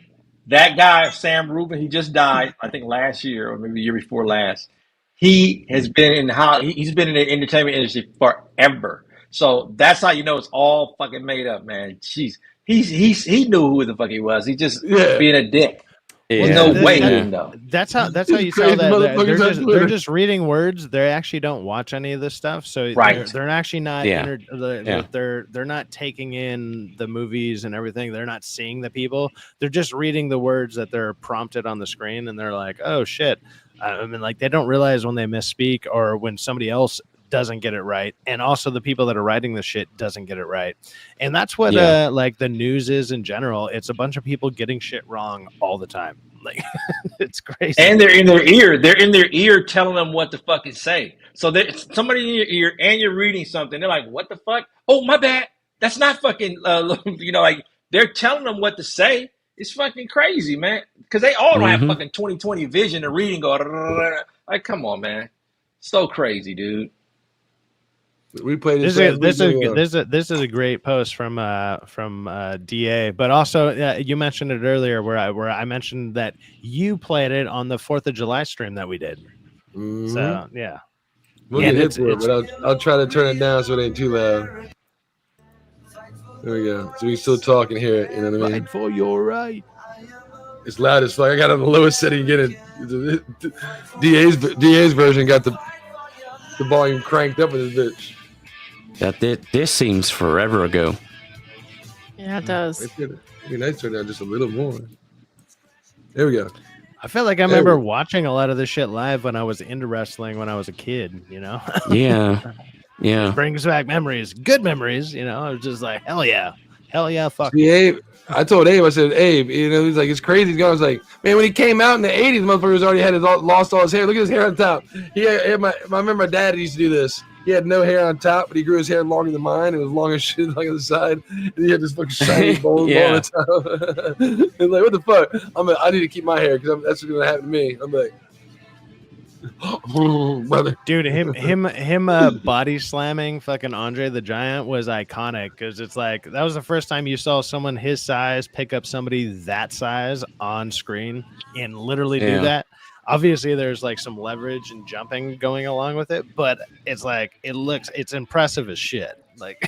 That guy, Sam Rubin, he just died, I think last year or maybe the year before last. He has been he's been in the entertainment industry forever. So that's how you know it's all fucking made up, man. Jeez. He knew who the fuck he was. He just being a dick. Yeah. There's no way he didn't know. That's how you tell that they're just reading words. They actually don't watch any of this stuff, so they're actually not. They're not taking in the movies and everything. They're not seeing the people. They're just reading the words that they're prompted on the screen, and they're like, "Oh shit!" I mean, like they don't realize when they misspeak or when somebody else doesn't get it right, and also the people that are writing the shit doesn't get it right. And that's what like the news is in general. It's a bunch of people getting shit wrong all the time. Like it's crazy. And they're in their ear. They're in their ear telling them what to fucking say. So there's somebody in your ear and you're reading something. They're like, what the fuck? Oh, my bad. That's not fucking, like they're telling them what to say. It's fucking crazy, man. Because they all don't have fucking 20/20 vision and reading go, like, come on, man. So crazy, dude. We played this is a great post from DA, but also you mentioned it earlier where I mentioned that you played it on the 4th of July stream that we did. So yeah, we'll get hit for it, but I'll try to turn it down so it ain't too loud. There we go. So we still talking here. You know what I mean? Right for your right. It's loud as fuck. I got it on the lowest setting. Get it. DA's version got the volume cranked up with this bitch. This seems forever ago. Yeah, it does. It'd be nice to turn down just a little more. There we go. I feel like I remember watching a lot of this shit live when I was into wrestling when I was a kid, you know? Yeah. It brings back memories, good memories, you know? I was just like, hell yeah, fuck. See, Abe, I told Abe, I said, Abe, you know, he's like, it's crazy. I was like, man, when he came out in the 80s, the motherfuckers already had lost all his hair. Look at his hair on top. I remember my dad used to do this. He had no hair on top, but he grew his hair longer than mine. It was long as shit, like on the side. And he had this fucking shiny bald all the time. It's like, what the fuck? I need to keep my hair because that's what's gonna happen to me. I'm like, brother, dude, him body slamming fucking Andre the Giant was iconic because it's like that was the first time you saw someone his size pick up somebody that size on screen and literally do that. Obviously, there's like some leverage and jumping going along with it, but it's like it's impressive as shit. Like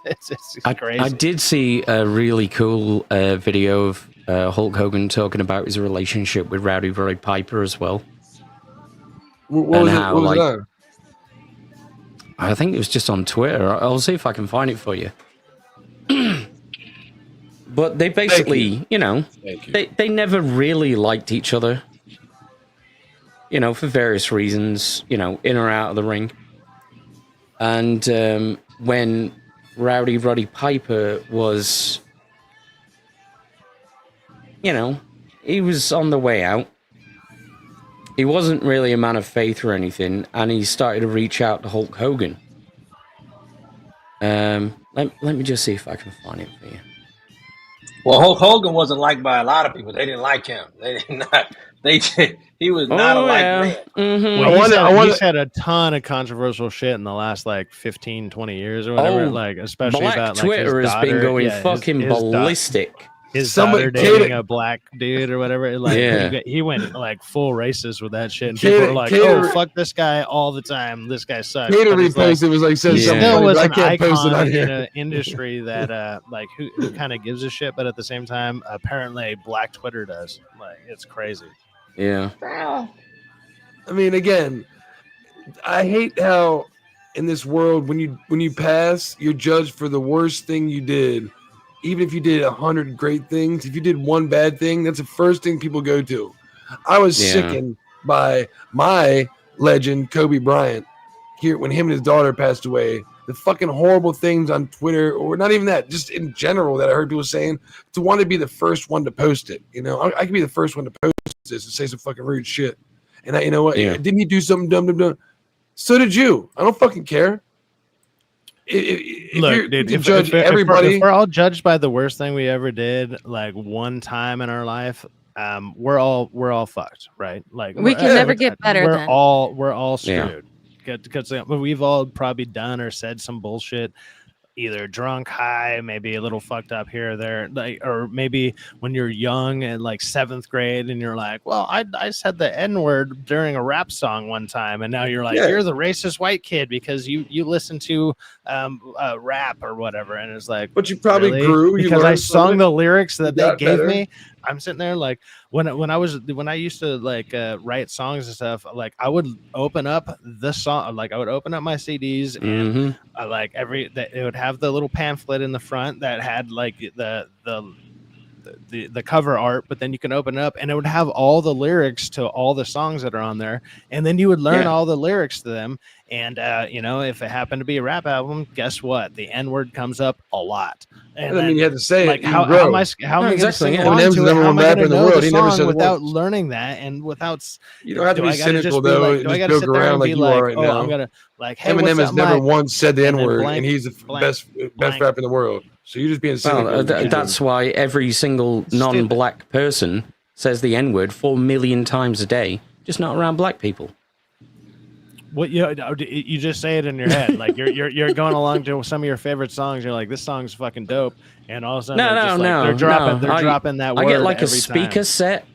it's crazy. I did see a really cool video of Hulk Hogan talking about his relationship with Rowdy Roddy Piper as well. What was it? I think it was just on Twitter. I'll see if I can find it for you. But they basically, they never really liked each other. For various reasons, in or out of the ring. And when Rowdy Roddy Piper was, he was on the way out. He wasn't really a man of faith or anything, and he started to reach out to Hulk Hogan. Let me just see if I can find it for you. Well, Hulk Hogan wasn't liked by a lot of people. They didn't like him. He was not a liked man. Mm-hmm. Well, he's had a ton of controversial shit in the last 15, 20 years or whatever. Especially Black about Twitter his daughter. Has been going fucking ballistic. His daughter dating a black dude or whatever. He went full racist with that shit. And people were like, "Oh, fuck this guy all the time. This guy sucks." Cater reposted was said he something. Still was I an can't post it on icon here. in an industry that who kind of gives a shit, but at the same time, apparently Black Twitter does. It's crazy. Yeah. I mean, again, I hate how in this world when you pass, you're judged for the worst thing you did. Even if you did 100 great things, if you did one bad thing, that's the first thing people go to. I was sickened by my legend, Kobe Bryant, here when him and his daughter passed away. The fucking horrible things on Twitter, or not even that, just in general that I heard people saying, to want to be the first one to post it. You know, I could be the first one to post this and say some fucking rude shit. And you know what? Yeah. Didn't he do something dumb? So did you. I don't fucking care. Look, dude, if we're all judged by the worst thing we ever did, like one time in our life, we're all fucked, right? Like we can never get better. We're all screwed because we've all probably done or said some bullshit. Either drunk, high, maybe a little fucked up here or there, like, or maybe when you're young and like 7th grade and you're like, well, I said the N-word during a rap song one time, and now you're like, you're the racist white kid because you listen to rap or whatever, and it's like, but you probably really? Grew because I sung the lyrics that they gave me. I'm sitting there like when I used to like write songs and stuff, like I would open up the song, like I would open up my CDs and like it would have the little pamphlet in the front that had like the cover art, but then you can open it up and it would have all the lyrics to all the songs that are on there, and then you would learn all the lyrics to them. And you know, if it happened to be a rap album, guess what? The N-word comes up a lot. And I mean, you have to say like it. how am I going to sing along to it? How am I going to know the song without learning that and without? You don't have to be cynical though. Do I got to sit there and be like, oh, I'm gonna like, hey, Eminem has never once said the N-word, and he's the best rapper in the world. So you're just being cynical. That's why every single non-black person says the N-word 4 million times a day, just not around black people. What you just say it in your head, like you're going along to some of your favorite songs. You're like, this song's fucking dope, and all of a sudden, they're dropping that word. I get like a every speaker time. Set,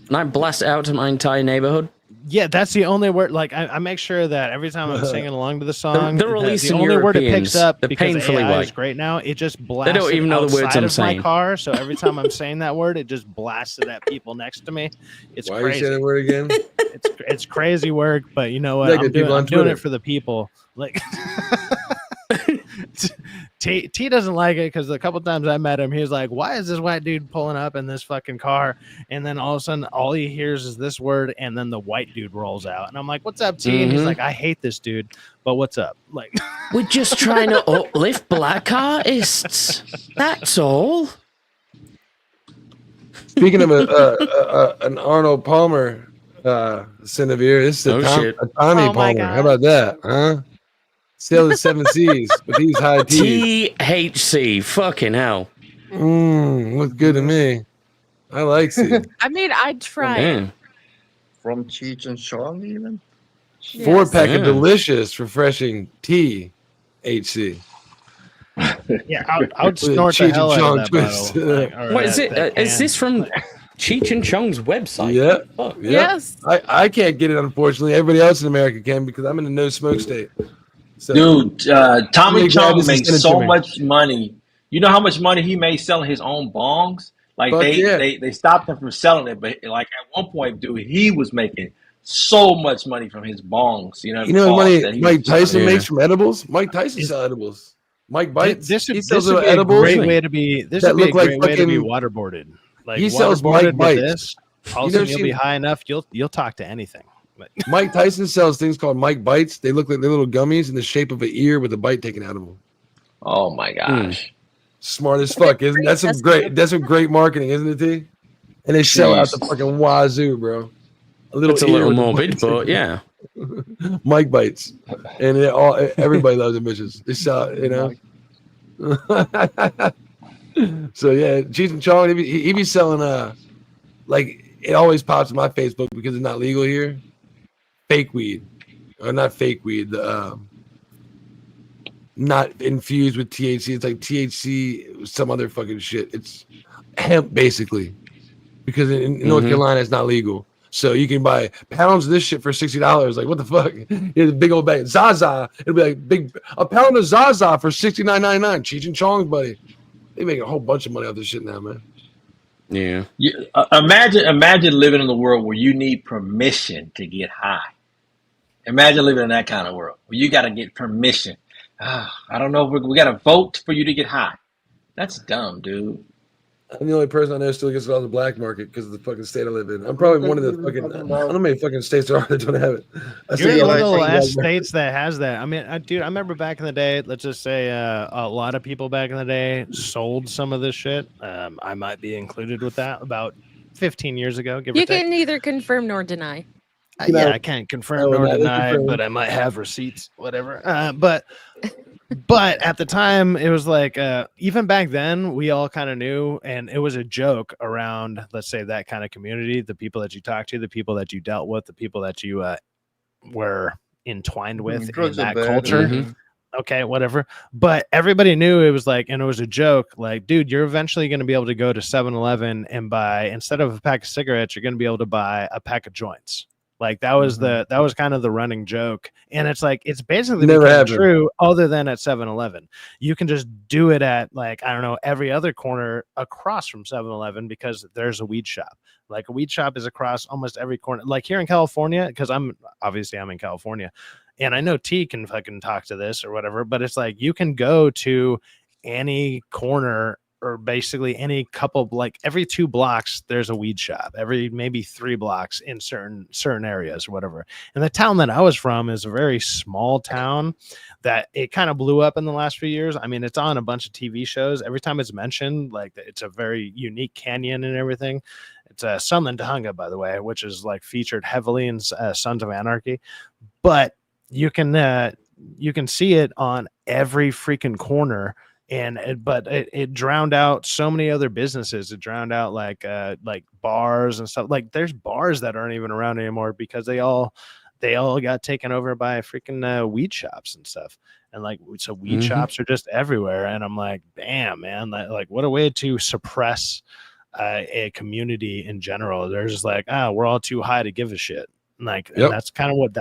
and I blast it out to my entire neighborhood. Yeah, that's the only word. Like I make sure that every time I'm singing along to the song, they're releasing the only word it picks up the because painfully AI white is great now. It just blasts. They don't even know the words I'm of saying. My car, so every time I'm saying that word, it just blasts it at people next to me. It's Why crazy. Are you saying the word again? It's crazy work, but you know what? Like I'm doing it for the people. Like T doesn't like it because a couple times I met him, he was like, "Why is this white dude pulling up in this fucking car?" And then all of a sudden, all he hears is this word, and then the white dude rolls out, and I'm like, "What's up, T?" And he's like, "I hate this dude, but what's up?" Like, we're just trying to uplift black artists. That's all. Speaking of an Arnold Palmer Cinevere, this is a Tommy Palmer. How about that, huh? Sail the 7 seas with these high teas. THC, fucking hell. Looks good to me. I like it. I mean, I'd try it. From Cheech and Chong, even? 4-pack of delicious, refreshing THC. Yeah, I would snort the hell out of that bottle. What is it? Is this from Cheech and Chong's website? Yeah. Oh. Yes. I can't get it, unfortunately. Everybody else in America can because I'm in a no smoke state. So, dude, Tommy Chong makes so much money. You know how much money he made selling his own bongs? Like they stopped him from selling it, but like at one point, dude, he was making so much money from his bongs. You know money Mike Tyson makes from edibles? Mike Tyson sells edibles. Mike Bites. This would be a great way to be. This would be a great way to be waterboarded. Like he sells Mike Bites. This, all of a sudden you'll be high enough. You'll talk to anything. Mike Tyson sells things called Mike Bites. They look like they're little gummies in the shape of an ear with a bite taken out of them. Oh my gosh! Smart as fuck, isn't that? That's some great marketing, isn't it, T? And they sell out the fucking wazoo, bro. It's a little morbid, but yeah. Mike Bites, and everybody loves them bitches. They sell, you know. So yeah, Cheech and Chong, he be selling like it always pops in my Facebook because it's not legal here. Fake weed, or not fake weed. Not infused with THC. It's like THC, some other fucking shit. It's hemp basically, because in North Carolina it's not legal. So you can buy pounds of this shit for $60. Like what the fuck? Here's a big old bag. Zaza. It'll be like a pound of Zaza for $69.99. Cheech and Chong's, buddy. They make a whole bunch of money off this shit now, man. Yeah. Imagine living in the world where you need permission to get high. Imagine living in that kind of world where you got to get permission. I don't know if we got to vote for you to get high. That's dumb, dude. I'm the only person I know still gets it on the black market because of the fucking state I live in. I'm probably one of the fucking. I don't know how many fucking states there are that don't have it. You're one of the last states that has that. I mean, dude, I remember back in the day. Let's just say a lot of people back in the day sold some of this shit. I might be included with that. About 15 years ago, give or take. You can neither confirm nor deny. Yeah, I can't confirm nor deny, but I might have receipts, whatever. But at the time, it was like, even back then, we all kind of knew, and it was a joke around, let's say, that kind of community, the people that you talked to, the people that you dealt with, the people that you were entwined with in that culture. Mm-hmm. Okay, whatever. But everybody knew it was like, and it was a joke, like, dude, you're eventually going to be able to go to 7-Eleven and buy, instead of a pack of cigarettes, you're going to be able to buy a pack of joints. Like that was that was kind of the running joke. And it's like, it's basically became true other than at 7-Eleven. You can just do it at, like, I don't know, every other corner across from 7-Eleven because there's a weed shop. Like a weed shop is across almost every corner. Like here in California, because I'm in California, and I know T can fucking talk to this or whatever, but it's like you can go to any corner or basically any couple, like every 2 blocks, there's a weed shop. Every maybe 3 blocks in certain areas or whatever. And the town that I was from is a very small town that it kind of blew up in the last few years. I mean, it's on a bunch of TV shows. Every time it's mentioned, like it's a very unique canyon and everything. It's Sunland Tujunga, by the way, which is like featured heavily in Sons of Anarchy. But you can see it on every freaking corner. And it drowned out so many other businesses. It drowned out like bars and stuff. Like there's bars that aren't even around anymore because they all got taken over by freaking weed shops and stuff. And like, so weed shops are just everywhere. And I'm like, damn, man, like what a way to suppress a community in general. They're just like, we're all too high to give a shit. Like, and that's kind of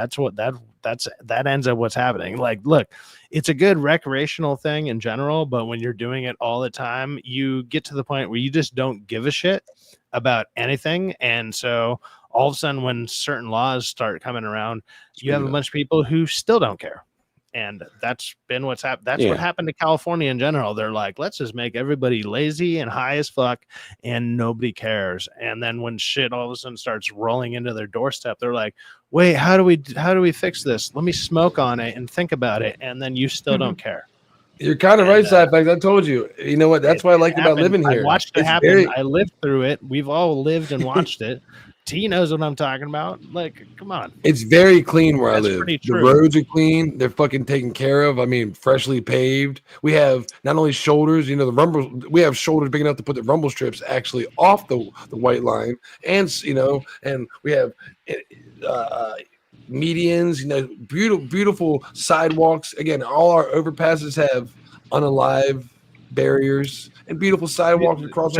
that ends up what's happening. Like, look, it's a good recreational thing in general, but when you're doing it all the time, you get to the point where you just don't give a shit about anything. And so all of a sudden, when certain laws start coming around, you have a bunch of people who still don't care. And that's been what's happened. That's what happened to California in general. They're like, let's just make everybody lazy and high as fuck and nobody cares. And then when shit all of a sudden starts rolling into their doorstep, they're like, wait, how do we fix this? Let me smoke on it and think about it. And then you still don't care. You're kind of right, Sci-Fact. I told you. You know what? That's what I like about living here. I watched it happen. I lived through it. We've all lived and watched it. T knows what I'm talking about. Like, come on. It's very clean where I live. The roads are clean. They're fucking taken care of. I mean, freshly paved. We have not only shoulders, the rumble. We have shoulders big enough to put the rumble strips actually off the white line, and and we have medians. Beautiful sidewalks. Again, all our overpasses have unalive barriers and beautiful sidewalks across.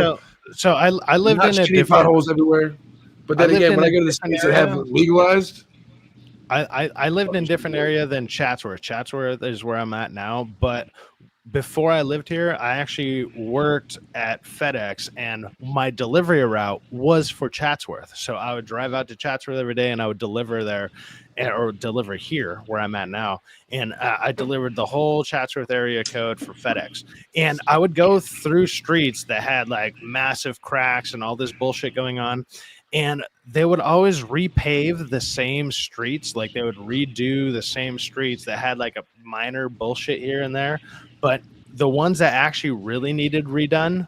So I lived in a different potholes everywhere. But then again, when I go to the states that have legalized, I lived in a different area than Chatsworth. Chatsworth is where I'm at now. But before I lived here, I actually worked at FedEx, and my delivery route was for Chatsworth. So I would drive out to Chatsworth every day, and I would deliver there, or deliver here where I'm at now. And I delivered the whole Chatsworth area code for FedEx. And I would go through streets that had like massive cracks and all this bullshit going on. And they would always repave the same streets. Like they would redo the same streets that had like a minor bullshit here and there. But the ones that actually really needed redone,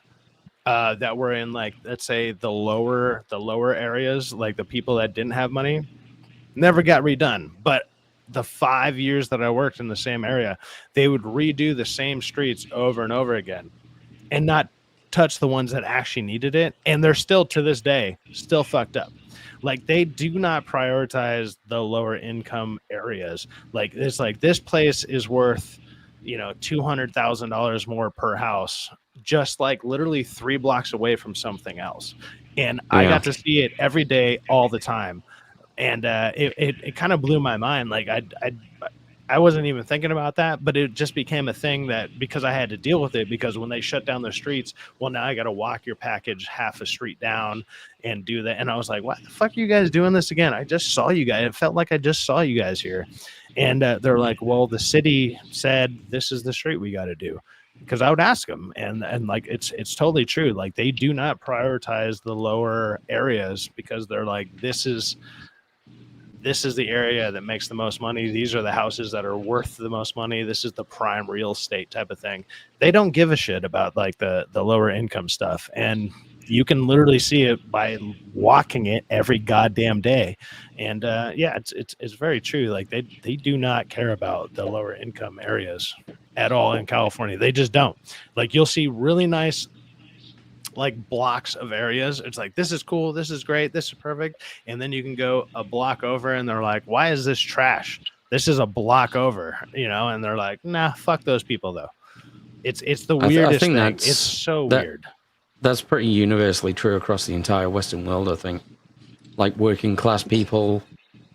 that were in like, let's say the lower areas, like the people that didn't have money, never got redone. But the 5 years that I worked in the same area, they would redo the same streets over and over again and not touch the ones that actually needed it. And they're still, to this day, still fucked up. Like they do not prioritize the lower income areas. Like it's like, this place is worth, $200,000 more per house, just like literally 3 blocks away from something else. And I got to see it every day, all the time. And it kind of blew my mind. Like I wasn't even thinking about that, but it just became a thing that because I had to deal with it, because when they shut down the streets, well, now I got to walk your package half a street down and do that. And I was like, what the fuck are you guys doing this again? I just saw you guys. It felt like I just saw you guys here. And they're like, well, the city said, this is the street we got to do. Because I would ask them, and like it's totally true. Like they do not prioritize the lower areas because they're like, this is the area that makes the most money. These are the houses that are worth the most money. This is the prime real estate type of thing. They don't give a shit about like the lower income stuff. And you can literally see it by walking it every goddamn day. And yeah, it's very true. Like they do not care about the lower income areas at all in California. They just don't. Like you'll see really nice like blocks of areas. It's like, this is cool, this is great, this is perfect. And then you can go a block over and they're like, why is this trash? This is a block over, you know? And they're like, nah, fuck those people though. It's the weirdest thing. It's so weird. That's pretty universally true across the entire Western world, I think. Like working class people,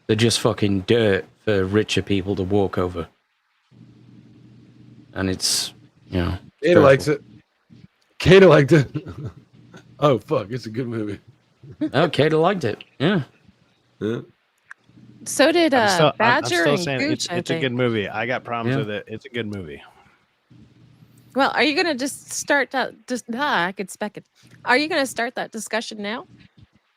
they're just fucking dirt for richer people to walk over. And it's, you know. Kato likes it. Kato liked it. Oh, fuck. It's a good movie. Oh, Kato liked it. Yeah. Yeah. So did Badger I'm still and saying Gooch, it's a good movie. I got problems with it. It's a good movie. Well, are you gonna just start that? I could spec it. Are you gonna start that discussion now?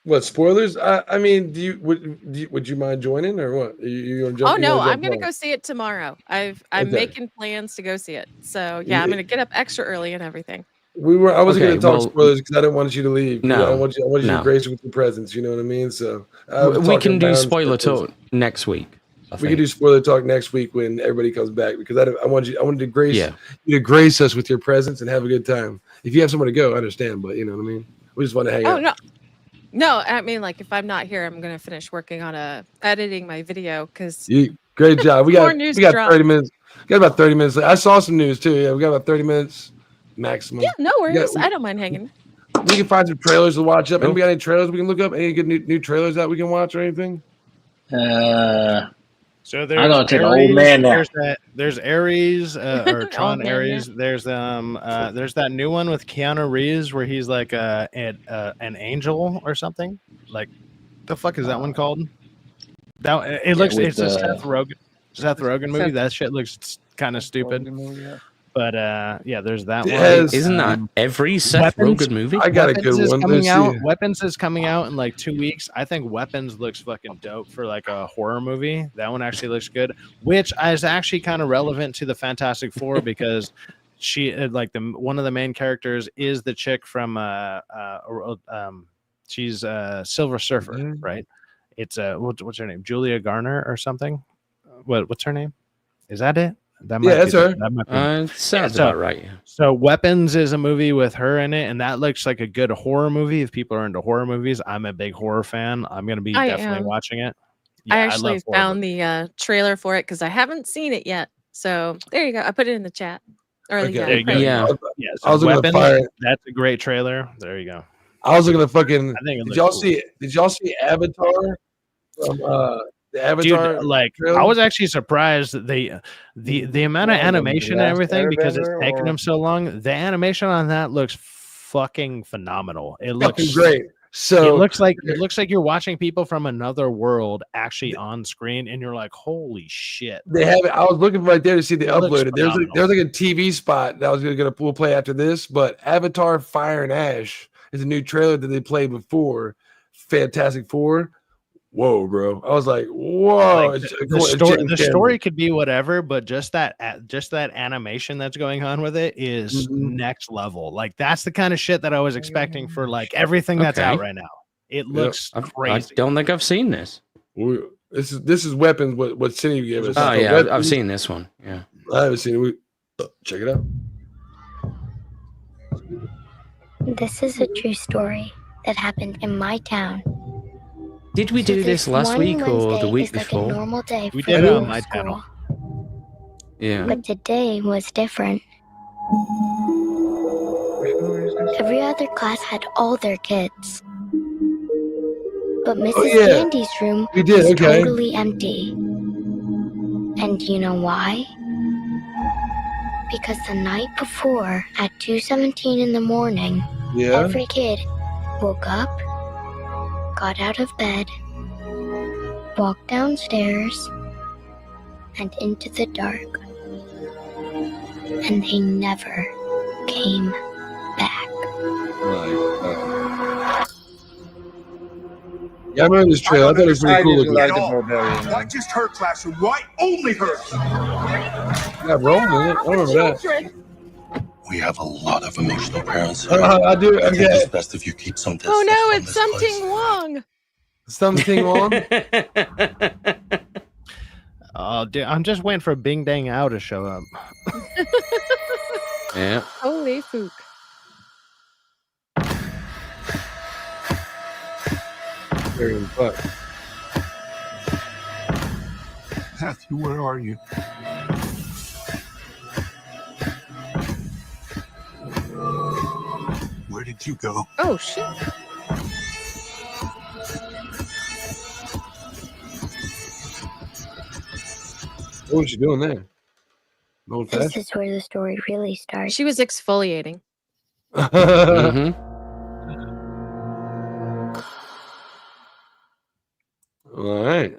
What, spoilers? I mean, would you mind joining or what? You gonna jump? Oh no, I'm gonna go see it tomorrow. I'm making plans to go see it. So yeah, I'm gonna get up extra early and everything. I wasn't going to talk spoilers because I didn't want you to leave. No, I want you to grace with your presence. You know what I mean? So we can do spoiler talk next week. We can do spoiler talk next week when everybody comes back because I wanted to grace you to grace us with your presence and have a good time. If you have somewhere to go, I understand, but you know what I mean. We just want to hang out. No, I mean like if I'm not here, I'm going to finish working on editing my video because. Great job. We got 30 minutes. We got about 30 minutes. I saw some news too. Yeah, we got about 30 minutes. Maximum. Yeah, no worries. I don't mind hanging. We can find some trailers to watch up. Anybody got any trailers we can look up? Any good new trailers that we can watch or anything? So there's I'm gonna take an old man now. There's Aries or Tron Aries. There's that new one with Keanu Reeves where he's like an angel or something. Like the fuck is that one called? It's a Seth Rogen movie. That shit looks kind of stupid. But yeah, there's that one. Isn't that every Seth Rogen movie? I got a good one. Weapons is coming out in like 2 weeks. I think Weapons looks fucking dope for like a horror movie. That one actually looks good, which is actually kind of relevant to the Fantastic Four because she like one of the main characters is the chick from she's Silver Surfer, right? It's what's her name? Julia Garner or something? What's her name? Is that it? That's her. Sounds about right. Yeah. So Weapons is a movie with her in it, and that looks like a good horror movie. If people are into horror movies, I'm a big horror fan. I'm going to be definitely watching it. Yeah, I actually found the trailer for it because I haven't seen it yet. So there you go. I put it in the chat. Okay. Yeah. I was looking at that's a great trailer. There you go. I was looking at fucking. Did y'all see Avatar? The Avatar, dude, like trailer? I was actually surprised that the amount of animation and everything because it's taken them so long. The animation on that looks fucking phenomenal. It looks great. So it looks like you're watching people from another world actually on screen, and you're like, holy shit! They have it. I was looking right there to see they uploaded. There's like a TV spot that we'll play after this, but Avatar: Fire and Ash is a new trailer that they played before Fantastic Four. Whoa, bro! I was like, whoa. Like the story could be whatever, but just that animation that's going on with it is next level. Like that's the kind of shit that I was expecting for like everything that's out right now. It looks crazy. I don't think I've seen this. This is Weapons. What Cindy gave us? Oh yeah, I've seen this one. Yeah, I haven't seen it. Check it out. This is a true story that happened in my town. Did we do this last week or the week before? Like a normal day we did it on my channel. Yeah. But today was different. Every other class had all their kids. But Mrs. Candy's room was totally empty. And you know why? Because the night before, at 2:17 in the morning, every kid woke up, got out of bed, walked downstairs, and into the dark. And they never came back. Yeah, I remember this trailer. I thought it was pretty cool. Like the barbarian. Why just her classroom? Why only hers? Yeah, rolling it. I remember that. We have a lot of emotional parents. I do. I think it's best if you keep some distance. Oh no, from it's this something Wong. Something Wong? Oh, dude, I'm just waiting for Bing Dang Ao to show up. Yeah. Holy fook. Matthew, where are you? Where did you go? Oh shit. What was she doing there? Old This fashioned. is where the story really starts. She was exfoliating. Mm-hmm. All right.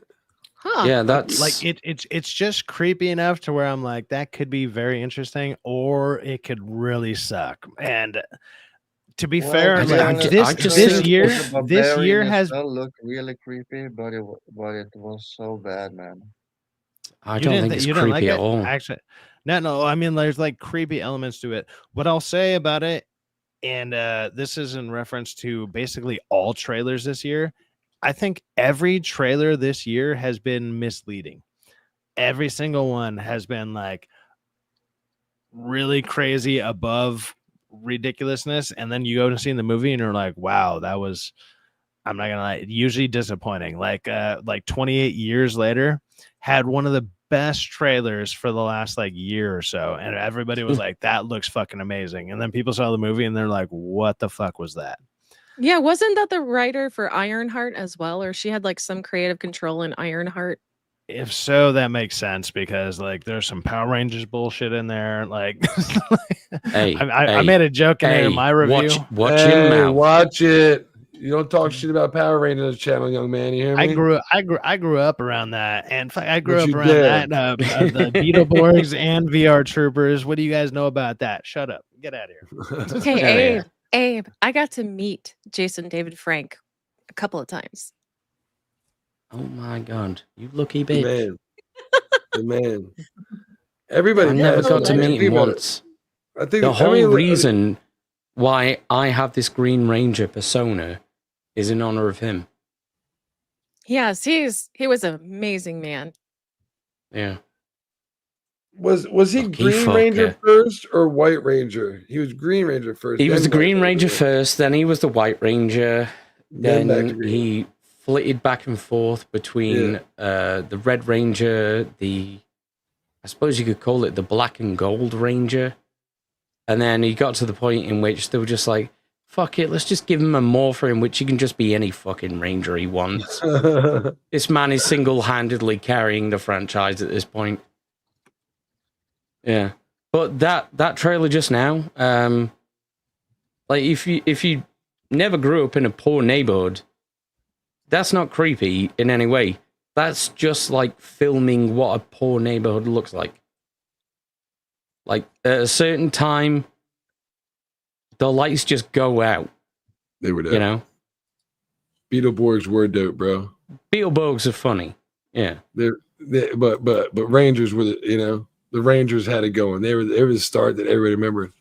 Huh. Yeah, that's like it's just creepy enough to where I'm like, that could be very interesting, or it could really suck. And to be fair, like, this year has look really creepy, but it was so bad, man. I don't think it's creepy at all. Actually, no. I mean, there's like creepy elements to it. What I'll say about it, and this is in reference to basically all trailers this year. I think every trailer this year has been misleading. Every single one has been like really crazy above ridiculousness, and then you go to see the movie and you're like, wow, that was, I'm not gonna lie, usually disappointing. Like 28 years later had one of the best trailers for the last like year or so, and everybody was like, that looks fucking amazing. And then people saw the movie and they're like, what the fuck was that? Yeah, wasn't that the writer for Ironheart as well? Or she had like some creative control in Ironheart? If so, that makes sense, because like there's some Power Rangers bullshit in there. Like, I made a joke in my review. Watch it. You don't talk shit about Power Rangers channel, young man. You hear me? I grew up around that, and I grew up around that. The Beetleborgs and VR Troopers. What do you guys know about that? Shut up. Get out of here. Hey, Abe, I got to meet Jason David Frank a couple of times. Oh my god, you lucky bitch. The man. Everybody. I never got to meet him once. I think the whole reason why I have this Green Ranger persona is in honor of him. Yes, he was an amazing man. Yeah. Was he Green Ranger first or White Ranger? He was Green Ranger first. He was the Green Ranger first, then he was the White Ranger, then he flitted back and forth between the Red Ranger, I suppose you could call it the Black and Gold Ranger. And then he got to the point in which they were just like, fuck it, let's just give him a morpher in which he can just be any fucking Ranger he wants. This man is single-handedly carrying the franchise at this point. Yeah. But that trailer just now, like if you never grew up in a poor neighborhood, that's not creepy in any way. That's just like filming what a poor neighborhood looks like. Like at a certain time, the lights just go out. They were dope. You know? Beetleborgs were dope, bro. Beetleborgs are funny. Yeah. But Rangers were the Rangers had it going. They were the start that everybody remembered.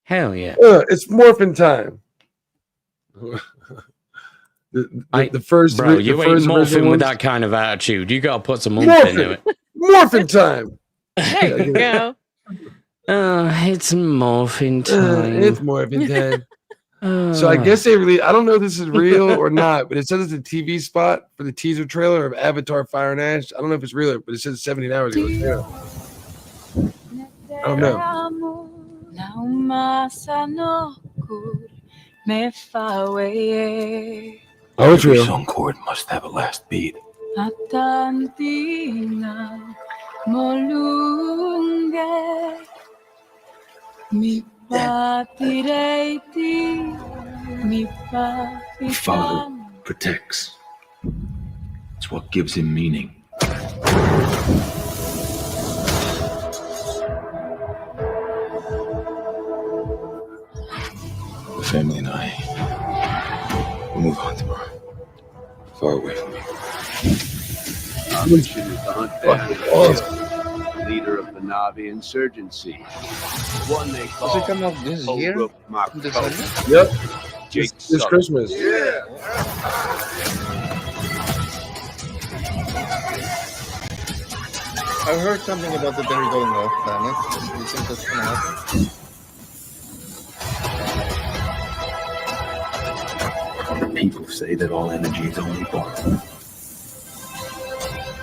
Hell yeah. It's morphin' time. The first bro, you ain't morphing with that kind of attitude. You gotta put some oomph into it. Morphin' time. There you go. It's morphin' time. It's morphin' time. So I guess they really, I don't know if this is real or not, but it says it's a TV spot for the teaser trailer of Avatar Fire and Ash. I don't know if it's real, but it says 17 hours ago. Yeah. I don't know. Oh, it's real. Song chord must have a last beat. lunghe mi partirei di mi Father protects. It's what gives him meaning. The family and I will move on tomorrow. Far away from you. Our mission is to hunt down leader of the Navi insurgency. One they call. Does it come out this year? Yep. Jake This Christmas. Yeah. I heard something about that they're going off planet. Do you think that's gonna happen? People say that all energy is only borrowed.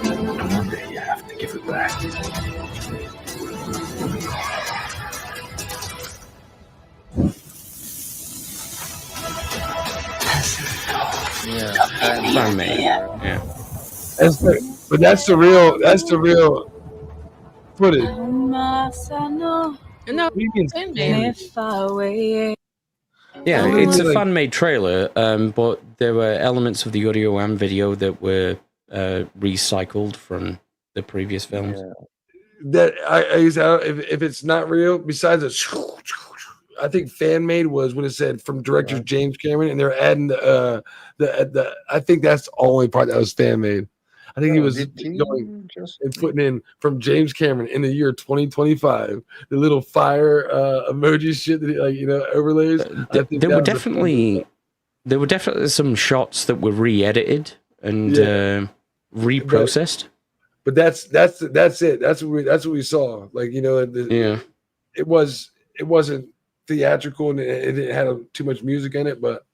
And one day you have to give it back. Fan-made. Yeah. But that's the real footage. No, Yeah, it's a fan-made trailer, but there were elements of the audio and video that were recycled from the previous films. Yeah. That if it's not real, besides a, I think fan-made was what it said from director James Cameron, and they're adding the I think that's the only part that was fan-made. I think he was going and putting in from James Cameron in the year 2025 the little fire emoji shit that he, overlays. There were definitely some shots that were re-edited and reprocessed. But that's it. That's what we saw. It wasn't theatrical and it didn't have too much music in it, but.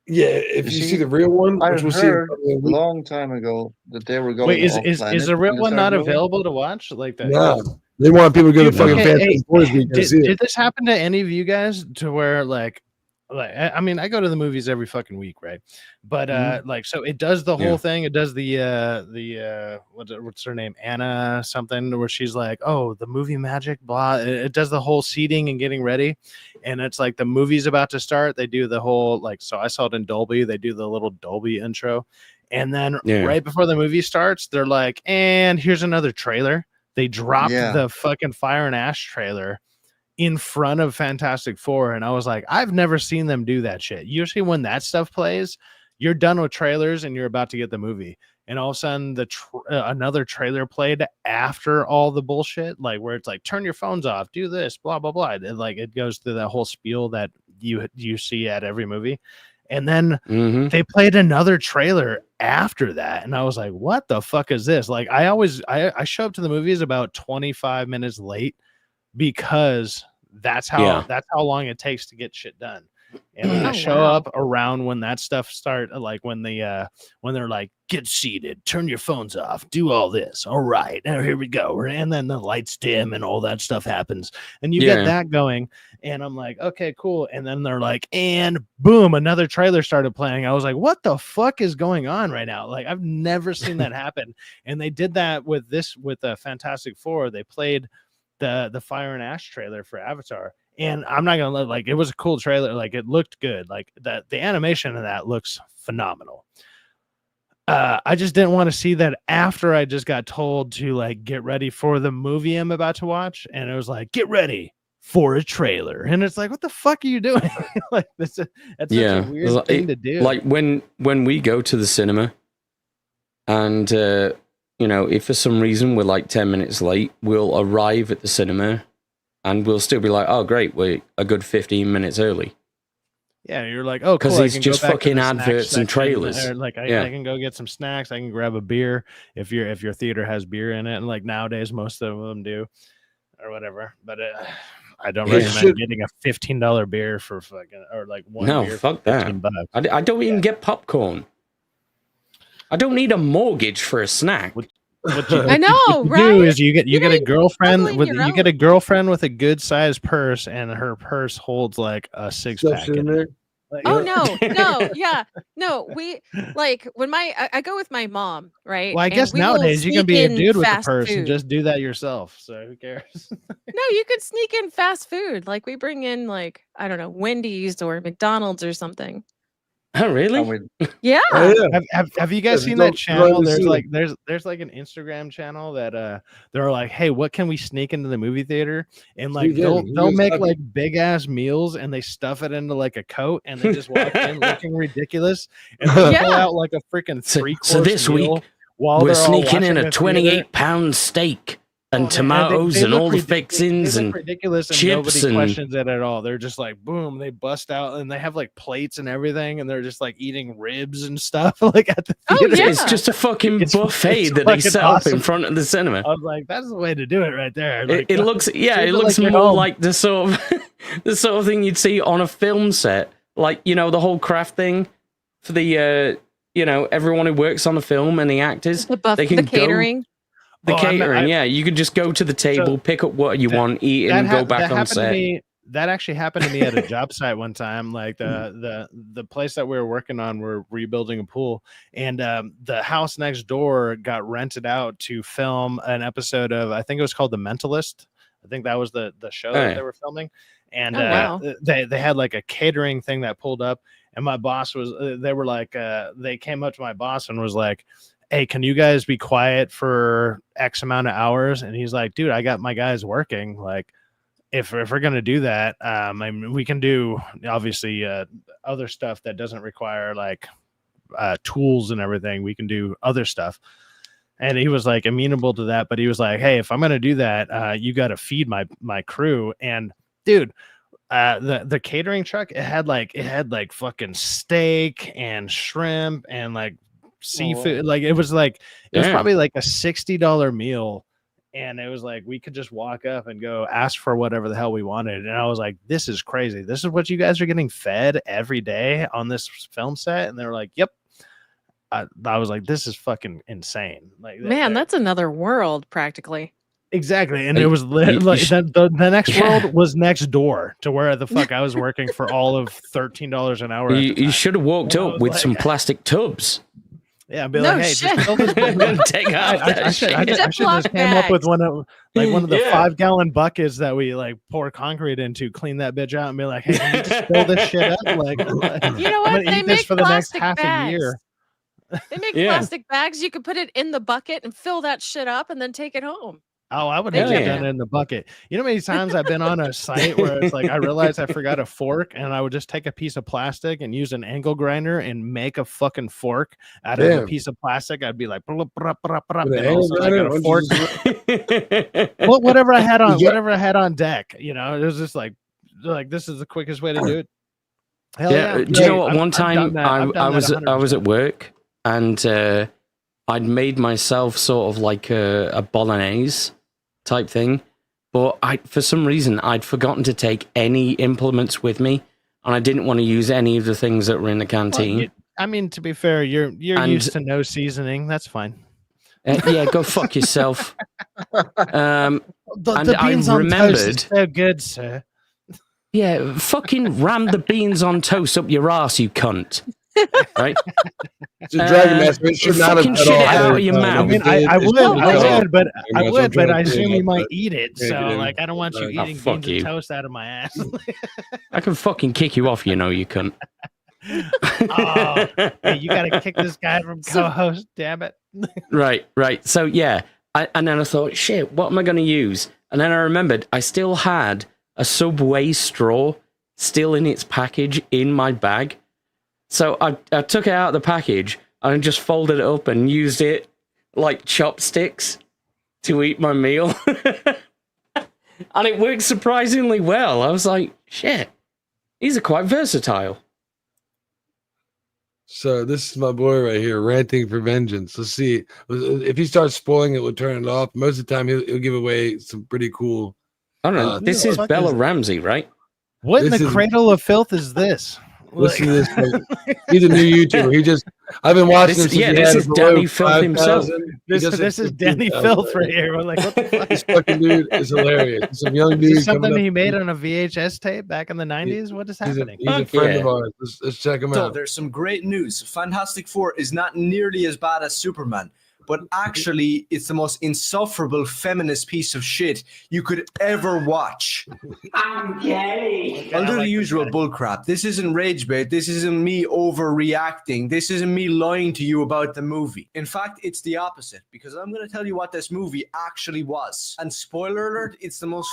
Yeah, if you see the real one, I which we'll heard see a long time ago that they were going. Wait, is off-planet the real in one not third movie. available to watch? Like that? No, they want people to go to fucking Fantastic Four Week to see Did it. this happen to any of you guys to where like I mean, I go to the movies every fucking week, right? But so it does the whole thing. It does the what's her name, Anna something, where she's like, oh, the movie magic, blah. It does the whole seating and getting ready, and it's like the movie's about to start. They do the whole so I saw it in Dolby. They do the little Dolby intro, and then right before the movie starts, they're like, and here's another trailer. They dropped the fucking Fire and Ash trailer in front of Fantastic Four, and I was like, I've never seen them do that shit. Usually when that stuff plays, you're done with trailers and you're about to get the movie, and all of a sudden another trailer played after all the bullshit, like where it's like, turn your phones off, do this, blah blah blah, and like it goes through that whole spiel that you see at every movie, and then they played another trailer after that, and I was like, what the fuck is this? Like I show up to the movies about 25 minutes late because that's how long it takes to get shit done. And I show up around when that stuff start, like when they're like, get seated, turn your phones off, do all this. All right, now here we go. And then the lights dim and all that stuff happens. And you get that going. And I'm like, okay, cool. And then they're like, and boom, another trailer started playing. I was like, what the fuck is going on right now? Like, I've never seen that happen. And they did that with the Fantastic Four. They played the Fire and Ash trailer for Avatar, and I'm not gonna let, it was a cool trailer, like it looked good, like the animation of that looks phenomenal. I just didn't want to see that after I just got told to like get ready for the movie I'm about to watch, and it was like, get ready for a trailer, and it's like, what the fuck are you doing? Like that's such a weird thing to do. Like when we go to the cinema, and if for some reason we're like 10 minutes late, we'll arrive at the cinema and we'll still be like, oh, great, we're a good 15 minutes early. Yeah, you're like, oh, cool. Because it's just fucking adverts and trailers. I can go get some snacks. I can grab a beer if your theater has beer in it. And like nowadays, most of them do or whatever. But I don't recommend getting a $15 beer for fucking, or like one beer. No, fuck that. I don't even get popcorn. I don't need a mortgage for a snack. I know, right? Do is you get a girlfriend with a girlfriend with a good sized purse, and her purse holds like a 6-pack in it. Like, oh no, yeah, no. We like when I go with my mom, right? Well, I guess nowadays you can be a dude with a purse and just do that yourself. So who cares? No, you could sneak in fast food. Like we bring in like I don't know Wendy's or McDonald's or something. Oh really? Yeah. Oh, yeah. Have you guys seen that channel? There's like an Instagram channel that they're like, hey, what can we sneak into the movie theater? And like they'll make like big ass meals and they stuff it into like a coat and they just walk in looking ridiculous and they pull out like a freaking 3-course So this meal week while we're they're all sneaking in watching a the theater. 28-pound steak and tomatoes they and look all the fixings they and look ridiculous and chips nobody and questions it at all. They're just like boom, they bust out and they have like plates and everything and they're just like eating ribs and stuff like at the theater. It's just a fucking buffet that they set up in front of the cinema. I was like, that's the way to do it right there. It, Like, it looks it looks like more like the sort of thing you'd see on a film set, like the whole craft thing for the everyone who works on the film and the actors. They can the catering. The catering, yeah. You could just go to the table, pick up what you want, eat it, and go back on set. That actually happened to me at a job site one time. Like the place that we were working on, we're rebuilding a pool, and the house next door got rented out to film an episode of, I think it was called The Mentalist. I think that was the show that they were filming. And they had like a catering thing that pulled up, and my boss was, they were like, they came up to my boss and was like, hey, can you guys be quiet for X amount of hours? And he's like, dude, I got my guys working. Like, if we're going to do that, I mean, we can do obviously other stuff that doesn't require like tools and everything. We can do other stuff. And he was like amenable to that. But he was like, hey, if I'm going to do that, you got to feed my crew. And dude, the catering truck, it had like fucking steak and shrimp and like seafood. Like it was probably like a $60 meal, and it was like we could just walk up and go ask for whatever the hell we wanted. And I was like, this is crazy. This is what you guys are getting fed every day on this film set? And they were like, yep. I was like, this is fucking insane. Like, man, that's another world practically. Exactly. And it was like the next world was next door to where the fuck I was working for all of $13 an hour. You should have walked up with some plastic tubs. Yeah, I'd be like, hey, just fill this take off I should have just came up with one of the 5-gallon buckets that we like pour concrete into, clean that bitch out, and be like, hey, can you just fill this shit up? Like, you know what? They make for the next plastic half bags. a year. They make plastic bags. You could put it in the bucket and fill that shit up, and then take it home. Oh, I would have done it in the bucket. You know how many times I've been on a site where it's like I realized I forgot a fork, and I would just take a piece of plastic and use an angle grinder and make a fucking fork out of a piece of plastic. I'd be like, and also I got a fork. Well, whatever I had on deck, it was just like this is the quickest way to do it. Hell yeah. Do you know what? One time I was at work and I'd made myself sort of like a bolognese type thing, but for some reason I'd forgotten to take any implements with me, and I didn't want to use any of the things that were in the canteen. Well, I mean, to be fair, you're used to no seasoning. That's fine. Yeah, go fuck yourself. The beans on toast is so good, sir. Yeah, fucking ram the beans on toast up your ass, you cunt. Right? It's a Dragon Master. It should not have shit it out of your mouth. I mean, I would, but I assume you might eat it. So, like, I don't want you eating beans and toast out of my ass. I can fucking kick you off, you cunt. Hey, you got to kick this guy from co-host, damn it. Right. So, yeah. And then I thought, shit, what am I going to use? And then I remembered I still had a Subway straw still in its package in my bag. So I took it out of the package and just folded it up and used it like chopsticks to eat my meal. And it worked surprisingly well. I was like, shit, these are quite versatile. So this is my boy right here, ranting for vengeance. Let's see. If he starts spoiling it, we'll turn it off. Most of the time, he'll give away some pretty cool... I don't know. This is Bella Ramsey, right? What in the cradle of filth is this? Listen to this. Man. He's a new YouTuber. I've been watching him. This is Danny Filth himself. This is Danny Filth right here. We're like, what the fuck? This fucking dude is hilarious. He's some young dude. Is this something he made on a VHS tape back in the 90s? What is happening? He's a friend of ours. Let's check him So out. there's some great news. Fantastic Four is not nearly as bad as Superman, but actually it's the most insufferable feminist piece of shit you could ever watch. I'm gay. I'll do the usual bullcrap. This isn't rage bait. This isn't me overreacting. This isn't me lying to you about the movie. In fact, it's the opposite, because I'm going to tell you what this movie actually was. And spoiler alert, it's the most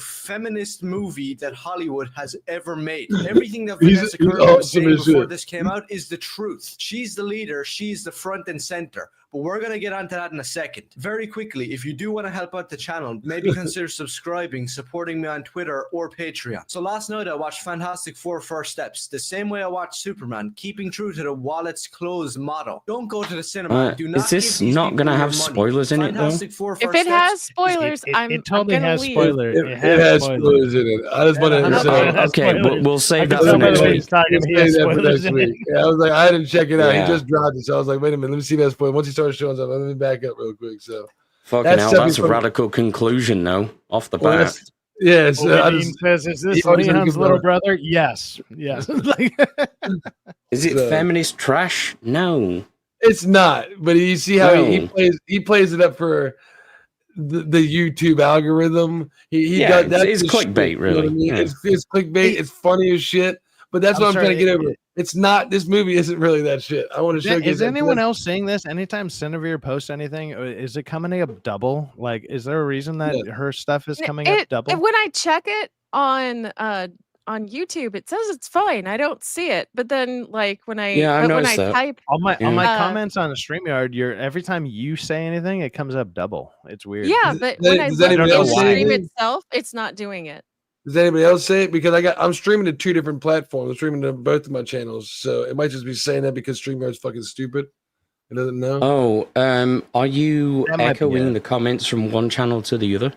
feminist movie that Hollywood has ever made. Everything that Vanessa Kirby was saying before this came out is the truth. She's the leader. She's the front and center. But we're going to get onto that in a second. Very quickly, if you do want to help out the channel, maybe consider subscribing, supporting me on Twitter or Patreon. So last night I watched Fantastic Four First Steps, the same way I watched Superman, keeping true to the wallet's closed motto. Don't go to the cinema. Do not is this not going to have spoilers in it, though? If it has spoilers, it totally has leave. spoilers. It has spoilers in it. I just want to say. Okay, we'll save that for next week. Yeah, I was like, I didn't check it out. Yeah. He just dropped it, so I was like, wait a minute, let me see that spoiler. Once he started showing stuff, let me back up real quick. So, fucking hell, that's a radical conclusion, though, off the bat. Yes. Says, is this Leon's little brother? Yes. Yes. Is it feminist trash? No. It's not. But you see how he plays it up for the YouTube algorithm. It's clickbait, shit, really. You know what I mean? It's clickbait. It's funny as shit. But that's what I'm trying to get over. It's not. This movie isn't really that shit. I want to show you. Is anyone else seeing this? Anytime Cinevere posts anything, is it coming up double? Like, is there a reason that her stuff is coming up double? When I check it on YouTube, it says it's fine. I don't see it. But then, like when I type on my comments on the StreamYard, every time you say anything, it comes up double. It's weird. Yeah, but when I look at the stream itself, it's not doing it. Does anybody else say it? Because I'm streaming to 2 different platforms. I'm streaming to both of my channels, so it might just be saying that because StreamYard's fucking stupid. It doesn't know. Oh, are you echoing the comments from one channel to the other?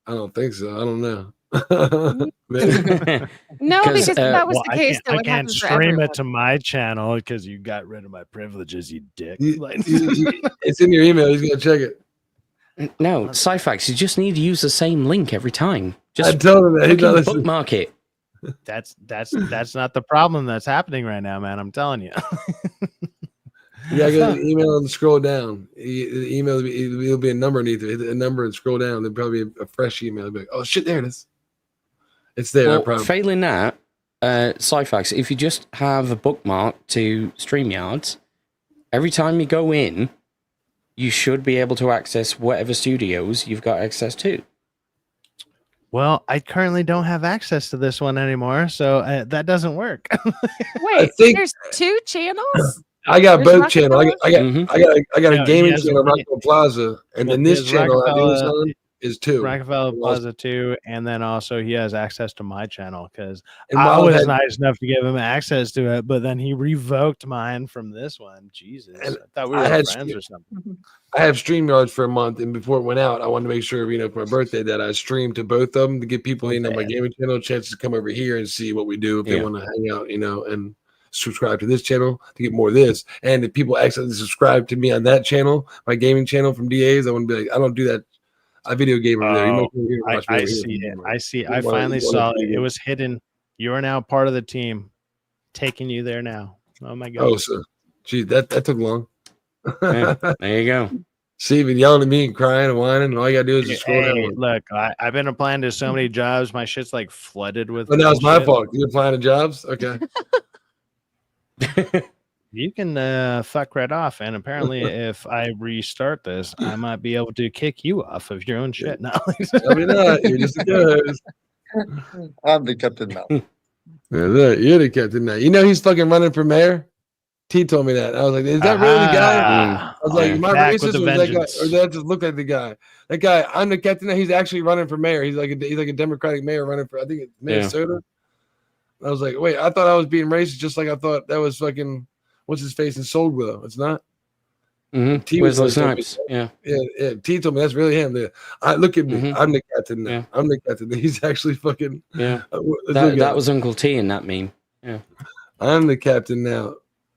I don't think so. I don't know. No, because that was the case. I can't stream it to my channel because you got rid of my privileges, you dick. It's in your email. He's gonna check it. No, Syfax, you just need to use the same link every time. Just I told him that. He bookmark it. That's not the problem that's happening right now, man. I'm telling you. Yeah, I got an email and scroll down. The email it'll be a number underneath it. Hit a number and scroll down. There'll probably be a fresh email. It'll be like, oh shit, there it is. It's there. Well, I promise. Failing that, Syfax, if you just have a bookmark to StreamYards, every time you go in, you should be able to access whatever studios you've got access to. Well, I currently don't have access to this one anymore, so that doesn't work. Wait, there's 2 channels? I got both channels. I got a gaming channel, Rockefeller Plaza, and then this channel I do something is 2. Rockefeller Plaza 2, and then also he has access to my channel because I was nice enough to give him access to it, but then he revoked mine from this one. Jesus, I thought we were friends or something. I have StreamYards for a month, and before it went out, I wanted to make sure, for my birthday, that I streamed to both of them to give people, my gaming channel a chance to come over here and see what we do if they want to hang out, and subscribe to this channel to get more of this. And if people accidentally subscribe to me on that channel, my gaming channel from DA's, I want to be like, I don't do that. I video game over there. I see it. I see. I finally saw it. It was hidden. You are now part of the team. Taking you there now. Oh my god. Oh, so gee, that took long. Yeah, there you go. Steven yelling at me and crying and whining, and all you gotta do is just scroll down. Look, I've been applying to so many jobs. My shit's like flooded with. Oh, now it's my fault. You're applying to jobs, okay? You can fuck right off, and apparently, if I restart this, I might be able to kick you off of your own shit. No, I mean, you're just a ghost. I'm the captain now. You're the captain now. He's fucking running for mayor. T told me that. I was like, "Is that really the guy?" I was like, "Am I racist, or that guy, or that just look like the guy?" That guy, I'm the captain now. He's actually running for mayor. He's like a Democratic mayor running for, I think it's Minnesota. I was like, wait, I thought I was being racist, just like I thought that was fucking what's his face in Soul Willow. It's not. Mm-hmm. Wesley Snipes. Yeah. T told me that's really him. Look at me. I'm the captain now. I'm the captain. He's actually fucking. Yeah. That was Uncle T in that meme. Yeah. I'm the captain now.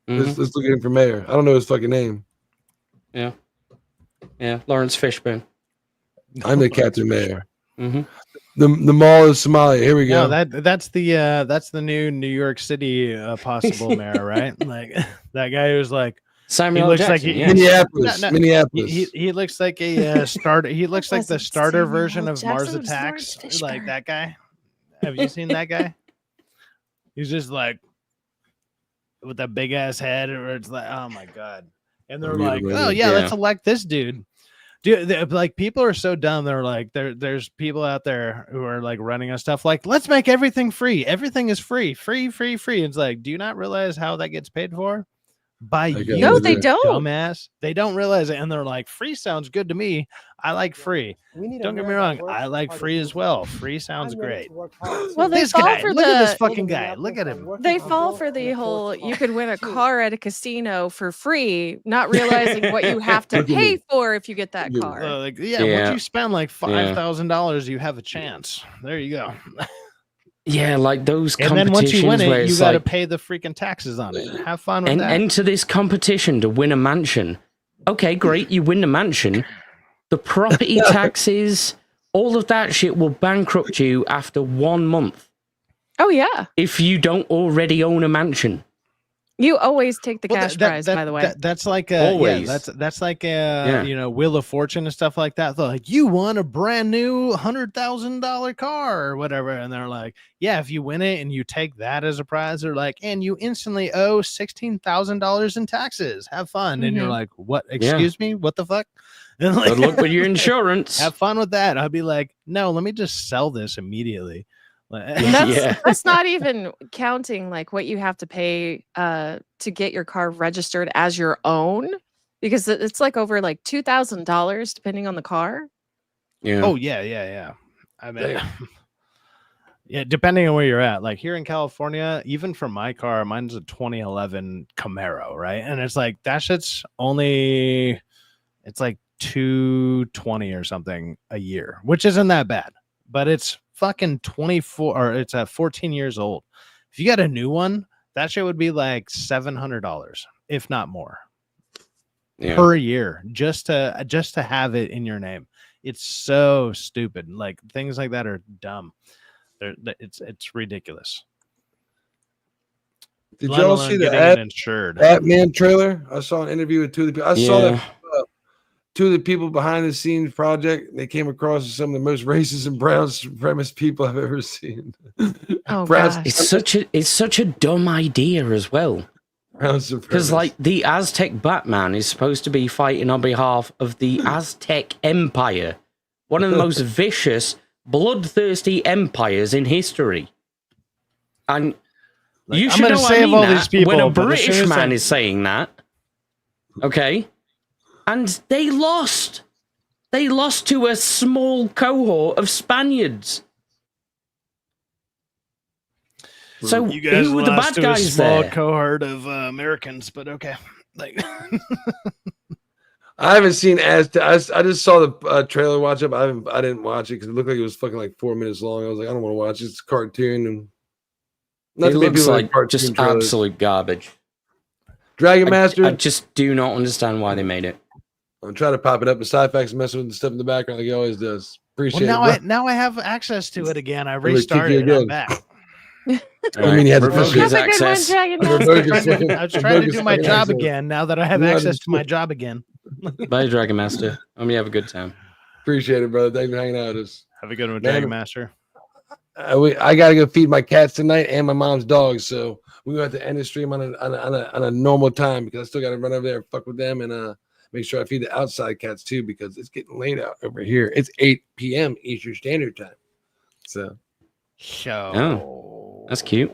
Let's look at him for mayor. I don't know his fucking name. Yeah. Yeah, Lawrence Fishburne. I'm the captain mayor. The mall is Somalia. Here we go. No, that's the new New York City possible mayor, right? Like that guy who's like Samuel he looks Jackson, like Minneapolis. Minneapolis. He looks like a starter. He looks like the starter Samuel version of Mars Jackson, Attacks. Lawrence Like Fishburne. that guy. Have you seen that guy? He's just like with a big ass head, or it's like, oh my god. And they're like, oh yeah, let's elect this dude. Dude, like people are so dumb. They're like, there's people out there who are like running on stuff like, let's make everything free. Everything is free. It's like, do you not realize how that gets paid for? By you, No, they don't. dumbass. They don't realize it, and they're like, free sounds good to me. I like free. Don't get me wrong, I like free as well. Free sounds great. Well, they This fall guy, for look at this the fucking guy. Look at him. they fall for the whole you could win a car at a casino for free, not realizing what you have to pay for if you get that car. Once you spend like $5,000, you have a chance. There you go. Yeah, like those And competitions then once you win where it, you it's got to like, pay the freaking taxes on it. Have fun with that. enter this competition to win a mansion. Okay, great, you win the mansion. The property taxes, all of that shit will bankrupt you after 1 month. Oh yeah. If you don't already own a mansion. You always take the cash prize, by the way. That's like Always. that's like a Wheel of Fortune and stuff like that. They're like, you won a brand new $100,000 car or whatever, and they're like, yeah, if you win it and you take that as a prize, they're like, and you instantly owe $16,000 in taxes. Have fun, and you're like, what? Excuse me, what the fuck? And like, Good luck with your insurance. Have fun with that. I'd be like, no, let me just sell this immediately. That's not even counting like what you have to pay to get your car registered as your own, because it's like over like $2,000 depending on the car. Yeah. Oh yeah. I mean, yeah, depending on where you're at. Like here in California, even for my car, mine's a 2011 Camaro, right? And it's like that shit's only, it's like $220 or something a year, which isn't that bad, but it's fucking 24 or it's 14 years old. If you got a new one, that shit would be like $700, if not more, per year, just to have it in your name. It's so stupid. Like things like that are dumb. It's ridiculous. Did y'all see the insured Batman trailer? I saw an interview with two of the people. I saw that two of the people behind the scenes project. They came across as some of the most racist and brown supremacist people I've ever seen. Oh gosh. It's such a dumb idea as well. Because like the Aztec Batman is supposed to be fighting on behalf of the Aztec Empire, one of the most vicious, bloodthirsty empires in history. And you should know what I mean that when a British man is saying that, okay, and they lost. They lost to a small cohort of Spaniards. So you guys who were the bad guys a small there? cohort of Americans, but okay. Like I haven't seen I just saw the trailer. Watch up. I didn't watch it because it looked like it was fucking like 4 minutes long. I was like, I don't want to watch it. It's a cartoon and It looks like just absolute garbage. Dragon Master. I just do not understand why they made it. I'm trying to pop it up, but Sci-Fax messing with the stuff in the background like he always does. Appreciate it. Now I have access to it again. I restarted it. I'm back. I mean, you had his access. I was trying to do my job again now that I have access to my job again. Bye, Dragon Master. Let me have a good time. Appreciate it, brother. Thanks for hanging out with us. Have a good one, Dragon Master. I gotta go feed my cats tonight and my mom's dogs, so we have to end the stream on a normal time because I still gotta run over there and fuck with them and make sure I feed the outside cats too because it's getting late out over here. It's 8 p.m. Eastern Standard Time. So, that's cute.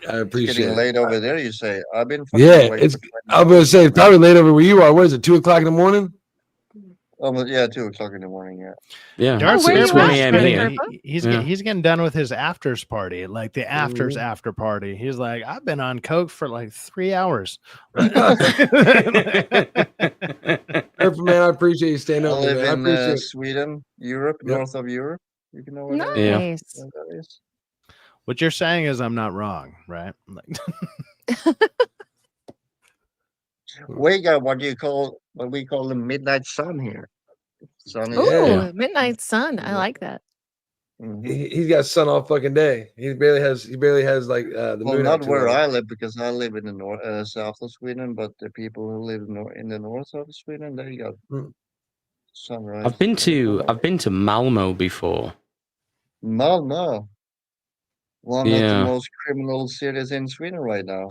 I appreciate it's getting it. late over there. You say I've been. I'm gonna say it's probably late over where you are. What is it? 2 o'clock in the morning? Yeah, 2 o'clock in the morning. Yeah. Darcy, where it's you at? 1 a.m. He's getting done with his afters party, like the afters after party. He's like, I've been on coke for like 3 hours. Perfect, man. I appreciate you staying I up. live I in appreciate Sweden, Europe, north of Europe. You can know where Nice. that is. What you're saying is I'm not wrong, right? We got what we call the midnight sun here. Sun is Ooh, midnight sun. I like that. He's got sun all fucking day. He barely has like the Well, moon. not out where too long. I live because I live in the north, south of Sweden. But the people who live in the north of Sweden, they got sunrise. I've been to Malmo before. Malmo, one of the Yeah. most criminal cities in Sweden right now.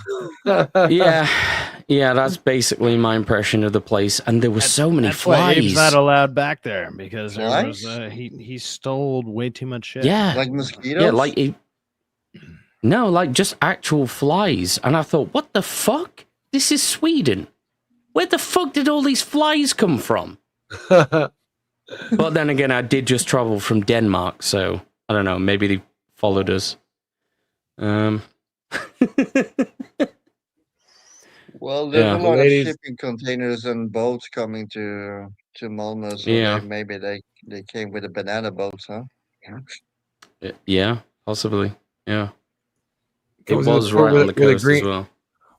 Yeah, that's basically my impression of the place. And there were so many That's why Abe's flies. not allowed back there because there was, Flies? he stole way too much shit. Yeah, Like mosquitoes? yeah, like just actual flies. And I thought, what the fuck? This is Sweden. Where the fuck did all these flies come from? But then again, I did just travel from Denmark, so I don't know. Maybe they followed us. Well, there's Yeah. a lot Ladies. of shipping containers and boats coming to Malmo, so Yeah. maybe they came with the banana boats, huh? Yeah, possibly. Yeah. It Comes in was the port right with on the with a coast green- as well.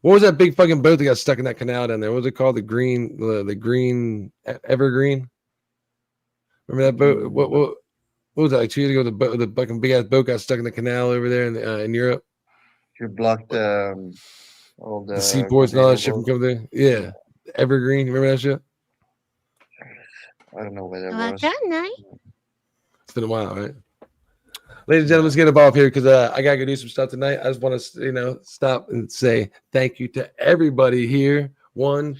What was that big fucking boat that got stuck in that canal down there? What was it called? The green Evergreen. Remember that boat? What was that? Like 2 years ago, the fucking big ass boat got stuck in the canal over there in Europe. You blocked all The seaports and all that shit from container coming there. Yeah, Evergreen. Remember that shit? boats. I don't know where that Like was. that night. It's been a while, right? Ladies and gentlemen, let's get involved here because I gotta go do some stuff tonight. I just want to, stop and say thank you to everybody here, one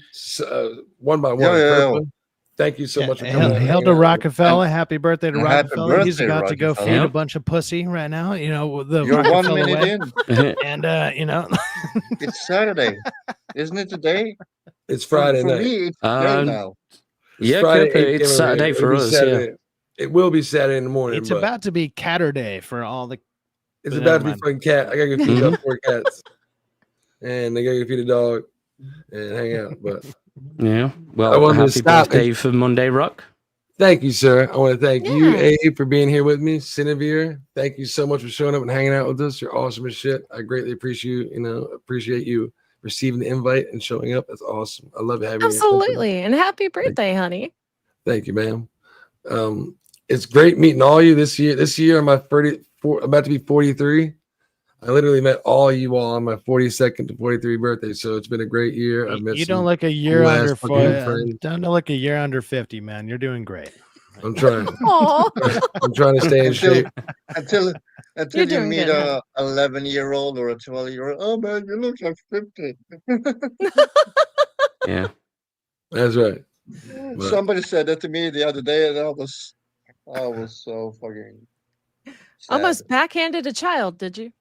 by one. Yeah. Thank you so much for Hail, coming. hail to Rockefeller. Happy birthday to Happy Rockefeller. He's birthday, about to go Rockefeller. feed a bunch of pussy right now. You know, the You're 1 Rockefeller minute way. in. And, It's Saturday, isn't it today? It's Friday for night. me, it's today now. It's Yeah, Friday, Kip, 8 it's p.m. Saturday It'll for be us, Saturday. It will be Saturday in the morning. it's but about to be Catter Day for all the. It's but about never to be mind. fucking cat. I gotta go feed up 4 cats, and they gotta go feed a dog and hang out. But Yeah. I Well, wanted to happy stop birthday for Monday Rock. thank you, sir. I want to thank you, Abe, for being here with me. Cinevere, thank you so much for showing up and hanging out with us. You're awesome as shit. I greatly appreciate you receiving the invite and showing up. That's awesome. I love having you. Absolutely. And happy birthday, honey. Thank you, ma'am. It's great meeting all you this year. This year, I'm about to be 43. I literally met all you all on my 42nd to 43 birthday. So it's been a great year. I've met You some don't look a year cool-ass under fucking friends. don't look a year under 50, man. You're doing great. I'm trying. Aw. I'm trying to stay in shape. Until You're you doing meet good, a 11-year-old or a 12-year-old. Oh man, you look like 50. Yeah. That's right. But Somebody said that to me the other day, and I was so fucking sad. Almost backhanded a child, did you?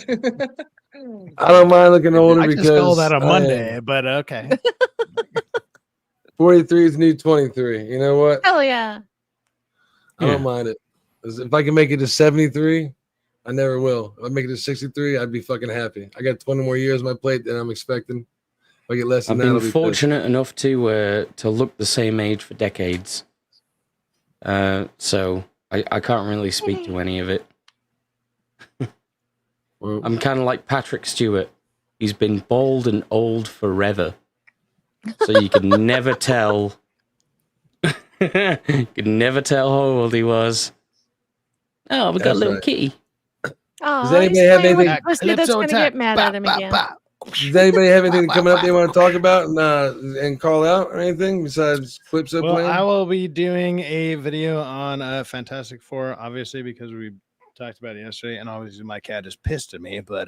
I don't mind looking older I because just call that a I am. Monday, but okay. 43 is new 23. You know what? Hell yeah. I don't mind it. 'Cause if I can make it to 73, I never will. If I make it to 63, I'd be fucking happy. I got 20 more years on my plate than I'm expecting. If I get less I've than that, been I'll be fortunate enough to look the same age for decades. So I can't really speak to any of it. Well, I'm kind of like Patrick Stewart. He's been bald and old forever. So you can never tell. You could never tell how old he was. Oh, we got a That's little right. kitty. Oh, Does anybody have anything? Pussy that's going to get mad at him again. Does anybody have anything coming up they want to talk about and call out or anything besides clips of Well, playing? I will be doing a video on Fantastic Four, obviously, because we talked about it yesterday, and obviously my cat is pissed at me, but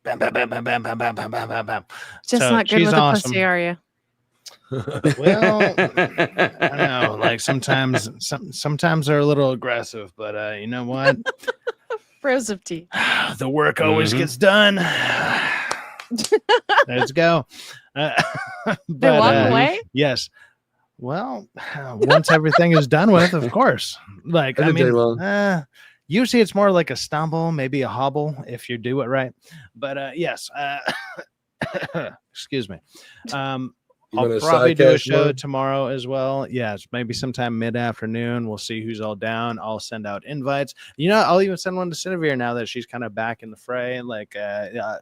bam, bam, bam, bam, bam, bam, bam, bam, bam, bam, bam. Just So not good she's with awesome. the pussy, are you? Well, I don't know. Like sometimes they're a little aggressive, but you know what? Rose of tea. The work always gets done. Let's go. They walk away? Yes. Well, once everything is done with, of course. Like, I Doesn't take mean, long. usually it's more like a stumble, maybe a hobble if you do it right. But yes, excuse me. I'll probably do a show tomorrow as well. Yeah, it's maybe sometime mid-afternoon. We'll see who's all down. I'll send out invites. I'll even send one to Cinevere now that she's kind of back in the fray. Like, I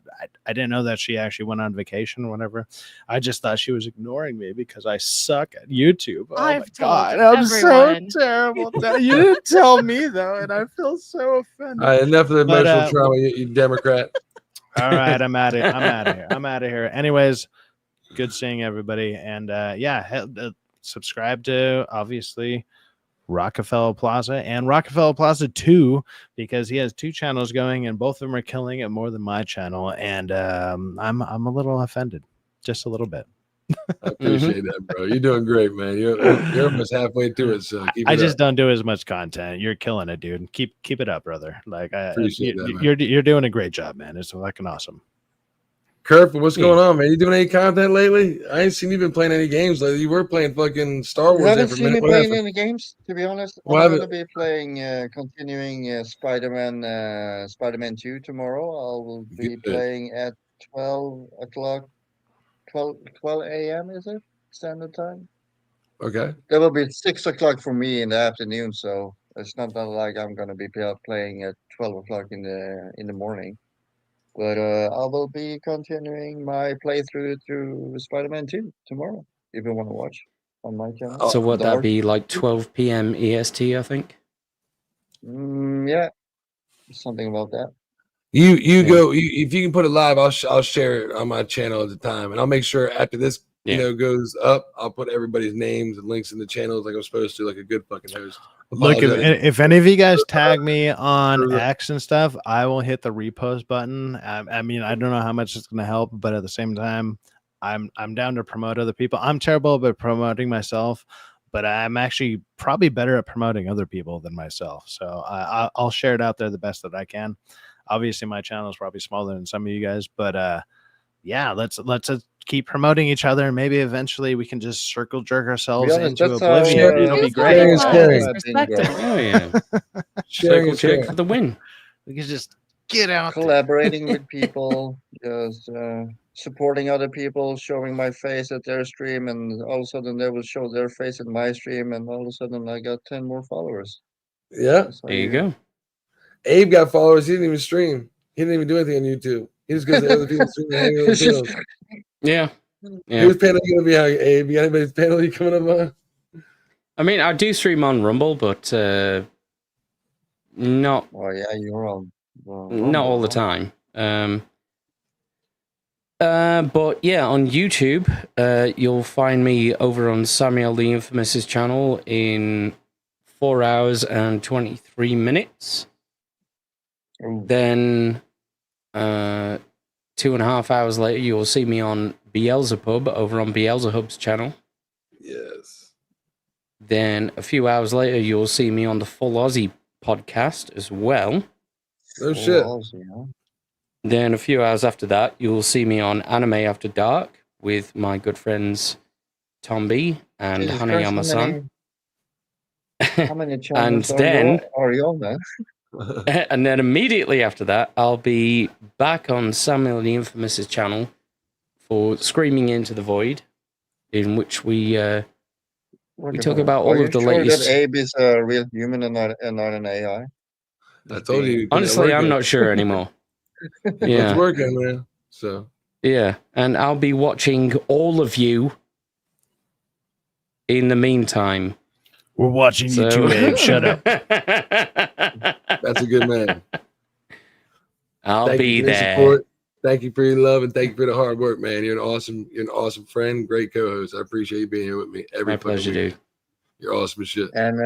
didn't know that she actually went on vacation or whatever. I just thought she was ignoring me because I suck at YouTube. Oh my God, I'm so terrible. You didn't tell me though, and I feel so offended. All right, enough of the emotional trauma, you Democrat. All right, I'm out of here. Anyways, good seeing everybody, and subscribe to obviously Rockefeller Plaza and Rockefeller Plaza 2 because he has 2 channels going, and both of them are killing it more than my channel, and I'm a little offended, just a little bit. I appreciate that, bro. You're doing great, man. You're almost halfway to it, so keep it I just up. don't do as much content. You're killing it, dude. Keep it up, brother. Like, Appreciate that, man. You're doing a great job, man. It's fucking awesome. Kirk, what's going on, man? You doing any content lately? I ain't seen you been playing any games lately. You were playing fucking Star Wars. You haven't seen me playing any games, to be honest. I'm going to be pplaying, continuing Spider-Man 2 tomorrow. I will be playing at 12 a.m. is it? Standard time? Okay. That will be 6 o'clock for me in the afternoon, so it's not like I'm going to be playing at 12 o'clock in the morning. But I will be continuing my playthrough through Spider-Man 2 tomorrow, if you want to watch on my channel. So would that be like 12 p.m. EST, I think? Yeah, something about that. You go. If you can put it live, I'll share it on my channel at the time, and I'll make sure after this goes up, I'll put everybody's names and links in the channels like I'm supposed to, like a good fucking host. Look, if any of you guys tag me on X and stuff, I will hit the repost button. I mean, I don't know how much it's going to help, but at the same time, I'm down to promote other people. I'm terrible at promoting myself, but I'm actually probably better at promoting other people than myself. So I'll share it out there the best that I can. Obviously, my channel is probably smaller than some of you guys, but yeah, let's keep promoting each other, and maybe eventually we can just circle jerk ourselves into oblivion. It'll be great. Oh yeah, circle jerk for the win. We can just get out collaborating with people, just supporting other people, showing my face at their stream, and all of a sudden they will show their face at my stream, and all of a sudden I got 10 more followers. Yeah, there you go. Abe got followers. He didn't even stream. He didn't even do anything on YouTube. He just goes to other people's stream and hanging on the channels. Yeah. Whose panel you gonna be on, Abe? You got anybody's panel you coming up on? I mean, I do stream on Rumble, but not. Oh yeah, you're on. Not all the time. But yeah, on YouTube, you'll find me over on Samuel the Infamous's channel in 4 hours and 23 minutes. Ooh. Then 2.5 hours later, you will see me on Beelzebub over on Beelzebub's channel. Yes. Then a few hours later, you'll see me on the Full Ozzy podcast as well. Oh shit. Ozzy, huh? Then a few hours after that, you'll see me on Anime After Dark with my good friends Tom B and Hanayama-san. How many channels are you on, man? And then immediately after that, I'll be back on Samuel the Infamous's channel for Screaming Into the Void, in which we talk about all of the latest. That Abe is a real human and not an AI. I told you. Honestly, I'm not sure anymore. Yeah, it's working, man. So yeah, and I'll be watching all of you. In the meantime, we're watching you too, Abe. Shut up. That's a good man. I'll be there. Support. Thank you for your love and thank you for the hard work, man. You're an awesome friend, great co-host. I appreciate you being here with me every My pleasure, dude. You're awesome as shit. And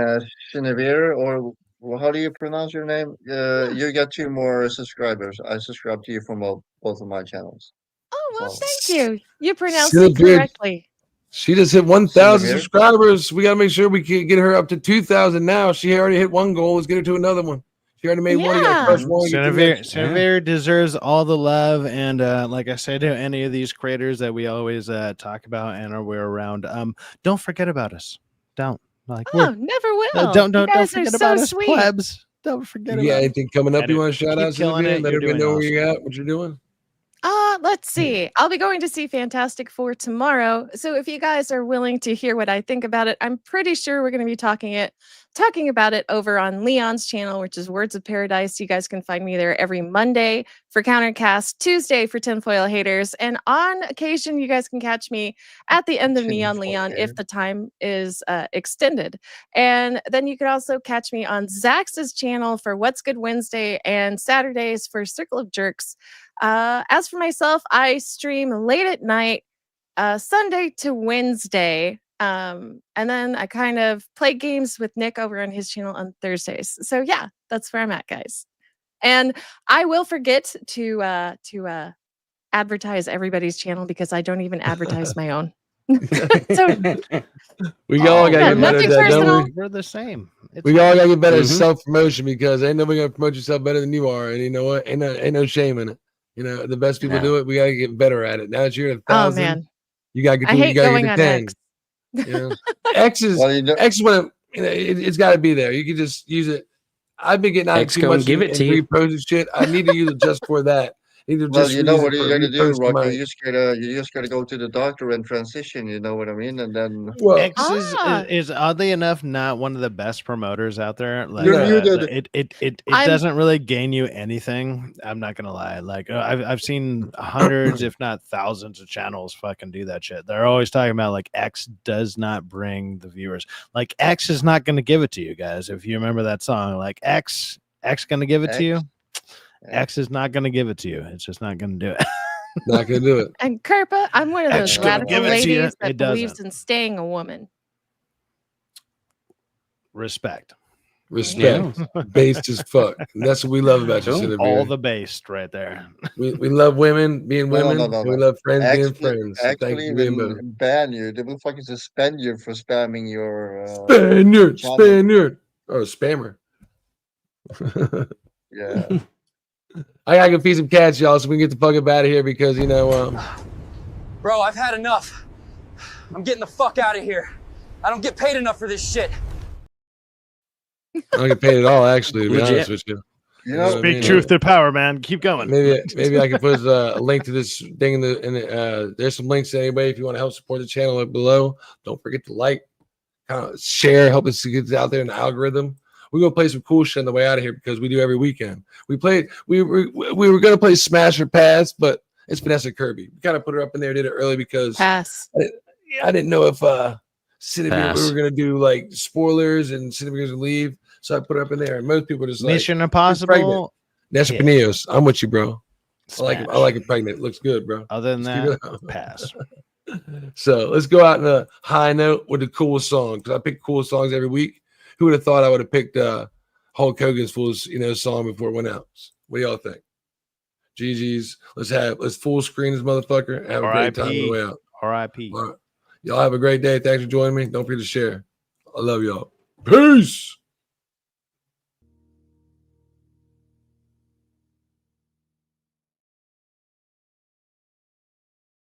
Shinavir, or how do you pronounce your name? You got 2 more subscribers. I subscribe to you from both of my channels. Oh well, thank you. You pronounced it correctly. She just hit 1,000 subscribers. We got to make sure we can get her up to 2,000 now. She already hit one goal. Let's get her to another one. She already made one. Shinavir deserves all the love. And like I said to any of these creators that we always talk about and we're around, don't forget about us. Don't. Never will. Don't forget about so us, sweet. plebs. Don't forget about us. Anything coming up you want to shout out to? Let everybody know where you're at, what you're doing. Let's see. I'll be going to see Fantastic Four tomorrow. So if you guys are willing to hear what I think about it, I'm pretty sure we're going to be talking about it over on Leon's channel, which is Words of Paradise. You guys can find me there every Monday for Countercast, Tuesday for Tinfoil Haters, and on occasion you guys can catch me at the end of Neon Leon if the time is extended. And then you can also catch me on Zax's channel for What's Good Wednesday and Saturdays for Circle of Jerks. As for myself, I stream late at night, Sunday to Wednesday. And then I kind of play games with Nick over on his channel on Thursdays. So yeah, that's where I'm at, guys. And I will forget to advertise everybody's channel because I don't even advertise my own. So we all gotta get better at that, don't we? We're the same. We all gotta get better at self-promotion because ain't nobody gonna promote yourself better than you are. And you know what? Ain't no shame in it. You know, the best people do it. We gotta get better at it. Now that you're at 1,000, man. you gotta get to, you gotta get to 10. X. You know? X is X is when it's gotta be there. You can just use it. I've been getting out X too much give it to you. repost shit. I need to use it just for that. Well, you know what you gotta do, Rock. You just gotta go to the doctor and transition. You know what I mean? And then X is oddly enough not one of the best promoters out there. Like it doesn't really gain you anything. I'm not gonna lie. Like I've seen hundreds, if not thousands, of channels fucking do that shit. They're always talking about like X does not bring the viewers. Like X is not gonna give it to you guys. If you remember that song, like X gonna give it to you. X is not going to give it to you. It's just not going to do it. Not going to do it. And Kerpa, I'm one of those radical ladies that believes doesn't. in staying a woman. Respect. Yeah. Based as fuck. And that's what we love about you. All the based right there. We love women being women. No. We love friends being friends. Actually, even ban you. They will fucking suspend you for spamming your Spaniard. Oh, spammer. Yeah. I gotta go feed some cats, y'all, so we can get the fuck up out of here because you know. Bro, I've had enough. I'm getting the fuck out of here. I don't get paid enough for this shit. I don't get paid at all, actually. To be honest with you. Speak truth to power, man. Keep going. Maybe I can put a link to this thing in the there's some links anyway if you want to help support the channel up below. Don't forget to like, share, help us to get out there in the algorithm. We're gonna play some cool shit on the way out of here because we do every weekend. We were gonna play Smash or Pass, but it's Vanessa Kirby. We kind of put her up in there, did it early because Pass. I didn't know if Cinnamon, we were gonna do like spoilers and Cinnamon was gonna leave, so I put her up in there. And most people are just like Mission Impossible. Nessa Pinios, I'm with you, bro. I like it pregnant. It looks good, bro. Other than that, pass. So let's go out on a high note with a cool song because I pick cool songs every week. Who would have thought I would have picked Hulk Hogan's song before it went out? What do y'all think? GG's. Let's full screen this motherfucker. Have a great time on the way out. R.I.P. All right. Y'all have a great day. Thanks for joining me. Don't forget to share. I love y'all. Peace.